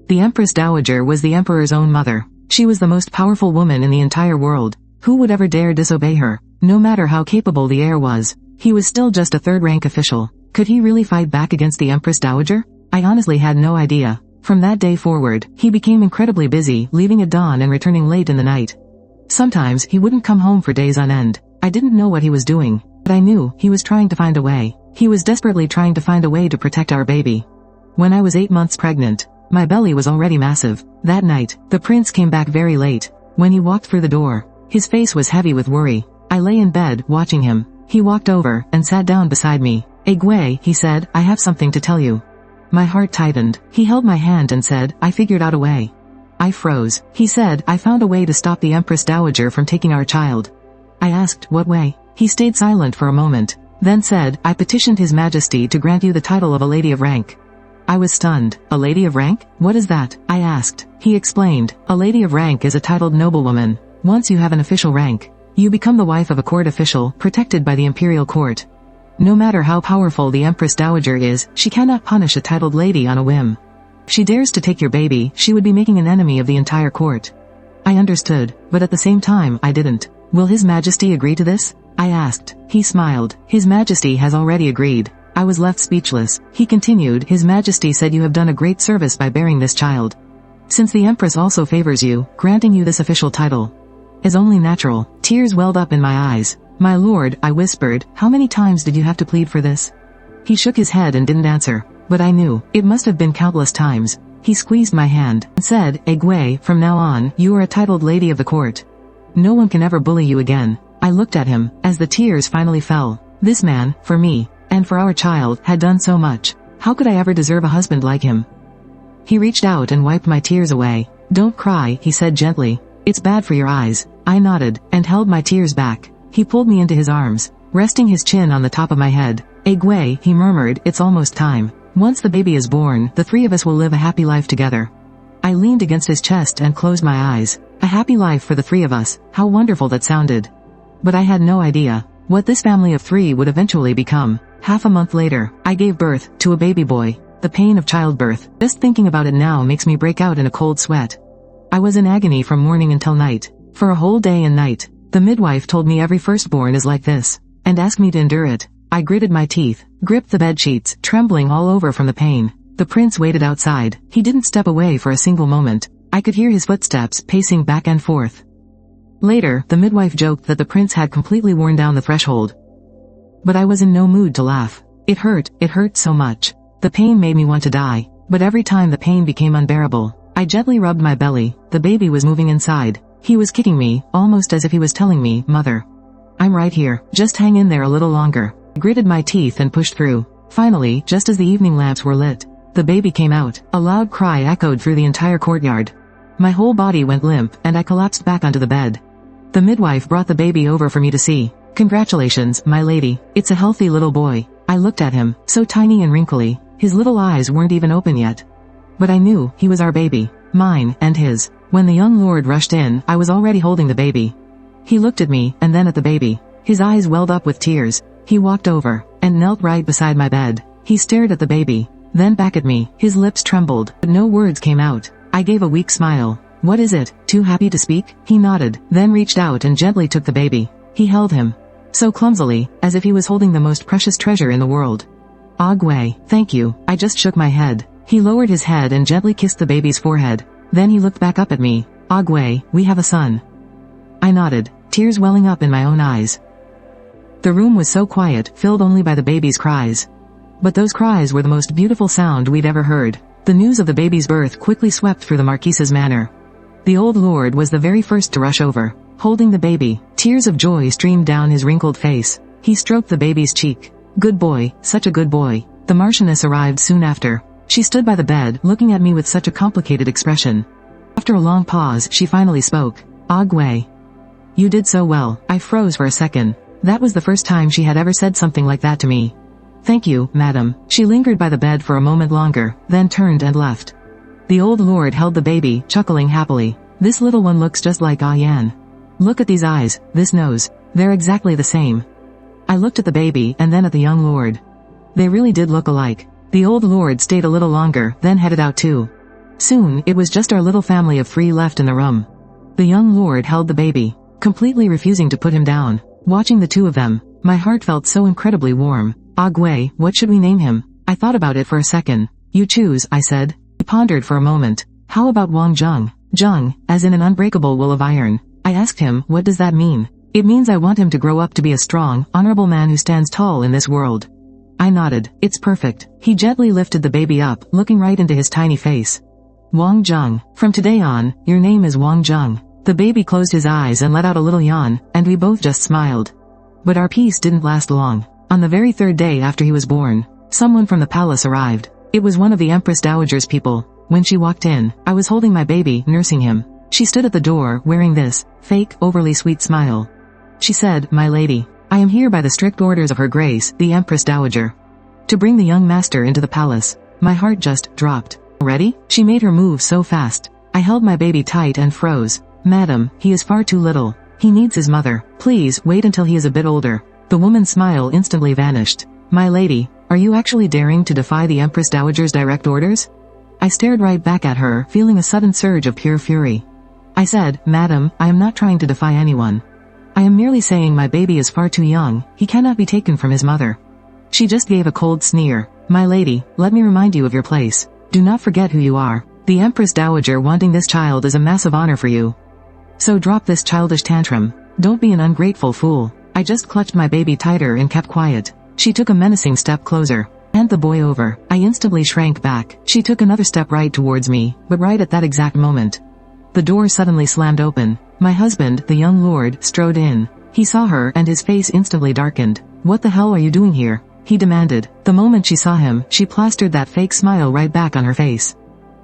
The Empress Dowager was the Emperor's own mother. She was the most powerful woman in the entire world. Who would ever dare disobey her? No matter how capable the heir was, he was still just a third-rank official. Could he really fight back against the Empress Dowager? I honestly had no idea. From that day forward, he became incredibly busy, leaving at dawn and returning late in the night. Sometimes he wouldn't come home for days on end. I didn't know what he was doing, but I knew he was trying to find a way. He was desperately trying to find a way to protect our baby. When I was 8 months pregnant, my belly was already massive. That night, the prince came back very late. When he walked through the door, his face was heavy with worry. I lay in bed, watching him. He walked over, and sat down beside me. "Agwe," he said, "I have something to tell you." My heart tightened. He held my hand and said, "I figured out a way." I froze. He said, "I found a way to stop the Empress Dowager from taking our child." I asked, "What way?" He stayed silent for a moment, then said, "I petitioned His Majesty to grant you the title of a lady of rank." I was stunned. "A lady of rank? What is that?" I asked. He explained, "A lady of rank is a titled noblewoman. Once you have an official rank, you become the wife of a court official, protected by the imperial court. No matter how powerful the Empress Dowager is, she cannot punish a titled lady on a whim. If she dares to take your baby, she would be making an enemy of the entire court." I understood, but at the same time, I didn't. "Will His Majesty agree to this?" I asked. He smiled. "His Majesty has already agreed." I was left speechless. He continued, "His Majesty said you have done a great service by bearing this child. Since the Empress also favors you, granting you this official title is only natural." Tears welled up in my eyes. "My lord," I whispered, "how many times did you have to plead for this?" He shook his head and didn't answer, but I knew, it must have been countless times. He squeezed my hand, and said, "Agwe, from now on, you are a titled lady of the court. No one can ever bully you again." I looked at him, as the tears finally fell. This man, for me, and for our child, had done so much. How could I ever deserve a husband like him? He reached out and wiped my tears away. "Don't cry," he said gently. "It's bad for your eyes." I nodded, and held my tears back. He pulled me into his arms, resting his chin on the top of my head. "Agwe," he murmured, "it's almost time. Once the baby is born, the three of us will live a happy life together." I leaned against his chest and closed my eyes. A happy life for the three of us. How wonderful that sounded. But I had no idea what this family of three would eventually become. Half a month later, I gave birth to a baby boy. The pain of childbirth, just thinking about it now makes me break out in a cold sweat. I was in agony from morning until night. For a whole day and night. The midwife told me every firstborn is like this, and asked me to endure it. I gritted my teeth, gripped the bedsheets, trembling all over from the pain. The prince waited outside. He didn't step away for a single moment. I could hear his footsteps pacing back and forth. Later, the midwife joked that the prince had completely worn down the threshold. But I was in no mood to laugh. It hurt so much. The pain made me want to die, but every time the pain became unbearable, I gently rubbed my belly. The baby was moving inside. He was kicking me, almost as if he was telling me, "Mother, I'm right here, just hang in there a little longer." I gritted my teeth and pushed through. Finally, just as the evening lamps were lit, the baby came out. A loud cry echoed through the entire courtyard. My whole body went limp, and I collapsed back onto the bed. The midwife brought the baby over for me to see. "Congratulations, my lady, it's a healthy little boy." I looked at him, so tiny and wrinkly. His little eyes weren't even open yet. But I knew, he was our baby. Mine, and his. When the young lord rushed in, I was already holding the baby. He looked at me, and then at the baby. His eyes welled up with tears. He walked over, and knelt right beside my bed. He stared at the baby, then back at me. His lips trembled, but no words came out. I gave a weak smile. "What is it? Too happy to speak?" He nodded, then reached out and gently took the baby. He held him. So clumsily, as if he was holding the most precious treasure in the world. "Agwe, thank you." I just shook my head. He lowered his head and gently kissed the baby's forehead. Then he looked back up at me. "Agwe, we have a son." I nodded, tears welling up in my own eyes. The room was so quiet, filled only by the baby's cries. But those cries were the most beautiful sound we'd ever heard. The news of the baby's birth quickly swept through the Marquise's manor. The old lord was the very first to rush over. Holding the baby, tears of joy streamed down his wrinkled face. He stroked the baby's cheek. Good boy, such a good boy. The Marchioness arrived soon after. She stood by the bed, looking at me with such a complicated expression. After a long pause, she finally spoke. Agwe. You did so well. I froze for a second. That was the first time she had ever said something like that to me. Thank you, madam. She lingered by the bed for a moment longer, then turned and left. The old lord held the baby, chuckling happily. This little one looks just like Yan. Look at these eyes, this nose. They're exactly the same. I looked at the baby and then at the young lord. They really did look alike. The old lord stayed a little longer, then headed out too. Soon, it was just our little family of 3 left in the room. The young lord held the baby, completely refusing to put him down. Watching the 2 of them, my heart felt so incredibly warm. Agwe, what should we name him? I thought about it for a second. You choose, I said. He pondered for a moment. How about Wang Zheng? Zheng, as in an unbreakable will of iron. I asked him, what does that mean? It means I want him to grow up to be a strong, honorable man who stands tall in this world. I nodded. It's perfect. He gently lifted the baby up, looking right into his tiny face. Wang Zheng. From today on, your name is Wang Zheng. The baby closed his eyes and let out a little yawn, and we both just smiled. But our peace didn't last long. On the very 3rd day after he was born, someone from the palace arrived. It was one of the Empress Dowager's people. When she walked in, I was holding my baby, nursing him. She stood at the door, wearing this fake, overly sweet smile. She said, My lady, I am here by the strict orders of Her Grace, the Empress Dowager, to bring the young master into the palace. My heart just dropped. Ready? She made her move so fast. I held my baby tight and froze. Madam, he is far too little. He needs his mother. Please, wait until he is a bit older. The woman's smile instantly vanished. My lady, are you actually daring to defy the Empress Dowager's direct orders? I stared right back at her, feeling a sudden surge of pure fury. I said, Madam, I am not trying to defy anyone. I am merely saying my baby is far too young. He cannot be taken from his mother. She just gave a cold sneer. My lady, let me remind you of your place. Do not forget who you are. The Empress Dowager wanting this child is a massive honor for you. So drop this childish tantrum. Don't be an ungrateful fool. I just clutched my baby tighter and kept quiet. She took a menacing step closer. Hand the boy over. I instantly shrank back. She took another step right towards me, but right at that exact moment, the door suddenly slammed open. My husband, the young lord, strode in. He saw her and his face instantly darkened. What the hell are you doing here? He demanded. The moment she saw him, she plastered that fake smile right back on her face.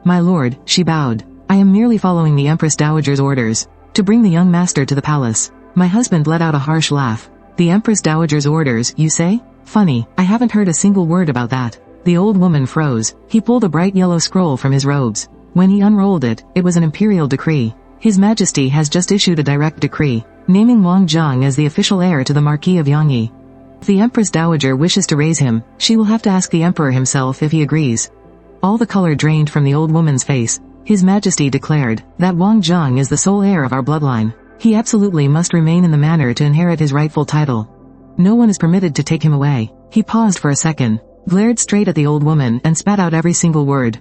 My lord, she bowed. I am merely following the Empress Dowager's orders to bring the young master to the palace. My husband let out a harsh laugh. The Empress Dowager's orders, you say? Funny, I haven't heard a single word about that. The old woman froze. He pulled a bright yellow scroll from his robes. When he unrolled it, it was an imperial decree. His Majesty has just issued a direct decree, naming Wang Zheng as the official heir to the Marquis of Yangyi. If the Empress Dowager wishes to raise him, she will have to ask the Emperor himself if he agrees. All the color drained from the old woman's face. His Majesty declared that Wang Zheng is the sole heir of our bloodline. He absolutely must remain in the manor to inherit his rightful title. No one is permitted to take him away. He paused for a second, glared straight at the old woman and spat out every single word.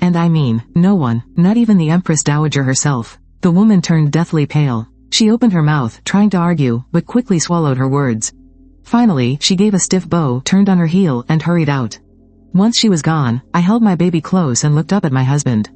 And I mean, no one, not even the Empress Dowager herself. The woman turned deathly pale. She opened her mouth, trying to argue, but quickly swallowed her words. Finally, she gave a stiff bow, turned on her heel, and hurried out. Once she was gone, I held my baby close and looked up at my husband.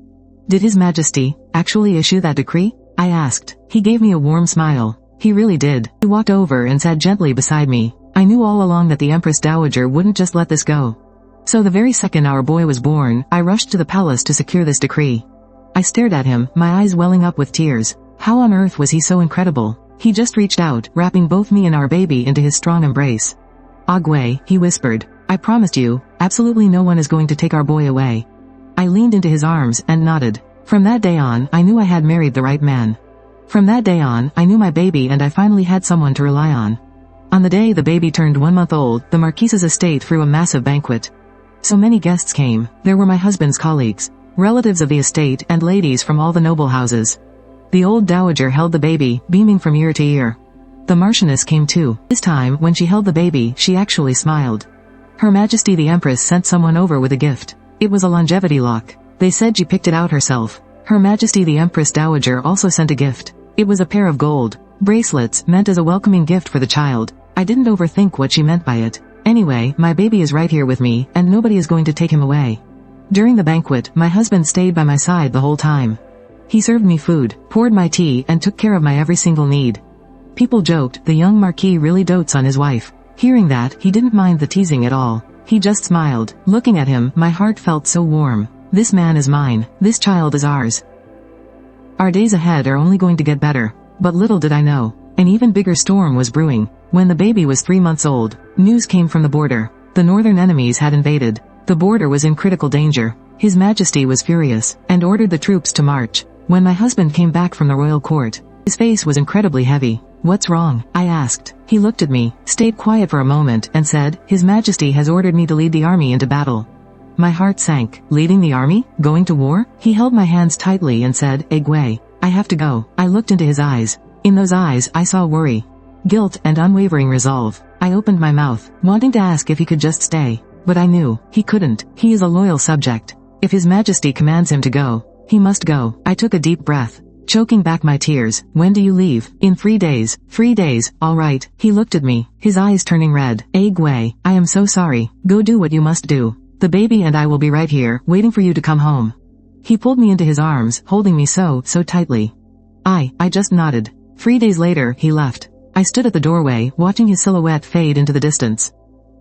Did His Majesty actually issue that decree? I asked. He gave me a warm smile. He really did. He walked over and sat gently beside me. I knew all along that the Empress Dowager wouldn't just let this go. So the very second our boy was born, I rushed to the palace to secure this decree. I stared at him, my eyes welling up with tears. How on earth was he so incredible? He just reached out, wrapping both me and our baby into his strong embrace. Agwe, he whispered. I promised you, absolutely no one is going to take our boy away. I leaned into his arms and nodded. From that day on, I knew I had married the right man. From that day on, I knew my baby and I finally had someone to rely on. On the day the baby turned 1 month old, the Marquise's estate threw a massive banquet. So many guests came. There were my husband's colleagues, relatives of the estate, and ladies from all the noble houses. The old dowager held the baby, beaming from ear to ear. The Marchioness came too. This time, when she held the baby, she actually smiled. Her Majesty the Empress sent someone over with a gift. It was a longevity lock. They said she picked it out herself. Her Majesty the Empress Dowager also sent a gift. It was a pair of gold bracelets, meant as a welcoming gift for the child. I didn't overthink what she meant by it. Anyway, my baby is right here with me, and nobody is going to take him away. During the banquet, my husband stayed by my side the whole time. He served me food, poured my tea, and took care of my every single need. People joked, the young Marquis really dotes on his wife. Hearing that, he didn't mind the teasing at all. He just smiled. Looking at him, my heart felt so warm. This man is mine. This child is ours. Our days ahead are only going to get better. But little did I know, an even bigger storm was brewing. When the baby was 3 months old, news came from the border. The northern enemies had invaded. The border was in critical danger. His Majesty was furious, and ordered the troops to march. When my husband came back from the royal court, his face was incredibly heavy. "What's wrong?" I asked. He looked at me, stayed quiet for a moment, and said, "His Majesty has ordered me to lead the army into battle." My heart sank. Leading the army? Going to war? He held my hands tightly and said, "Egway, I have to go." I looked into his eyes. In those eyes, I saw worry, guilt, and unwavering resolve. I opened my mouth, wanting to ask if he could just stay. But I knew, he couldn't. He is a loyal subject. If His Majesty commands him to go, he must go. I took a deep breath, choking back my tears. "When do you leave?" "In 3 days. 3 days, all right." He looked at me, his eyes turning red. "Egway, I am so sorry. Go do what you must do. The baby and I will be right here, waiting for you to come home." He pulled me into his arms, holding me so tightly. I just nodded. 3 days later, he left. I stood at the doorway, watching his silhouette fade into the distance.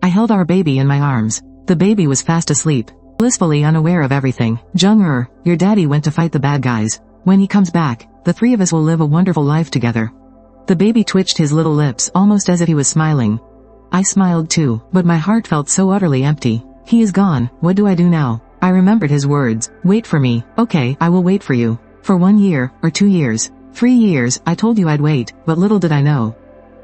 I held our baby in my arms. The baby was fast asleep, blissfully unaware of everything. "Jung-er, your daddy went to fight the bad guys. When he comes back, the 3 of us will live a wonderful life together." The baby twitched his little lips almost as if he was smiling. I smiled too, but my heart felt so utterly empty. He is gone, what do I do now? I remembered his words, "Wait for me." "Okay, I will wait for you. For 1 year, or 2 years. 3 years, I told you I'd wait, but little did I know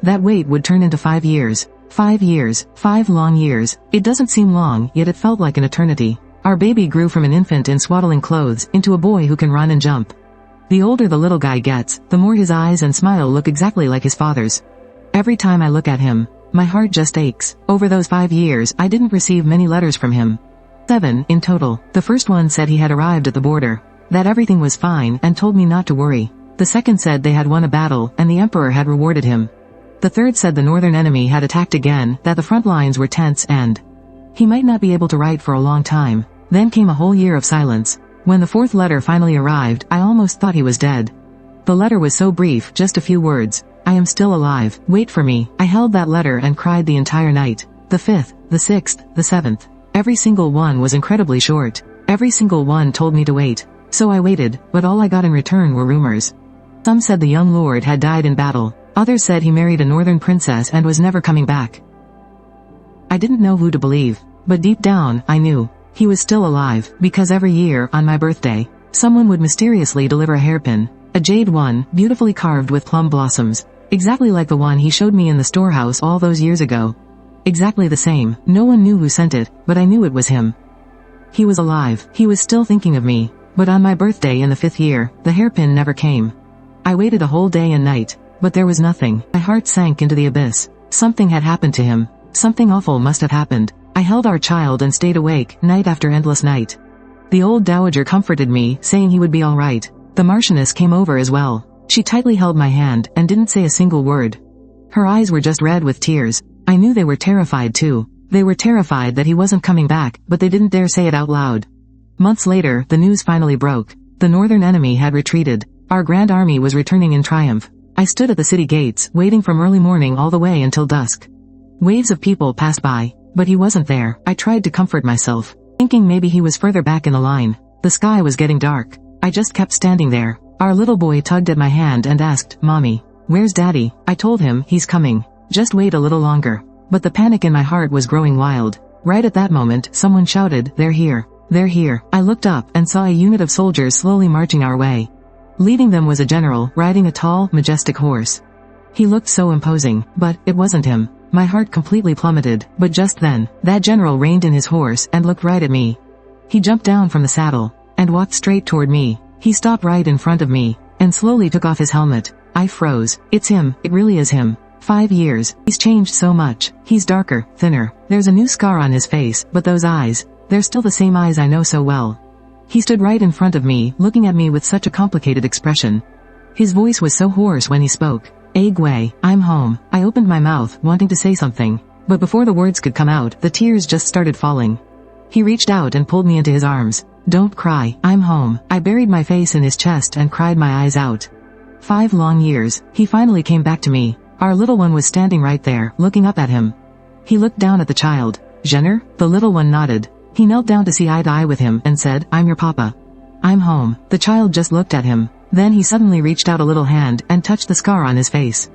that wait would turn into 5 years. 5 years, 5 long years. It doesn't seem long, yet it felt like an eternity. Our baby grew from an infant in swaddling clothes into a boy who can run and jump. The older the little guy gets, the more his eyes and smile look exactly like his father's. Every time I look at him, my heart just aches. Over those 5 years, I didn't receive many letters from him. 7 in total. The first one said he had arrived at the border, that everything was fine, and told me not to worry. The second said they had won a battle, and the emperor had rewarded him. The third said the northern enemy had attacked again, that the front lines were tense, and he might not be able to write for a long time. Then came a whole year of silence. When the fourth letter finally arrived, I almost thought he was dead. The letter was so brief, just a few words. "I am still alive. Wait for me." I held that letter and cried the entire night. The 5th, the 6th, the 7th. Every single one was incredibly short. Every single one told me to wait. So I waited, but all I got in return were rumors. Some said the young lord had died in battle. Others said he married a northern princess and was never coming back. I didn't know who to believe, but deep down, I knew he was still alive, because every year, on my birthday, someone would mysteriously deliver a hairpin, a jade one, beautifully carved with plum blossoms, exactly like the one he showed me in the storehouse all those years ago. Exactly the same. No one knew who sent it, but I knew it was him. He was alive. He was still thinking of me. But on my birthday in the 5th year, the hairpin never came. I waited a whole day and night, but there was nothing. My heart sank into the abyss. Something had happened to him. Something awful must have happened. I held our child and stayed awake, night after endless night. The old dowager comforted me, saying he would be all right. The Marchioness came over as well. She tightly held my hand, and didn't say a single word. Her eyes were just red with tears. I knew they were terrified too. They were terrified that he wasn't coming back, but they didn't dare say it out loud. Months later, the news finally broke. The northern enemy had retreated. Our grand army was returning in triumph. I stood at the city gates, waiting from early morning all the way until dusk. Waves of people passed by, but he wasn't there. I tried to comfort myself, thinking maybe he was further back in the line. The sky was getting dark. I just kept standing there. Our little boy tugged at my hand and asked, "Mommy, where's Daddy?" I told him, "He's coming. Just wait a little longer." But the panic in my heart was growing wild. Right at that moment, someone shouted, "They're here. They're here." I looked up and saw a unit of soldiers slowly marching our way. Leading them was a general, riding a tall, majestic horse. He looked so imposing, but it wasn't him. My heart completely plummeted, but just then, that general reined in his horse and looked right at me. He jumped down from the saddle and walked straight toward me. He stopped right in front of me and slowly took off his helmet. I froze. It's him. It really is him. 5 years. He's changed so much. He's darker, thinner. There's a new scar on his face, but those eyes, they're still the same eyes I know so well. He stood right in front of me, looking at me with such a complicated expression. His voice was so hoarse when he spoke. "Egway, I'm home." I opened my mouth, wanting to say something, but before the words could come out, the tears just started falling. He reached out and pulled me into his arms. "Don't cry, I'm home." I buried my face in his chest and cried my eyes out. 5 long years, he finally came back to me. Our little one was standing right there, looking up at him. He looked down at the child. "Jenner?" The little one nodded. He knelt down to see eye to eye with him and said, "I'm your papa." "I'm home." The child just looked at him. Then he suddenly reached out a little hand and touched the scar on his face.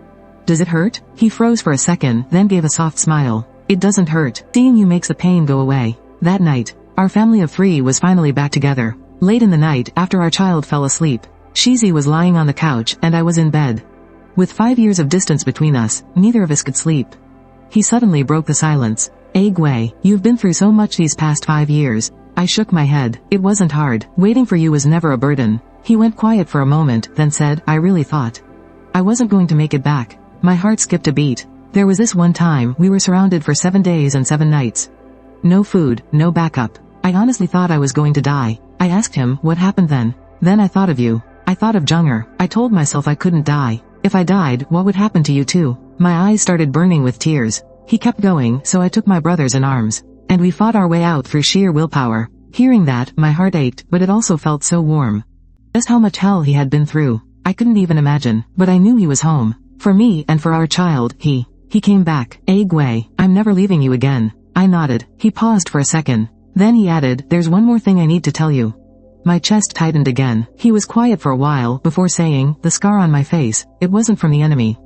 "Does it hurt?" He froze for a second, then gave a soft smile. "It doesn't hurt. Seeing you makes the pain go away." That night, our family of 3 was finally back together. Late in the night, after our child fell asleep, Shizi was lying on the couch and I was in bed. With 5 years of distance between us, neither of us could sleep. He suddenly broke the silence. "Gui, you've been through so much these past 5 years." I shook my head. "It wasn't hard. Waiting for you was never a burden." He went quiet for a moment, then said, "I really thought I wasn't going to make it back." My heart skipped a beat. There was this one time we were surrounded for 7 days and 7 nights. No food, no backup. I honestly thought I was going to die. I asked him, "What happened then?" "Then I thought of you." I thought of Junger. I told myself I couldn't die. If I died, what would happen to you too? My eyes started burning with tears. He kept going, so I took my brothers in arms. And we fought our way out through sheer willpower. Hearing that, my heart ached, but it also felt so warm. Just how much hell he had been through, I couldn't even imagine, but I knew he was home. For me and for our child, he came back. "Gui, I'm never leaving you again." I nodded. He paused for a second. Then he added, "There's one more thing I need to tell you." My chest tightened again. He was quiet for a while before saying, "The scar on my face, it wasn't from the enemy."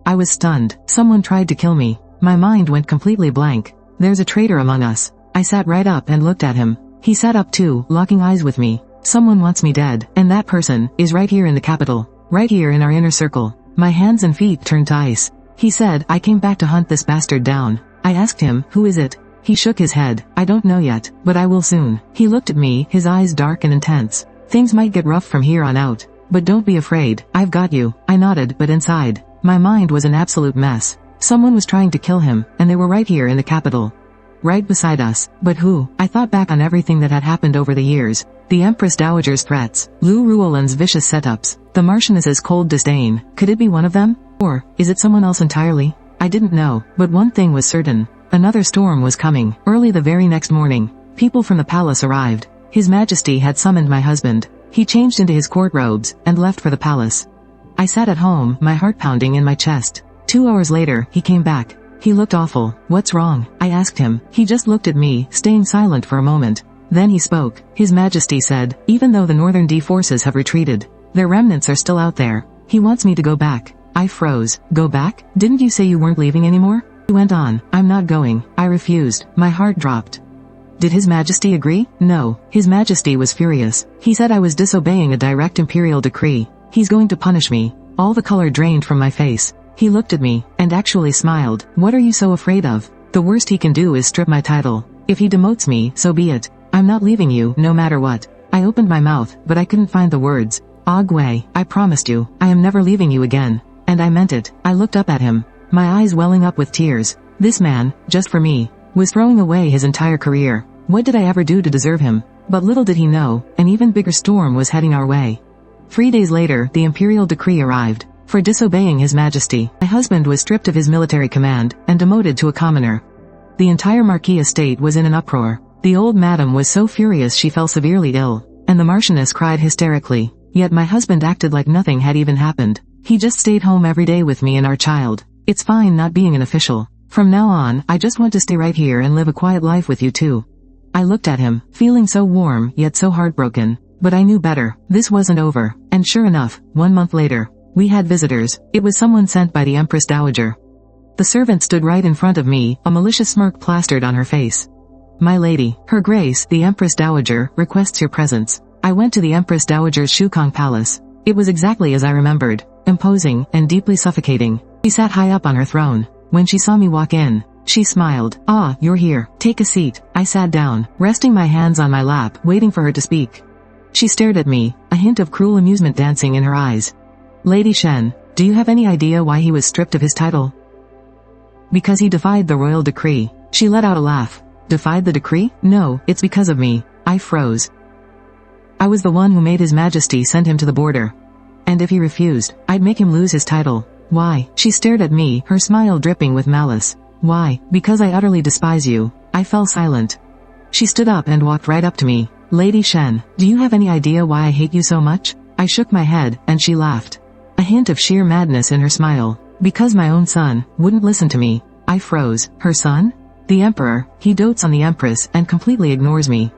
I was stunned. Someone tried to kill me. My mind went completely blank. "There's a traitor among us." I sat right up and looked at him. He sat up too, locking eyes with me. "Someone wants me dead, and that person is right here in the capital. Right here in our inner circle." My hands and feet turned to ice. He said, "I came back to hunt this bastard down." I asked him, "Who is it?" He shook his head. "I don't know yet, but I will soon." He looked at me, his eyes dark and intense. "Things might get rough from here on out. But don't be afraid, I've got you." I nodded, but inside, my mind was an absolute mess. Someone was trying to kill him, and they were right here in the capital. Right beside us. But who? I thought back on everything that had happened over the years. The Empress Dowager's threats, Lu Ruolan's vicious setups, the Marchioness's cold disdain. Could it be one of them? Or, is it someone else entirely? I didn't know, but one thing was certain. Another storm was coming. Early the very next morning, people from the palace arrived. His Majesty had summoned my husband. He changed into his court robes, and left for the palace. I sat at home, my heart pounding in my chest. 2 hours later, he came back. He looked awful. "What's wrong?" I asked him. He just looked at me, staying silent for a moment. Then he spoke. His Majesty said, "Even though the Northern D forces have retreated, their remnants are still out there. He wants me to go back." I froze. "Go back? Didn't you say you weren't leaving anymore?" He went on, "I'm not going." I refused. My heart dropped. Did His Majesty agree? No. His Majesty was furious. He said I was disobeying a direct imperial decree. He's going to punish me. All the color drained from my face. He looked at me, and actually smiled. "What are you so afraid of? The worst he can do is strip my title. If he demotes me, so be it. I'm not leaving you, no matter what." I opened my mouth, but I couldn't find the words. "Gui, I promised you, I am never leaving you again." And I meant it. I looked up at him, my eyes welling up with tears. This man, just for me, was throwing away his entire career. What did I ever do to deserve him? But little did he know, an even bigger storm was heading our way. 3 days later, the imperial decree arrived. For disobeying His Majesty, my husband was stripped of his military command, and demoted to a commoner. The entire Marquis estate was in an uproar. The old madam was so furious she fell severely ill, and the Marchioness cried hysterically. Yet my husband acted like nothing had even happened. He just stayed home every day with me and our child. "It's fine not being an official. From now on, I just want to stay right here and live a quiet life with you too." I looked at him, feeling so warm, yet so heartbroken. But I knew better. This wasn't over. And sure enough, 1 month later, we had visitors. It was someone sent by the Empress Dowager. The servant stood right in front of me, a malicious smirk plastered on her face. "My lady, Her Grace, the Empress Dowager, requests your presence." I went to the Empress Dowager's Shukong Palace. It was exactly as I remembered. Imposing, and deeply suffocating. She sat high up on her throne. When she saw me walk in, she smiled. "Ah, you're here. Take a seat." I sat down, resting my hands on my lap, waiting for her to speak. She stared at me, a hint of cruel amusement dancing in her eyes. "Lady Shen, do you have any idea why he was stripped of his title?" "Because he defied the royal decree." She let out a laugh. "Defied the decree? No, it's because of me." I froze. I was the one who made His Majesty send him to the border. And if he refused, I'd make him lose his title. "Why?" She stared at me, her smile dripping with malice. "Why? Because I utterly despise you." I fell silent. She stood up and walked right up to me. Lady Shen, do you have any idea why I hate you so much? I shook my head, and she laughed. A hint of sheer madness in her smile. Because my own son wouldn't listen to me. I froze. Her son? The emperor. He dotes on the empress and completely ignores me.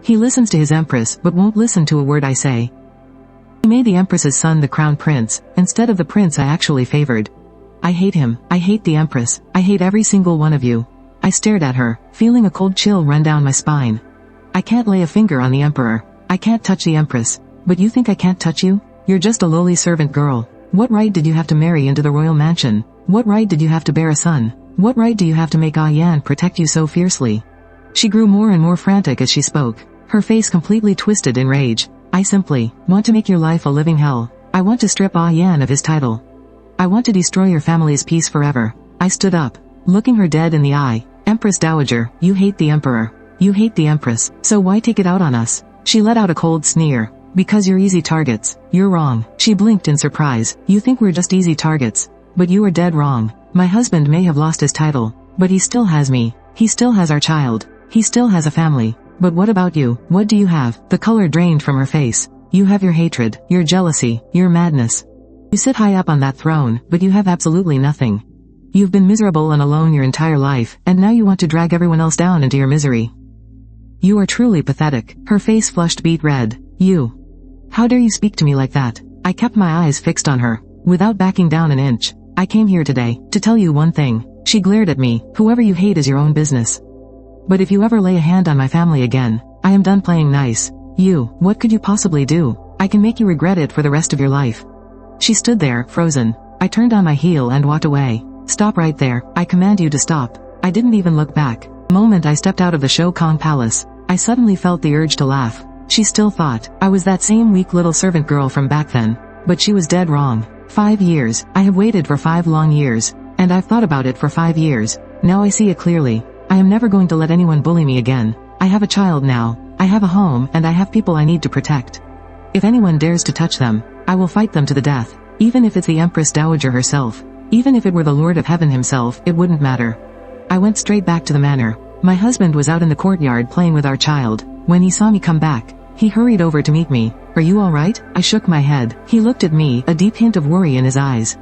He listens to his empress but won't listen to a word I say. He made the empress's son the crown prince, instead of the prince I actually favored. I hate him. I hate the empress. I hate every single one of you. I stared at her, feeling a cold chill run down my spine. I can't lay a finger on the emperor. I can't touch the empress. But you think I can't touch you? You're just a lowly servant girl. What right did you have to marry into the royal mansion? What right did you have to bear a son? What right do you have to make Yan protect you so fiercely? She grew more and more frantic as she spoke, her face completely twisted in rage. I simply want to make your life a living hell. I want to strip Yan of his title. I want to destroy your family's peace forever. I stood up, looking her dead in the eye. Empress Dowager, you hate the emperor. You hate the empress, so why take it out on us? She let out a cold sneer. Because you're easy targets. You're wrong. She blinked in surprise. You think we're just easy targets. But you are dead wrong. My husband may have lost his title, but he still has me. He still has our child. He still has a family. But what about you? What do you have? The color drained from her face. You have your hatred, your jealousy, your madness. You sit high up on that throne, but you have absolutely nothing. You've been miserable and alone your entire life, and now you want to drag everyone else down into your misery. You are truly pathetic. Her face flushed beet red. You. How dare you speak to me like that? I kept my eyes fixed on her, without backing down an inch. I came here today, to tell you one thing. She glared at me. Whoever you hate is your own business. But if you ever lay a hand on my family again, I am done playing nice. You, what could you possibly do? I can make you regret it for the rest of your life. She stood there, frozen. I turned on my heel and walked away. Stop right there. I command you to stop. I didn't even look back. The moment I stepped out of the Shokong Palace, I suddenly felt the urge to laugh. She still thought I was that same weak little servant girl from back then. But she was dead wrong. 5 years. I have waited for 5 long years. And I've thought about it for 5 years. Now I see it clearly. I am never going to let anyone bully me again. I have a child now. I have a home and I have people I need to protect. If anyone dares to touch them, I will fight them to the death. Even if it's the Empress Dowager herself. Even if it were the Lord of Heaven himself, it wouldn't matter. I went straight back to the manor. My husband was out in the courtyard playing with our child. When he saw me come back, he hurried over to meet me. Are you alright? I shook my head. He looked at me, a deep hint of worry in his eyes.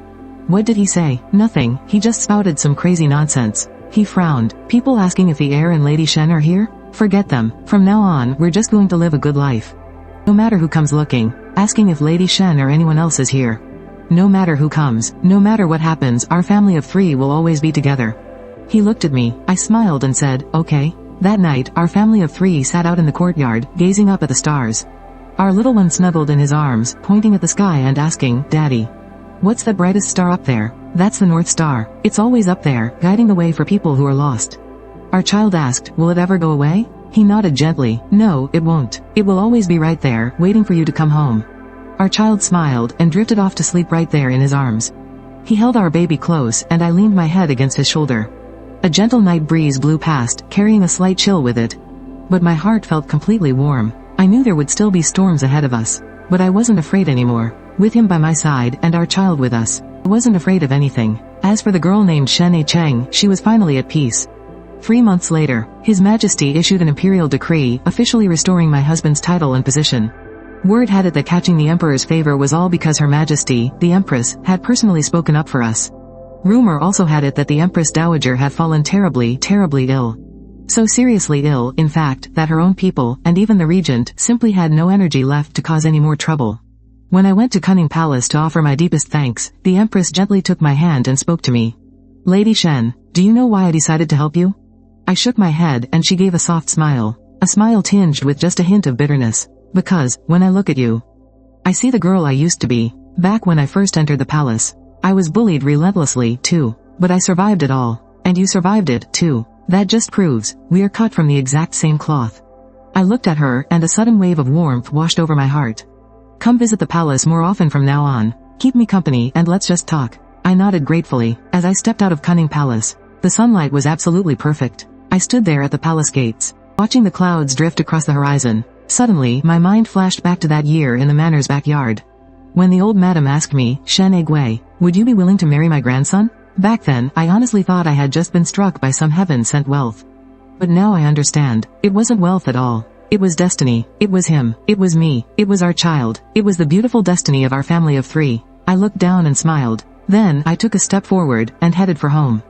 What did he say? Nothing. He just spouted some crazy nonsense. He frowned. People asking if the heir and Lady Shen are here? Forget them. From now on, we're just going to live a good life. No matter who comes looking, asking if Lady Shen or anyone else is here. No matter who comes, no matter what happens, our family of 3 will always be together. He looked at me. I smiled and said, okay. That night, our family of 3 sat out in the courtyard, gazing up at the stars. Our little one snuggled in his arms, pointing at the sky and asking, Daddy, what's that brightest star up there? That's the North Star. It's always up there, guiding the way for people who are lost. Our child asked, will it ever go away? He nodded gently. No, it won't. It will always be right there, waiting for you to come home. Our child smiled and drifted off to sleep right there in his arms. He held our baby close and I leaned my head against his shoulder. A gentle night breeze blew past, carrying a slight chill with it. But my heart felt completely warm. I knew there would still be storms ahead of us. But I wasn't afraid anymore. With him by my side and our child with us, I wasn't afraid of anything. As for the girl named Shen Cheng, she was finally at peace. 3 months later, His Majesty issued an imperial decree, officially restoring my husband's title and position. Word had it that catching the Emperor's favor was all because Her Majesty, the Empress, had personally spoken up for us. Rumor also had it that the Empress Dowager had fallen terribly, terribly ill. So seriously ill, in fact, that her own people, and even the regent, simply had no energy left to cause any more trouble. When I went to Cunning Palace to offer my deepest thanks, the Empress gently took my hand and spoke to me. Lady Shen, do you know why I decided to help you? I shook my head and she gave a soft smile. A smile tinged with just a hint of bitterness. Because, when I look at you, I see the girl I used to be. Back when I first entered the palace, I was bullied relentlessly, too. But I survived it all. And you survived it, too. That just proves, we are cut from the exact same cloth. I looked at her and a sudden wave of warmth washed over my heart. Come visit the palace more often from now on. Keep me company and let's just talk. I nodded gratefully. As I stepped out of Cunning Palace, the sunlight was absolutely perfect. I stood there at the palace gates, watching the clouds drift across the horizon. Suddenly, my mind flashed back to that year in the manor's backyard. When the old madam asked me, Shen Egwei, would you be willing to marry my grandson? Back then, I honestly thought I had just been struck by some heaven-sent wealth. But now I understand. It wasn't wealth at all. It was destiny. It was him. It was me. It was our child. It was the beautiful destiny of our family of 3. I looked down and smiled. Then I took a step forward and headed for home.